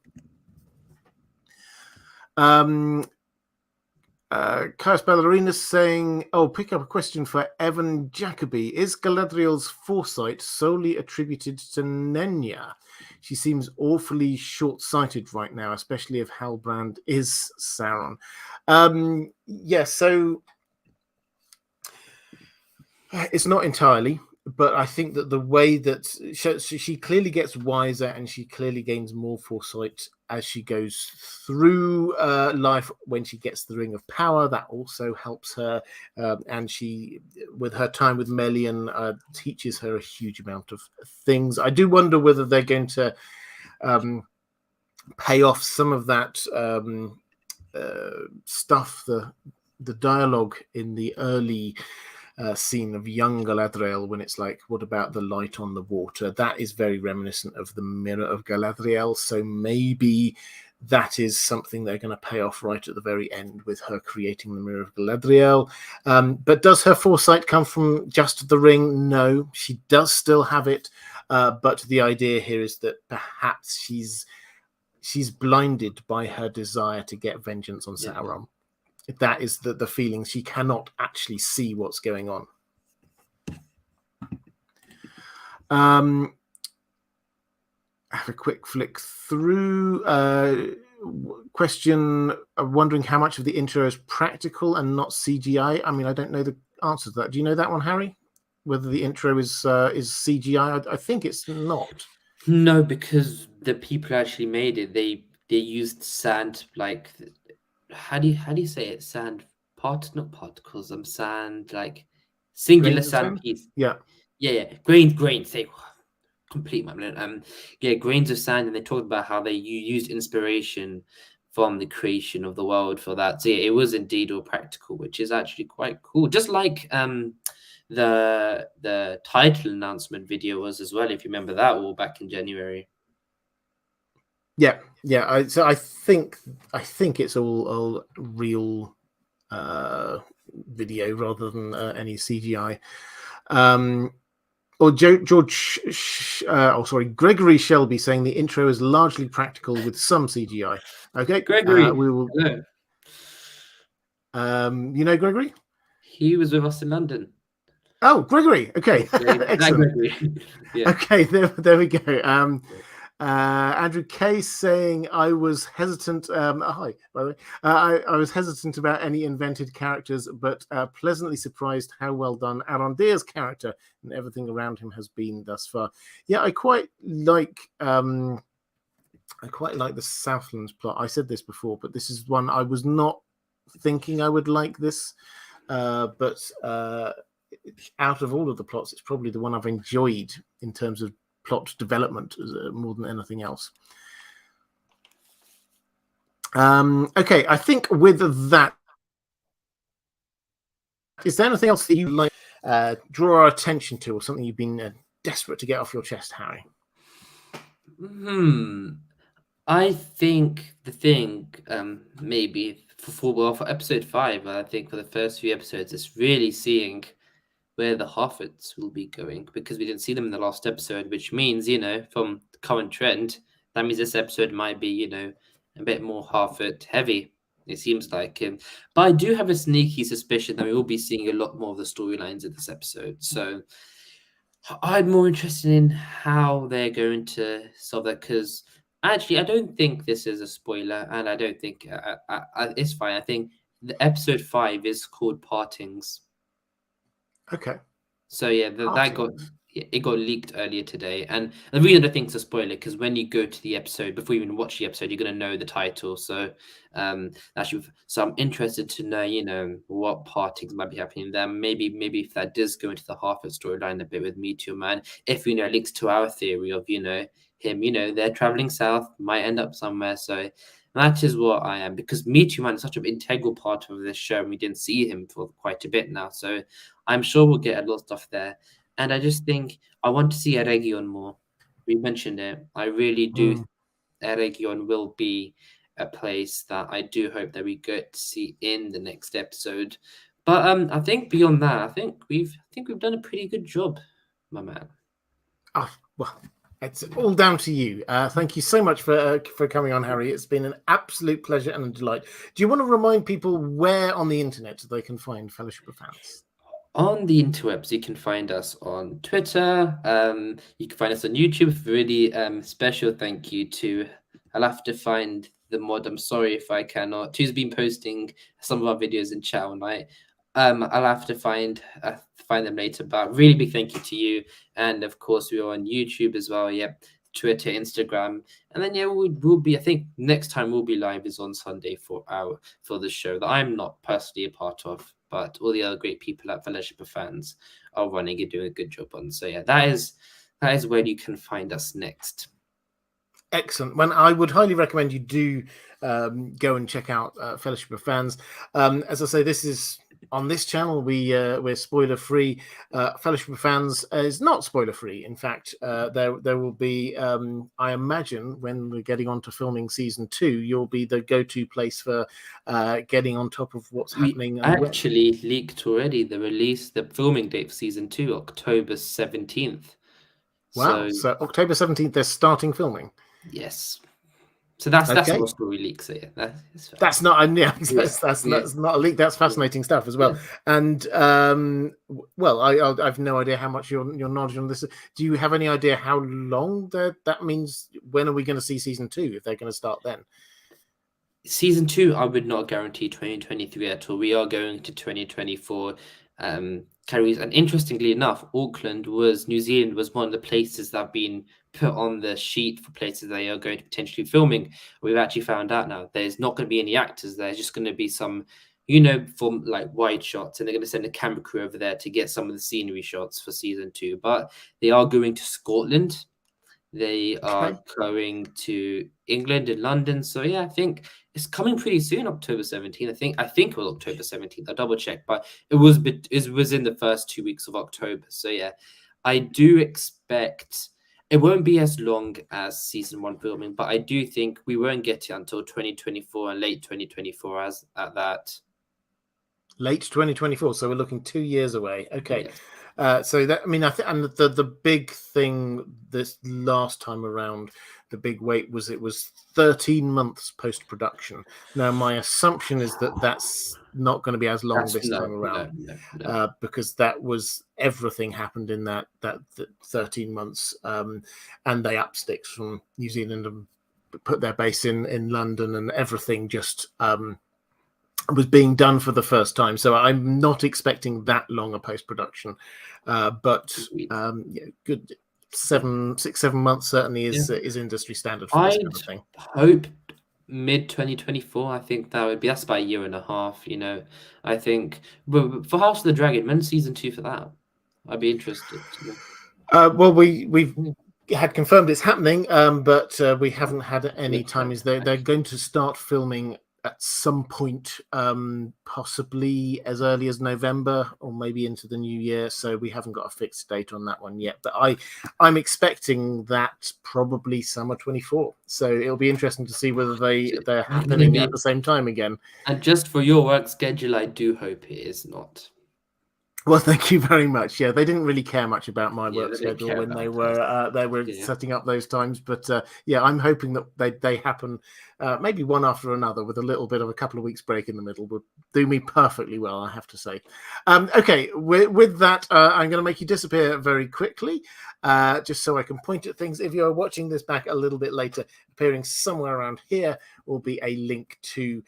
Caius Ballerina saying, pick up a question for Evan Jacoby. Is Galadriel's foresight solely attributed to Nenya? She seems awfully short-sighted right now, especially if Hellbrand is Sauron. So it's not entirely, but I think that the way that she clearly gets wiser and she clearly gains more foresight as she goes through life. When she gets the Ring of Power, that also helps her. And she, with her time with Melian, teaches her a huge amount of things. I do wonder whether they're going to pay off some of that stuff, the dialogue in the early scene of young Galadriel, when it's like, what about the light on the water? That is very reminiscent of the Mirror of Galadriel. So maybe that is something they're going to pay off right at the very end with her creating the Mirror of Galadriel. But does her foresight come from just the ring? No, she does still have it. But the idea here is that perhaps she's blinded by her desire to get vengeance on Sauron. That is the feeling. She cannot actually see what's going on. Have a quick flick through. question wondering how much of the intro is practical and not CGI. I mean, I don't know the answer to that. Do you know that one, Harry? Whether the intro is CGI? I think it's not. No, because the people who actually made it, they used sand, like, how do you say it? Sand not particles. Sand, like singular Grains of sand sand? piece. Yeah. Yeah. Grains. Say complete my yeah, grains of sand, and they talked about how they used inspiration from the creation of the world for that. So yeah, it was indeed all practical, which is actually quite cool. Just like the title announcement video was as well, if you remember that, all back in January. Yeah. So I think it's all real video rather than any CGI. Or Gregory Shelby saying the intro is largely practical with some CGI. Okay, Gregory, we will. hello. You know Gregory? He was with us in London. Oh, Gregory. Okay, excellent. Gregory. Yeah. Okay, there we go. Andrew K saying I was hesitant. Hi, by the way. I was hesitant about any invented characters, but pleasantly surprised how well done Arondir's character and everything around him has been thus far. Yeah, I quite like the Southlands plot. I said this before, but this is one I was not thinking I would like this. But out of all of the plots, it's probably the one I've enjoyed in terms of plot development more than anything else. Okay, I think with that, is there anything else that you like draw our attention to, or something you've been desperate to get off your chest, Harry? I think the thing, maybe for episode 5, I think for the first few episodes, it's really seeing where the Hobbits will be going, because we didn't see them in the last episode, which means, from the current trend, that means this episode might be, a bit more Hobbit heavy, it seems like. But I do have a sneaky suspicion that we will be seeing a lot more of the storylines in this episode. So I'm more interested in how they're going to solve that, because actually, I don't think this is a spoiler, and I don't think it's fine. I think the episode 5 is called Partings. Okay. So yeah, it got leaked earlier today, and the reason I think it's a spoiler, because when you go to the episode, before you even watch the episode, you're gonna know the title. So I'm interested to know, what partings might be happening there. Maybe if that does go into the Harfoot storyline a bit with Meteor Man, if it links to our theory of him, they're traveling south, might end up somewhere. So that is what I am, because Meteor Man is such an integral part of this show, and we didn't see him for quite a bit now. So I'm sure we'll get a lot of stuff there. And I just think I want to see Eregion more. We mentioned it. I really do. Eregion will be a place that I do hope that we get to see in the next episode. But I think beyond that, I think we've done a pretty good job, my man. Oh, well, it's all down to you. Thank you so much for coming on, Harry. It's been an absolute pleasure and a delight. Do you want to remind people where on the internet they can find Fellowship of Fans? On the interwebs, you can find us on Twitter. You can find us on YouTube. Really special thank you to, I'll have to find the mod. I'm sorry if I cannot. Who's been posting some of our videos in chat all night. I'll have to find them later. But really big thank you to you. And of course, we're on YouTube as well. Yep. Twitter, Instagram, and then we'll be. I think next time we'll be live is on Sunday for the show that I'm not personally a part of, but all the other great people at Fellowship of Fans are running and doing a good job on. So yeah, that is where you can find us next. Excellent. When I would highly recommend you do go and check out Fellowship of Fans. As I say, this is on this channel. We're spoiler free. Fellowship of Fans is not spoiler free. In fact, there will be. I imagine when we're getting on to filming season 2, you'll be the go-to place for getting on top of what's happening. We actually leaked already the filming date for season 2, October 17th. Wow! So October 17th, they're starting filming. Yes. So that's not a story leak. So yeah, that's not not a leak. That's fascinating stuff as well. Yeah. And well, I've no idea how much your knowledge on this. Do you have any idea how long that means? When are we going to see season 2 if they're going to start then? season 2, I would not guarantee 2023 at all. We are going to 2024. Carries, and interestingly enough, New Zealand was one of the places that have been put on the sheet for places they are going to potentially filming. We've actually found out now there's not going to be any actors. There's just going to be some, from like wide shots, and they're going to send a camera crew over there to get some of the scenery shots for season 2. But they are going to Scotland. They are going to England and London. So yeah, I think it's coming pretty soon, October 17th. I think it was October 17th. I'll double check, but it was in the first 2 weeks of October. So yeah, I do expect it won't be as long as season 1 filming, but I do think we won't get it until 2024 and late 2024 as at that. Late 2024, so we're looking 2 years away. Okay. Yes. So that, I mean, I think, and the big thing this last time around, the big wait was it was 13 months post production. Now, my assumption is that that's not going to be as long this time around, because that was everything happened in that 13 months, and they up sticks from New Zealand and put their base in London, and everything just was being done for the first time. So I'm not expecting that long a post-production, but good 7 months certainly is industry standard for this kind of thing. Hope mid 2024. I think that's about a year and a half. I think, but for House of the Dragon, when's season 2 for that? I'd be interested to know. Well, we've had confirmed it's happening, but we haven't had any time. They're going to start filming at some point, possibly as early as November or maybe into the new year. So we haven't got a fixed date on that one yet. But I'm expecting that probably summer 24. So it'll be interesting to see whether they're happening at the same time again. And just for your work schedule, I do hope it is not. Well, thank you very much. Yeah, they didn't really care much about my work schedule when they were setting up those times. But I'm hoping that they happen maybe one after another with a little bit of a couple of weeks break in the middle would do me perfectly well, I have to say. Okay, with that, I'm going to make you disappear very quickly, just so I can point at things. If you're watching this back a little bit later, appearing somewhere around here will be a link to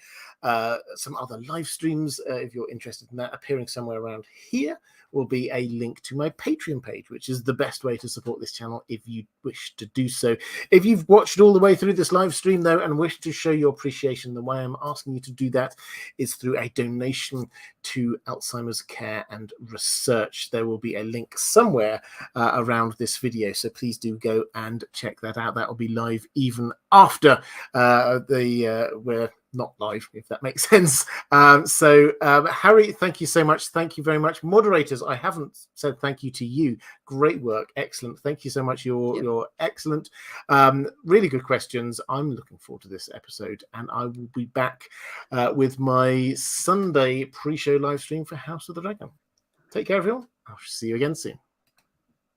some other live streams, if you're interested in that. Appearing somewhere around here will be a link to my Patreon page, which is the best way to support this channel if you wish to do so. If you've watched all the way through this live stream, though, and wish to show your appreciation, the way I'm asking you to do that is through a donation to Alzheimer's Care and Research. There will be a link somewhere around this video, so please do go and check that out. That will be live even after we're not live, if that makes sense. Harry, thank you so much. Thank you very much. Moderators, I haven't said thank you to you. Great work. Excellent. Thank you so much. You're excellent. Really good questions. I'm looking forward to this episode, and I will be back with my Sunday pre-show live stream for House of the Dragon. Take care, everyone. I'll see you again soon.